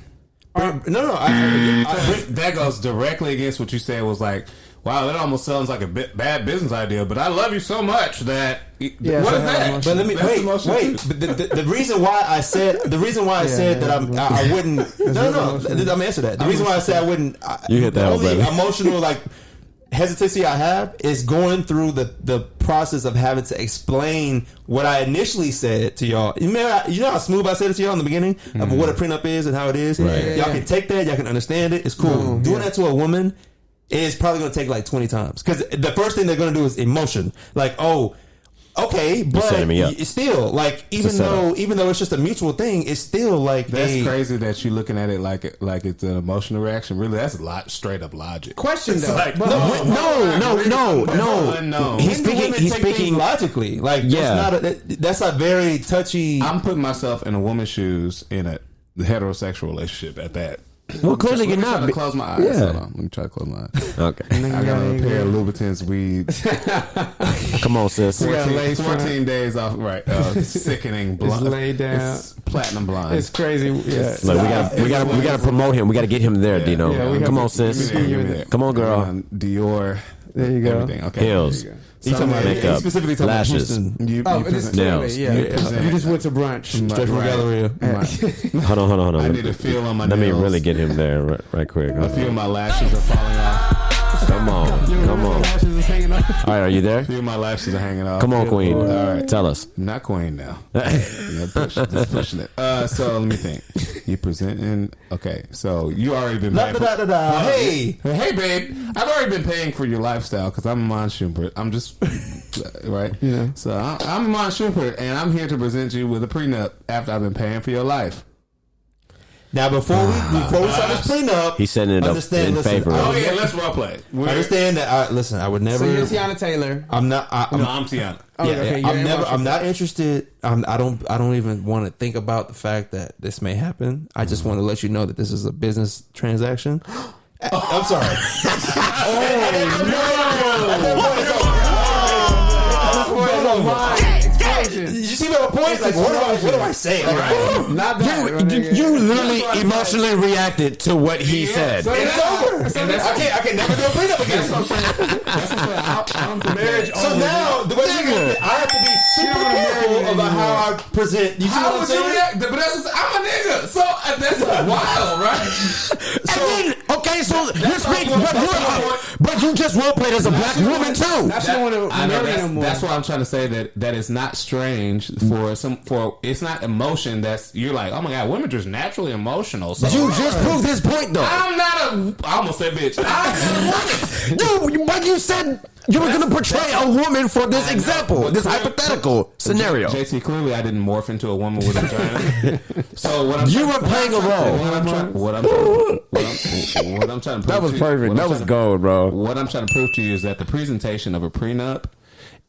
That goes directly against what you said. Was like, wow, that almost sounds like a bad business idea. But I love you so much that what is that? But let me wait. The reason why I said that I wouldn't. No. I'm answer that. The reason why I said I wouldn't. You hit that. The only emotional hesitancy I have is going through the process of having to explain what I initially said to y'all. You know how smooth I said it to y'all in the beginning of what a prenup is and how it is. Right. Y'all can take that. Y'all can understand it. It's cool. Doing that to a woman is probably going to take like 20 times because the first thing they're going to do is emotion. Like, oh, okay, but it's still like even though it's just a mutual thing, it's still like that's crazy that you're looking at it like it's an emotional reaction. Really, that's a lot straight up logic. Question though, like, no. He's speaking logically. Like that's a very touchy. I'm putting myself in a woman's shoes in a heterosexual relationship at that. Well, clearly you're not. Let me close my eyes. Yeah. Hold on. Let me try to close my eyes. Okay. I got a pair of Louboutins weed. Come on, sis. 14 days off. Right. Sickening blonde. It's laid down. It's platinum blonde. It's crazy. Yeah. Look, we got to promote him. We got to get him there, Dino. Yeah, come on, sis. Come on, girl. Dior. There you go. Everything. Okay. Heels. Makeup, specifically lashes, nails. You just went to brunch. Straight from Galleria. Hold on. I need to feel on my nails. Let me nails. really get him there right quick. I feel my lashes are falling off. Come on. All right, are you there? I feel my lashes are hanging off. Come on, Queen. All right. Tell us. I'm not Queen now. Pushing it. So let me think. You presenting. Okay, so you already been paying Hey, babe. I've already been paying for your lifestyle because I'm Iman Shumpert. I'm just right. Yeah. So I'm Iman Shumpert, and I'm here to present you with a prenup after I've been paying for your life. Now before we start this prenup, he's setting it up in favor. Oh yeah, let's role play. Understand that. Listen, I would never. So you're Tiana Taylor. I'm not. I'm Tiana. Oh, Yeah, okay, I'm not interested. I don't even want to think about the fact that this may happen. I just want to let you know that this is a business transaction. I'm sorry. You see my point? Like, what do I say? Right? Not that. You literally emotionally reacted to what he said. So it's over. I can never do a prenup again. So now the way I have to be super careful about how I present. You see what I'm saying? But I'm a nigga, so that's wild, right? You speak, but you just role played as a black woman too. That's why I'm trying to say that it's not strange for it's not emotion that's you're like, oh my god, women are just naturally emotional. So you just proved his point though. I almost said bitch. But you said you were going to portray a woman for this example, this hypothetical scenario. JT, clearly I didn't morph into a woman with a vagina. So what you were playing a role. What I'm trying to prove that was perfect. That was gold, bro. What I'm trying to prove to you is that the presentation of a prenup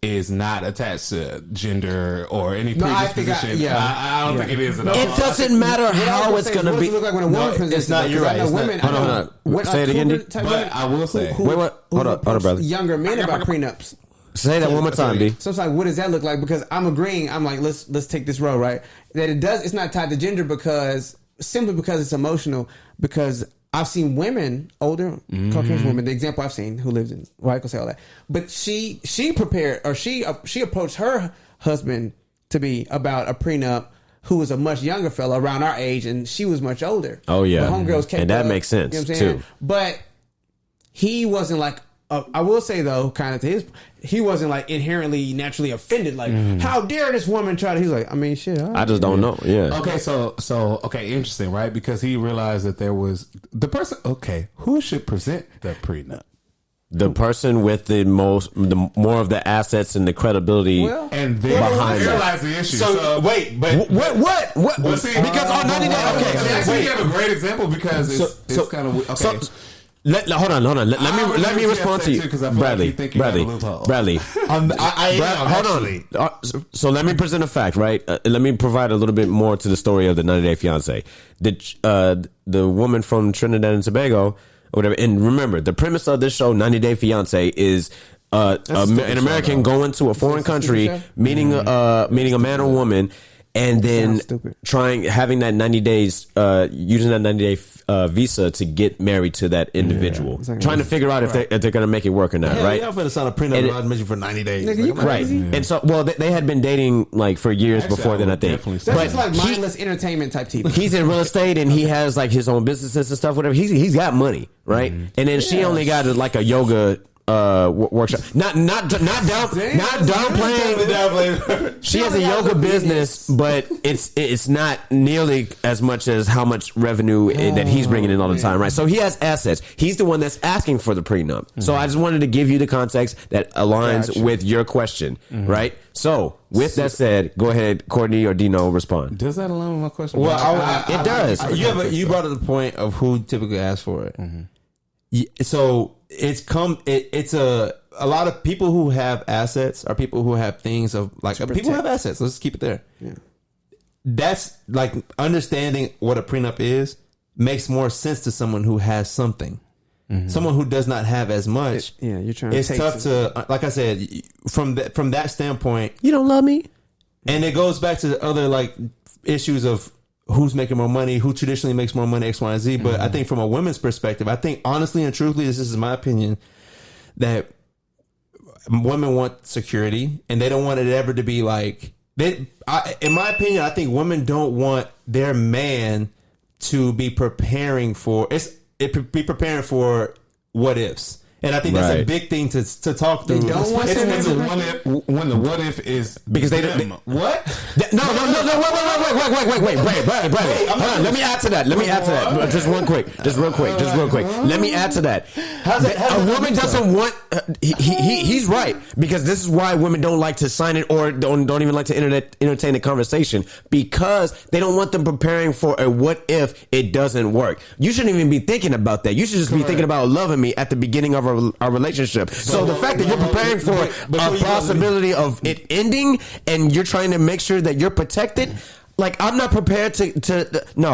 is not attached to gender or any predisposition. I don't think it is at all. It doesn't matter how it's going to be. What does it look like when a woman presents? It's not. You're right. Hold on. Say it again, D. But I will say. Wait, what? Hold up, brother. Younger men about prenups. Say that one more time, D. So it's like, what does that look like? Because I'm agreeing. I'm like, let's take this road, right? That it does. It's not tied to gender because simply because it's emotional. Because I've seen women, older Caucasian women, the example I've seen who lives in, well, I can say all that. But she prepared, or she approached her husband to be about a prenup who was a much younger fella around our age, and she was much older. Oh, yeah. But homegirls kept and that up, makes sense, you know what I'm saying? too. But he wasn't like, I will say though, kind of to his, he wasn't like inherently naturally offended. Like, how dare this woman try to? He's like, I mean, shit. I just don't know. Yeah. Okay, so okay, interesting, right? Because he realized that there was the person. Okay, who should present the prenup? The person with the more of the assets and the credibility, and then behind realize the issue. So wait, but what? Well, see, Because on 90 days, okay. Actually, you have a great example because it's kind of okay. So, hold on. Let me respond to you, Bradley. Hold on. So let me present a fact, right? Let me provide a little bit more to the story of the 90-Day Fiance. The woman from Trinidad and Tobago, or whatever. And remember, the premise of this show, 90-Day Fiance, is an American going to a foreign country, meeting a man or woman, and then having that 90 days, using that 90-day visa to get married to that individual, trying to figure out if they're going to make it work or not, right? Yeah, I'm going to sign a prenup for 90 days. Nigga, you crazy? Right. And so, well, they had been dating like for years before then, I think. That's just like mindless entertainment type TV. He's in real estate and he has like his own businesses and stuff, whatever. He's got money, right? And then she only got like a yoga workshop. Not downplaying. She has a yoga business, but it's not nearly as much as how much revenue that he's bringing in all the time, right? So he has assets. He's the one that's asking for the prenup. So I just wanted to give you the context that aligns with your question, right? So with that said, go ahead, Courtney or Dino, respond. Does that align with my question? Well, it does. You brought up the point of who typically asks for it. So it's a lot of people who have assets are people who have things of like people who have assets. Let's keep it there. Yeah. That's like understanding what a prenup is makes more sense to someone who has something. Someone who does not have as much. You're trying. It's tough to, like I said, from that standpoint. You don't love me, and it goes back to the other like issues of who's making more money, who traditionally makes more money, X, Y, and Z. But I think from a women's perspective, I think honestly and truthfully, this is my opinion, that women want security and they don't want it ever to be like in my opinion, I think women don't want their man to be preparing for what ifs. And I think that's a big thing to talk through. When the what if is because they what? No, wait, Brad. Hold on, let me add to that. Just real quick. Let me add to that. A woman doesn't want. He's right, because this is why women don't like to sign it or don't even like to entertain the conversation, because they don't want them preparing for a what if it doesn't work. You shouldn't even be thinking about that. You should just be thinking about loving me at the beginning of our relationship. So the fact that you're preparing for a possibility of it ending and you're trying to make sure that you're protected, like I'm not prepared to. I'm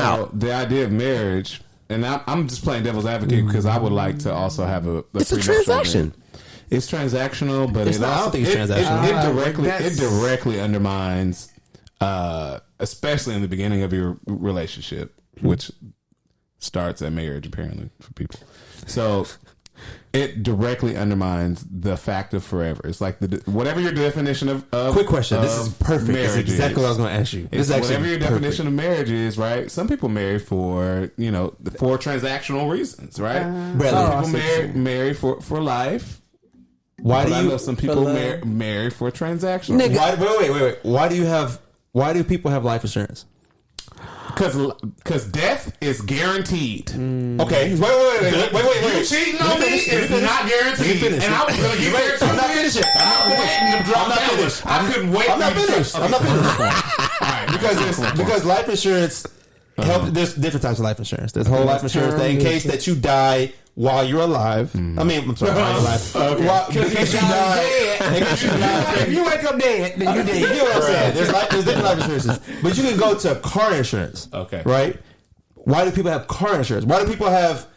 out. The idea of marriage, and I'm just playing devil's advocate because I would like to also have a it's a transaction. It's transactional, but I don't think it's transactional. It directly undermines, especially in the beginning of your relationship, which starts at marriage apparently for people. So it directly undermines the fact of forever. It's like whatever your definition of quick question. This is perfect. This is exactly what I was going to ask you. It's whatever your definition of marriage is, right? Some people marry for transactional reasons, right? Some people marry for life. I know some people marry for transactional. Wait. Why do people have life insurance? Because death is guaranteed. Okay. Wait. You cheating on me is not guaranteed. And I was going to get married. I'm not finished. I couldn't wait. I'm not finished. All right. Because life insurance there's different types of life insurance. There's whole life insurance that in case that you die while you're alive. I mean, I'm sorry, while you're alive. In case you die. If you wake up dead, then you're dead. You know what I'm saying? There's different life insurances. But you can go to car insurance. Okay. Right? Why do people have car insurance? Why do people have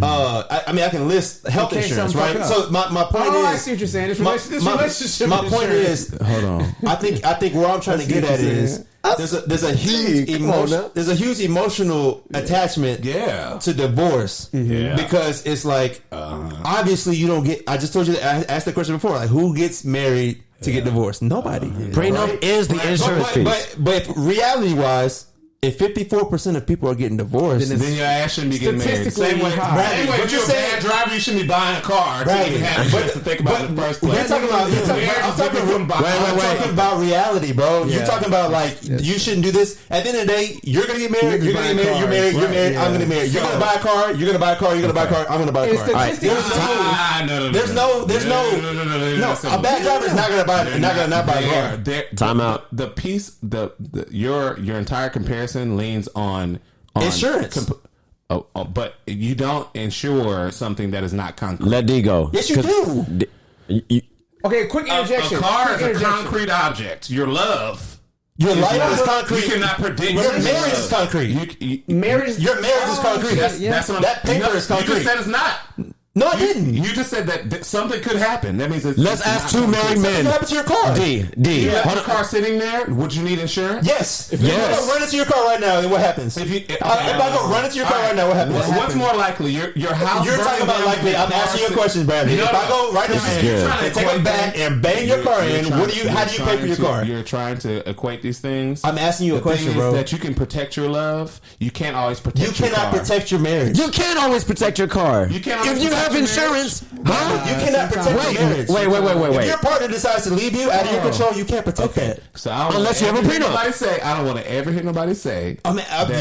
I can list health insurance, right? So my point is, I see what you're saying. This relationship. My point is, hold on. I think where I'm trying to get at is there's a huge emotional attachment to divorce because it's like obviously you don't get. I just told you that I asked the question before, like who gets married to get divorced? Nobody. Prenup is the insurance piece. But reality wise, if 54% of people are getting divorced, then your ass shouldn't be getting married. Same way, If you're a bad driver, you shouldn't be buying a car to even have a chance to think about it in the first place. I'm talking about reality, bro. You're talking about like you shouldn't do this. At the end of the day, you're gonna get married. You're gonna get married. You're married. You're married. I'm gonna marry. You're gonna buy a car. You're gonna buy a car. You're gonna buy a car. I'm gonna buy a car. There's no. A bad driver is not gonna buy. Not buy a car. Time out. The piece. Your entire comparison leans on insurance. But you don't insure something that is not concrete. Let D go. Yes, you do. Okay, quick interjection. A car is a concrete object. Your love. Your life is concrete. You cannot predict. Your marriage is concrete. Your marriage is concrete. That's what that paper is concrete. You just said it's not. No, I didn't. You just said that something could happen. That means let's ask two married men. What happened to your car? D. You have a car sitting there. Would you need insurance? Yes. If you go run into your car right now, then what happens? If I go run into your car right now, what happens? What's more likely? Your house. You're talking about likely. I'm asking you a question, Bradley. If I go right now and take a bat and bang your car in, how do you pay for your car? You're trying to equate these things. I'm asking you a question, bro. That you can protect your love. You can't always protect your car. You cannot protect your marriage. You can't always protect your car. You can't if you have insurance. Huh? You cannot protect your marriage. Wait. If your partner decides to leave you out of your control, you can't protect that. So unless you have a prenup. I don't want to ever hear nobody say. Do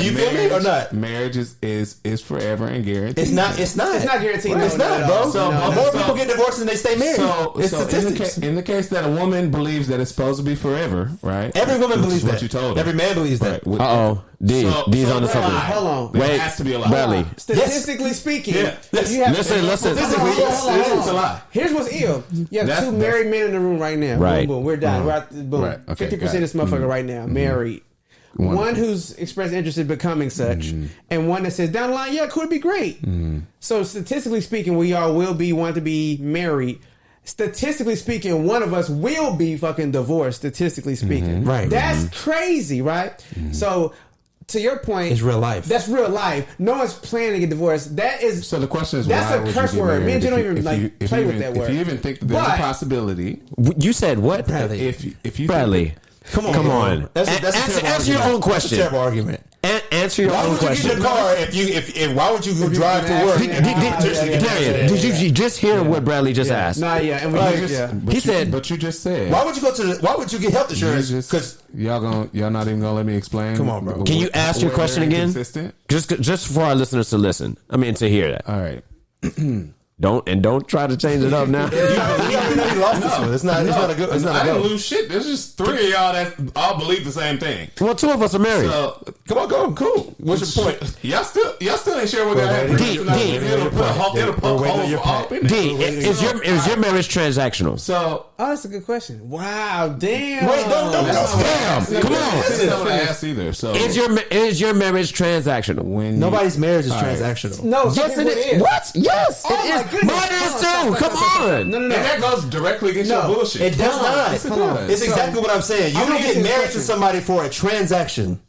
you feel me or not? Marriage is forever and guaranteed. It's not. It's not guaranteed. It's not, bro. So more people get divorced than they stay married. So in the case that a woman believes that it's supposed to be forever, right? Every woman believes that. What you told her. Every man believes that. D's on the subject. Hold on. Wait, it has to be a lie. Bradley. Statistically speaking, listen. It's a lie. Here's what's ill. You have two married men in the room right now. Right. Boom, boom. We're done. We're at boom. Right. Okay, 50% of this motherfucker right now married. One who's expressed interest in becoming such, and one that says down the line, could be great. So statistically speaking, we all will want to be married. Statistically speaking, one of us will be fucking divorced. Statistically speaking, right? That's crazy, right? So. To your point, it's real life. That's real life. No one's planning to get divorced. That is. So the question is, that's a curse word. Me and Jen don't even play with that word. If you even think that there's a possibility, you said what, Bradley? If you Bradley, come on. Answer your own question. That's a terrible argument. Answer your own question. Why would you get in the car if why would you drive to work? Darian, did you just hear what Bradley just asked? Nah, and he said, but you just said, why would you get health insurance? Because y'all not even gonna let me explain. Come on, bro. Can you ask your question again? Just for our listeners to listen. I mean, to hear that. All right. Don't try to change it up now. You lost this one. It's not a good. It's not I a didn't go. lose shit. There's just three of y'all that all believe the same thing. Well, two of us are married. So come on, go. Cool. What's your point? Y'all still ain't sure what that it'll put holes in is your marriage transactional? So that's a good question. Wow, damn. Wait, don't. Damn. Come on. That's not what I asked either. So is your marriage transactional? When nobody's marriage is transactional. No. Yes, it is. What? Yes, it is. Mine is too. Come on. No. And that goes directly against your bullshit. It does not. It's exactly what I'm saying. You don't get married to somebody for a transaction.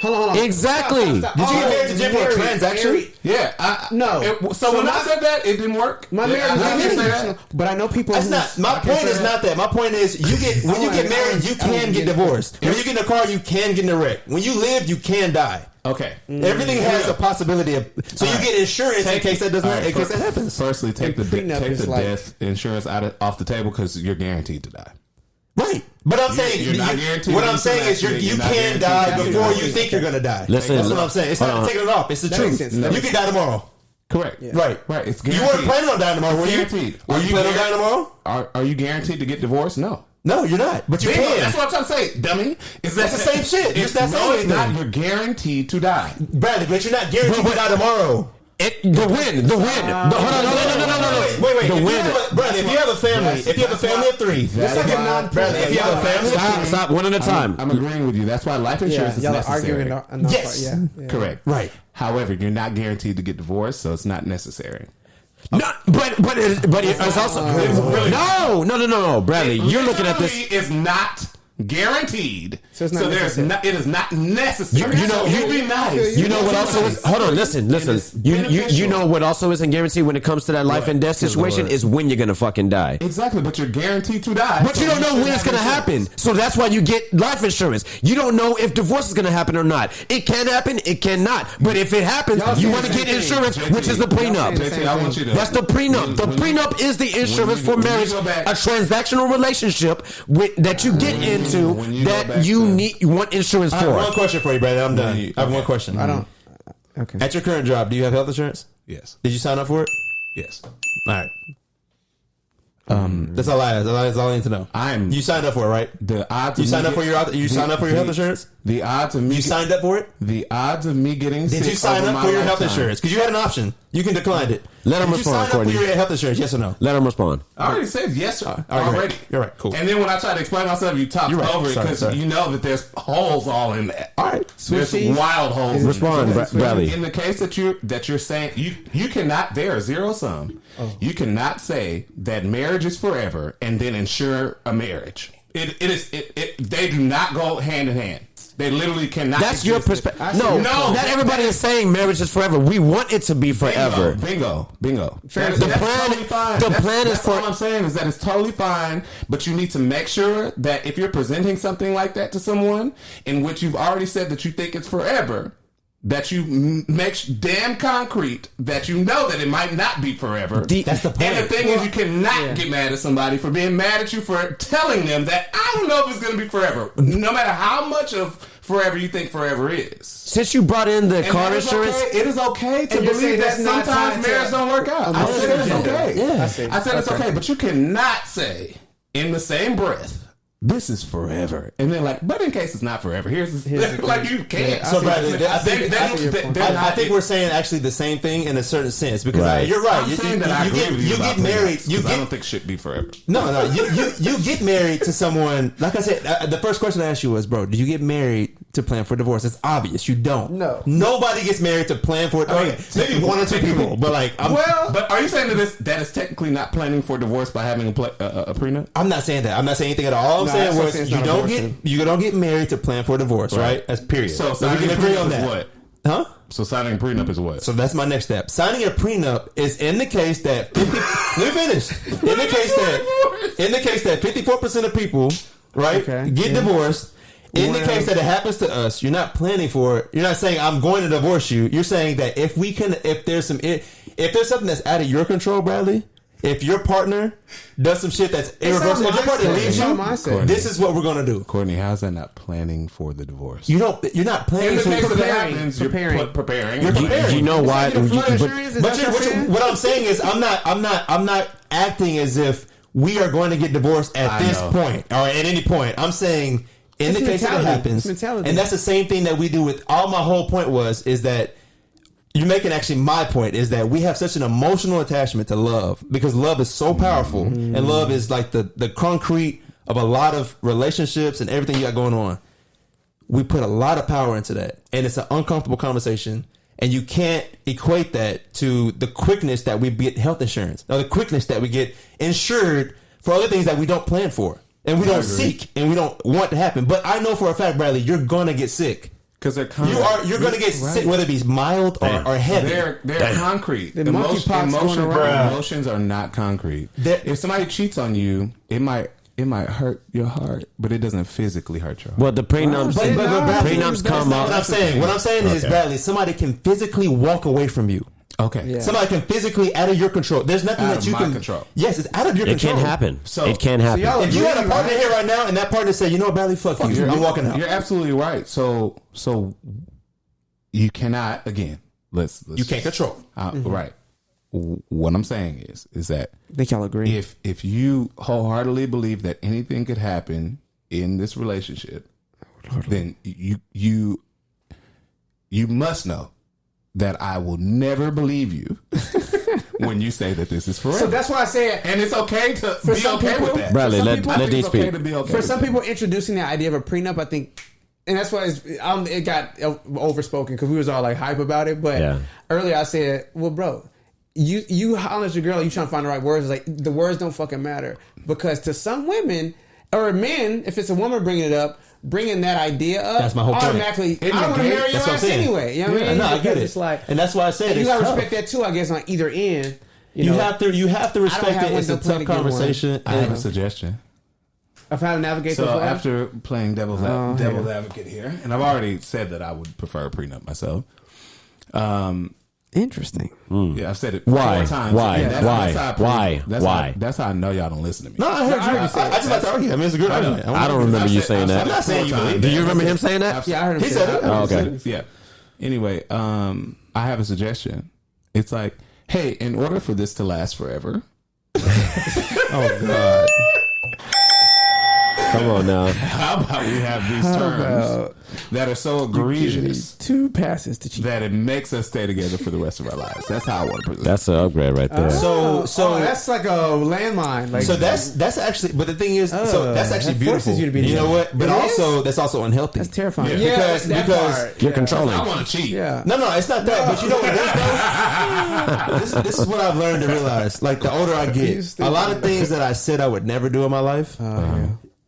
Hold on. Exactly. Stop. Did you get married to Jim for a transaction? Yeah. No. So when I said that, it didn't work. My marriage is transactional. But I know people. That's not. My point is not that. My point is when you get married, you can get divorced. When you get in a car, you can get in a wreck. When you live, you can die. Okay. Everything has a possibility of. So you get insurance in case that doesn't. In case that happens. Firstly, take the death insurance off the table because you're guaranteed to die. Right, but I'm saying you're not guaranteed. What I'm saying is you can die before you think you're gonna die. Listen, that's what I'm saying. It's not taking it off. It's the truth. You can die tomorrow. Correct. Yeah. Right. It's guaranteed. You weren't planning on dying tomorrow, were you? Guaranteed. Are you planning on dying tomorrow? Are you guaranteed to get divorced? No. No, you're not. But you can. That's what I'm trying to say, dummy. That's the same shit. It's not. You're guaranteed to die, Bradley. But you're not guaranteed to die tomorrow. The win. Hold on, no. Wait. The win. Bradley, if you have a family of three, Bradley, if you have a family, stop one at a time. I'm agreeing with you. That's why life insurance is necessary. Yes. Correct. Right. However, you're not guaranteed to get divorced, so it's not necessary. No, but it's also no, Bradley. You're looking at this. It's not guaranteed. So, it's not necessary. it is not necessary. You know, you be nice. You know what also is? Hold on, listen. You know what also isn't guaranteed when it comes to that life and death situation is when you're gonna fucking die. Exactly, but you're guaranteed to die. But you don't know when it's gonna happen. So that's why you get life insurance. You don't know if divorce is gonna happen or not. It can happen. It cannot. But if it happens, you want to get insurance, which is the prenup. I want you to. That's the prenup. The prenup is the insurance for marriage, a transactional relationship that you get into that you want insurance for. I have one question for you, Brandon. I'm done. I have one question. I don't. Okay. At your current job, do you have health insurance? Yes. Did you sign up for it? Yes. All right. That's all I ask. That's all I need to know. You signed up for it, right? The odds. You signed up for your health insurance. The odds of me. You signed up for it. The odds of me getting. Did you sign up for your health insurance? Because you had an option. You can decline it. Let him respond, Courtney. Did you sign up for your health insurance? Yes or no? Let him respond. I already said yes already. You're right. Cool. And then when I try to explain myself, you talk over it because you know that there's holes all in that. All right. There's wild holes. Respond, Bradley. In the case that you're saying you cannot. There are zero sum. You cannot say that marriage is forever and then insure a marriage. They do not go hand in hand. They literally cannot. That's your perspective. No, not everybody is saying marriage is forever. We want it to be forever. Bingo. The plan is for. All I'm saying is that it's totally fine, but you need to make sure that if you're presenting something like that to someone in which you've already said that you think it's forever, that you make damn concrete that you know that it might not be forever. That's the point. And the thing is, you cannot get mad at somebody for being mad at you for telling them that I don't know if it's going to be forever, no matter how much of forever you think forever is. Since you brought in the car insurance, it is okay to believe that sometimes marriage don't work out. I said it's okay. Yeah. I said it's okay, but you cannot say in the same breath, this is forever, and then but in case it's not forever, here's like you can't. So, Bradley, I think we're saying actually the same thing in a certain sense because you're right. I'm saying that I agree with you get married. I don't think shit be forever. No, you get married to someone. Like I said, the first question I asked you was, bro, did you get married to plan for divorce? It's obvious you don't. No, nobody gets married to plan for it. Okay, maybe one or two people, but but are you saying that is technically not planning for divorce by having a prenup? I'm not saying that. I'm not saying anything at all. Saying was you don't get married to plan for a divorce, right? That's period. So we can agree on that. What? Huh? So signing a prenup is what? So that's my next step. Signing a prenup is in the case that let me finish. In the case that 54% of people, right, get divorced. In the case that it happens to us, you're not planning for it. You're not saying I'm going to divorce you. You're saying that if there's something that's out of your control, Bradley. If your partner does some shit that's irreversible, if your partner leaves you, this is what we're gonna do. Courtney, how's that not planning for the divorce? You're not planning. In the case preparing. You're preparing. You're preparing. You know why? But what I'm saying is, I'm not acting as if we are going to get divorced at this point or at any point. I'm saying in the case that it happens, and that's the same thing that we do with all. My whole point is that. You're making actually my point is that we have such an emotional attachment to love because love is so powerful and love is like the concrete of a lot of relationships and everything you got going on. We put a lot of power into that and it's an uncomfortable conversation and you can't equate that to the quickness that we get health insurance or the quickness that we get insured for other things that we don't plan for and we don't seek and we don't want to happen. But I know for a fact, Bradley, you're going to get sick. Because they're you're going to get sick, whether it be mild or heavy. They're concrete. Emotions are not concrete. If somebody cheats on you, it might hurt your heart, but it doesn't physically hurt your heart. Well, the prenups, prenups come up. What I'm saying is, Bradley, somebody can physically walk away from you. Okay. Yeah. Somebody can physically out of your control. There's nothing that you can control. Yes, it's out of your control. It can't happen. It can't happen. If you had a partner here right now and that partner said, you know what, Bradley, fuck you. I'm walking out. You're absolutely right. So you cannot, again, let's you can't control. Right. What I'm saying is that I think y'all agree. If you wholeheartedly believe that anything could happen in this relationship, then you must know that I will never believe you when you say that this is forever. So that's why I said, and it's okay to be okay with that. Bradley, let these speak. For some people, introducing the idea of a prenup, I think, and that's why it got overspoken because we was all like hype about it. But earlier I said, well, bro, you holler at your girl, you trying to find the right words. Like the words don't fucking matter because to some women, or men, if it's a woman bringing it up, bringing that idea up, that's my whole point. Automatically, I don't want to marry your ass anyway. You know what I mean? No, I get it. It's like, and that's why I said you it's gotta tough. respect that too. I guess on either end, you have to respect it. It's a tough conversation. I have a suggestion of how to navigate. So after playing devil's advocate here, and I've already said that I would prefer a prenup myself. Interesting. Yeah, I've said it Why? 4 times. Why? Why? That's how I know y'all don't listen to me. No, I heard you. I just like to argue. I mean, it's a good argument. I don't remember you saying that. I'm not saying you believe. Do you remember him saying that? Yeah, I heard him. He said it. Oh, okay. Yeah. Anyway, I have a suggestion. It's like, hey, in order for this to last forever. Oh God. Come on now. How about we have these terms that are so egregious 2 passes to cheat that it makes us stay together for the rest of our lives? That's how I want to present. That's an upgrade right there. So that's like a landmine. Like, so that's actually, but the thing is, so that's actually that beautiful. forces you to be You know together. what? But It also, is? that's also unhealthy. That's terrifying. Yeah. Because You're controlling. I want to cheat. Yeah. No, it's not that. But you know what it is, though? This is what I've learned to realize. Like, the older I get, a lot of things that I said I would never do in my life,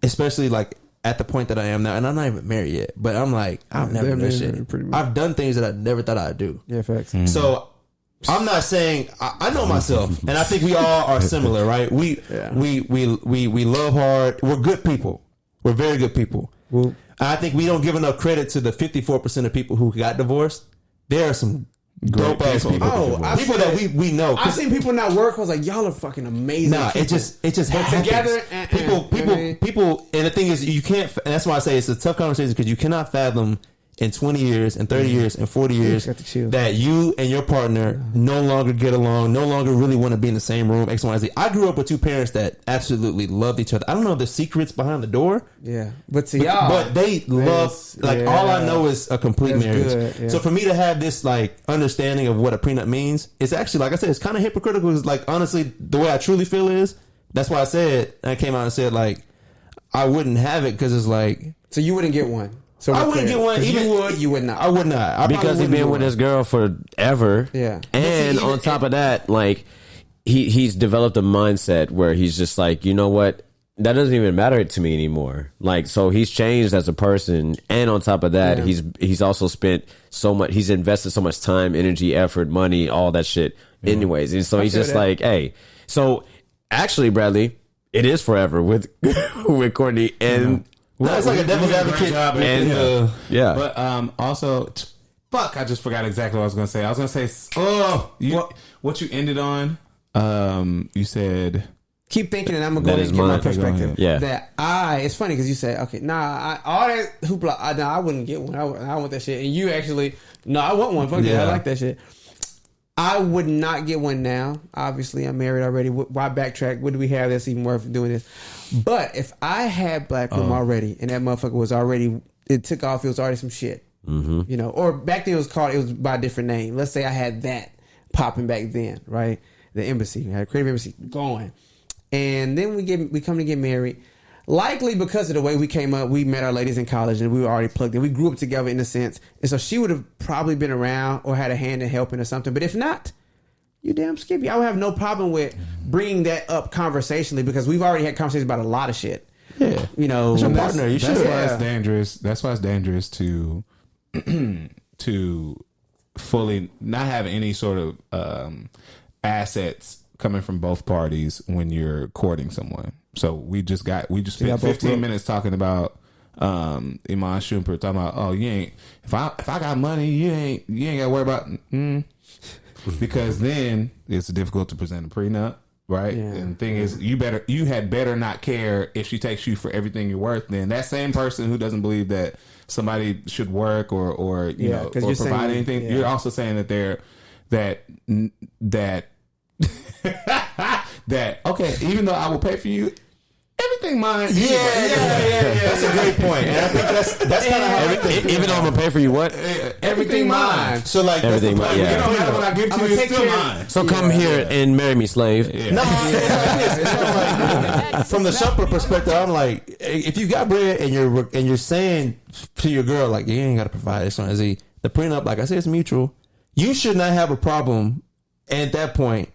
especially like at the point that I am now, and I'm not even married yet, but I'm like, I'll never do this shit. I've done things that I never thought I'd do. Yeah, facts. So I'm not saying I know myself, and I think we all are similar, right? We love hard. We're good people. We're very good people. Well, I think we don't give enough credit to the 54% of people who got divorced. There are some dope ass people. People that we know. I've seen people not work. I was like, y'all are fucking amazing. Nah, people. it just happens. Together, people, and the thing is, you can't. And that's why I say it's a tough conversation because you cannot fathom in 20 years, and 30 years, and 40 years that you and your partner no longer get along, no longer really want to be in the same room. X, Y, Z. I grew up with 2 parents that absolutely loved each other. I don't know the secrets behind the door. Yeah, but to y'all, but they love. Like, all I know is a complete marriage. Good, yeah. So for me to have this like understanding of what a prenup means, it's actually, like I said, it's kind of hypocritical. It's like, honestly, the way I truly feel is that's why I came out and said like I wouldn't have it because it's like, so you wouldn't get one. So I wouldn't get one. Even you would not. I would not. Because he's been with his girl forever. Yeah. And on top of that, like he's developed a mindset where he's just like, you know what? That doesn't even matter to me anymore. Like, so he's changed as a person, and on top of that, he's also spent so much. He's invested so much time, energy, effort, money, all that shit. Anyways, and so he's just like, hey. So actually, Bradley, it is forever with with Courtney and. No, it's like a devil's advocate. But also, fuck, I just forgot exactly what I was going to say. I was going to say, what you ended on, you said... Keep thinking, and I'm going to go and get my perspective. Yeah. That it's funny because you say, okay, all that hoopla, I wouldn't get one. I want that shit. And you actually, I want one. Fuck yeah, I like that shit. I would not get one now. Obviously, I'm married already. Why backtrack? What do we have that's even worth doing this? But if I had black room already, and that motherfucker was already, it took off, it was already some shit. Mm-hmm. You know, or back then it was by a different name. Let's say I had that popping back then, right? The embassy, I had Creative Embassy going. And then we come to get married. Likely because of the way we came up, we met our ladies in college and we were already plugged in. We grew up together in a sense. And so she would have probably been around or had a hand in helping or something. But if not, you damn skippy. I would have no problem with bringing that up conversationally because we've already had conversations about a lot of shit. Yeah. You know, your partner. You should. That's why it's dangerous. That's why it's dangerous to fully not have any sort of assets coming from both parties when you're courting someone. So we just spent 15 minutes talking about Iman Shumpert talking about, you ain't, if I got money, you ain't got to worry about because then it's difficult to present a prenup, right? Yeah. And the thing is, you had better not care if she takes you for everything you're worth. Then that same person who doesn't believe that somebody should work or you know or provide anything, you're also saying that that okay, even though I will pay for you, everything mine. Yeah. That's a great point. And I think that's kind of how even though I'm gonna pay for you, what? Everything mine. So like everything mine. You don't have what I give to you, it's still mine. So come here and marry me, slave. Yeah. No, it's kind of like from the Shumpert perspective. I'm like, if you got bread and you're saying to your girl like, you ain't got to provide this one. The prenup, like I said, it's mutual. You should not have a problem at that point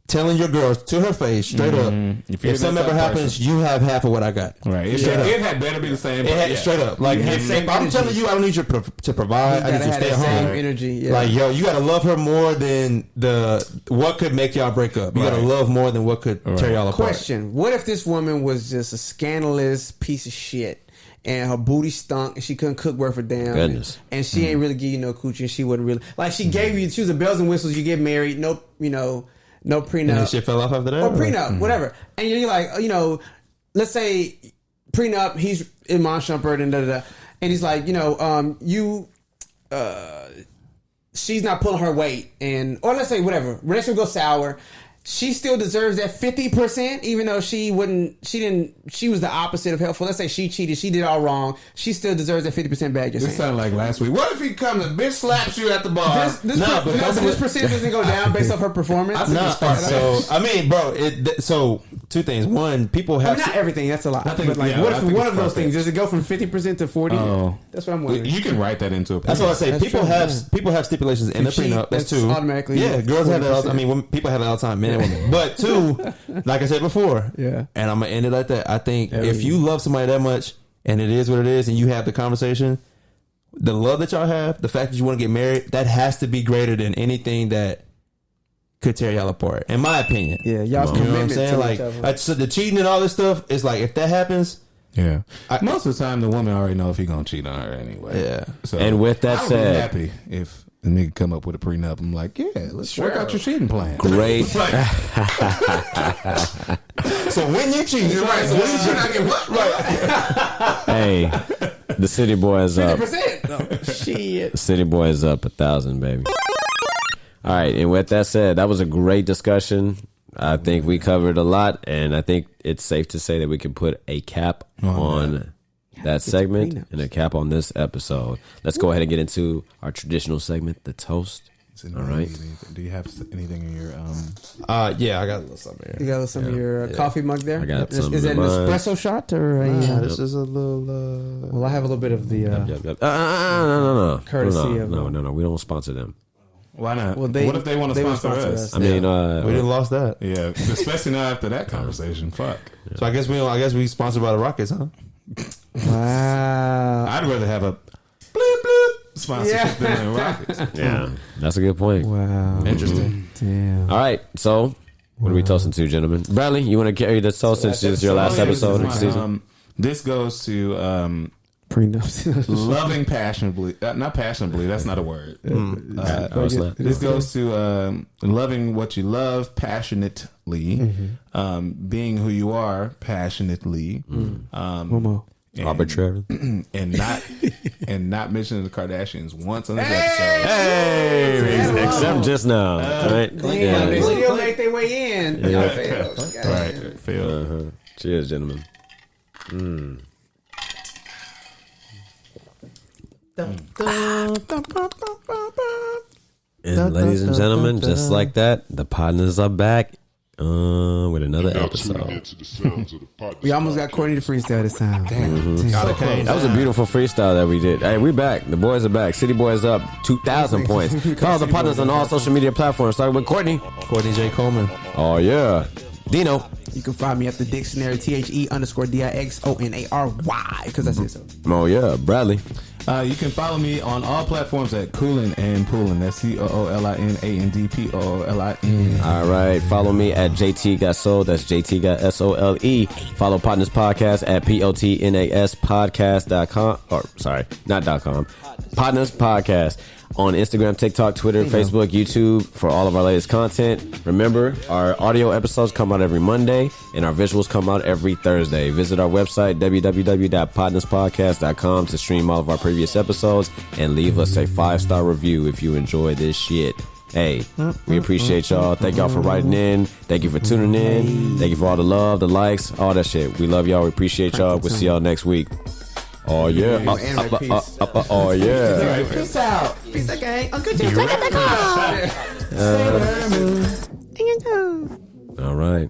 telling your girl to her face straight up, if something ever happens, you have half of what I got. Right. It had better be the same. Straight up. Like, if I'm telling you I don't need you to provide, I need you to stay at home. Energy. Yeah. Like, yo, you gotta love her more than what could make y'all break up. You gotta love more than what could tear y'all apart. Question: what if this woman was just a scandalous piece of shit? And her booty stunk, and she couldn't cook worth a damn. Goodness. And she ain't really give you no coochie, and she wasn't really like she gave you. She was a bells and whistles. You get married, no prenup. And that shit fell off after that? Or prenup, whatever. And you're like, let's say prenup, he's Iman Shumpert and da-da-da. And he's like, she's not pulling her weight. Or let's say whatever. Relationship goes sour. She still deserves that 50%, even though she was the opposite of helpful. Let's say she cheated, she did all wrong. She still deserves that 50% back. This sounded like last week. What if he comes and bitch slaps you at the bar? This percentage doesn't go down based off her performance. So two things. One, people have not everything. That's a lot. What if one of those things does it go from 50% to 40? That's what I'm wondering. You can write that into a prenup. That's what I say. People have stipulations in the prenup. That's two. Automatically. Yeah, girls have that all the time. I mean, people have that all the time. Men and women. But two, like I said before, and I'm gonna end it like that. I think if you love somebody that much, and it is what it is, and you have the conversation, the love that y'all have, the fact that you want to get married, that has to be greater than anything that could tear y'all apart. In my opinion. Yeah, y'all's commitment. You know what I'm saying? Like, so the cheating and all this stuff is like, if that happens. Yeah, most of the time the woman already know if he gonna cheat on her anyway. Yeah. So, and with that said, be happy if a nigga come up with a prenup. I'm like, yeah, let's work out your cheating plan. Great. So when you cheat, right? So when you cheat, I get what? Right. Hey, the city boy is up. 50%. Shit. The city boy is up 1,000, baby. All right, and with that said, that was a great discussion. I think we covered a lot, and I think it's safe to say that we can put a cap on that segment and a cap on this episode. Let's go ahead and get into our traditional segment, the toast. All right. Do you have anything in your yeah, I got a little something here. You got a little some of your coffee mug there? I got some. Is that an espresso shot or a? This is a little. Well, I have a little bit of the. No. Courtesy of. No. We don't sponsor them. Why not? Well, what if they want to sponsor us? I mean, we didn't lost that. Yeah, especially now after that conversation. Fuck. So I guess we sponsored by the Rockets, huh? Wow. I'd rather have a bloop bloop sponsorship than the Rockets. Yeah, that's a good point. Wow. Interesting. Damn. All right, so what are we toasting to, gentlemen? Bradley, you want to carry the toast since it's your last episode of the season? This goes to prenups. loving passionately, not passionately. That's not a word. This goes to loving what you love passionately, being who you are passionately, arbitrarily, and not mentioning the Kardashians once on this episode. Hey, except just now, right? Damn, they still make their way in. Right, failed. Cheers, gentlemen. And ladies and gentlemen, just like that, the Potnas are back with another episode. We almost got Courtney to freestyle this time. Damn. That was a beautiful freestyle that we did. Hey, we back. The boys are back. City Boys up 2,000 points. Follow the Potnas on all social media platforms. Starting with Courtney. Courtney J. Coleman. Oh, yeah. Dino. You can find me at the dictionary, THE_DIXONARY, because I said so. Oh, yeah. Bradley. You can follow me on all platforms at Coolin and Poolin. That's COOLINANDPOOLIN. All right. Follow me at JT Got Soul. That's JT Got SOLE. Follow Potnas Podcast at POTNAS Podcast.com. Not .com. Potnas Podcast. On Instagram, TikTok, Twitter, Facebook, YouTube for all of our latest content. Remember, our audio episodes come out every Monday and our visuals come out every Thursday. Visit our website, www.potnaspodcast.com to stream all of our previous episodes and leave us a 5-star review if you enjoy this shit. Hey, we appreciate y'all. Thank y'all for writing in. Thank you for tuning in. Thank you for all the love, the likes, all that shit. We love y'all. We appreciate y'all. We'll see y'all next week. Oh, yeah. Oh, yeah. Peace out. Peace out, gang. Uncle Jim, check out the car. All right.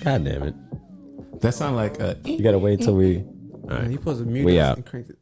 God damn it. That sound like you gotta wait till we. All right. You supposed to mute we us out. and crank it.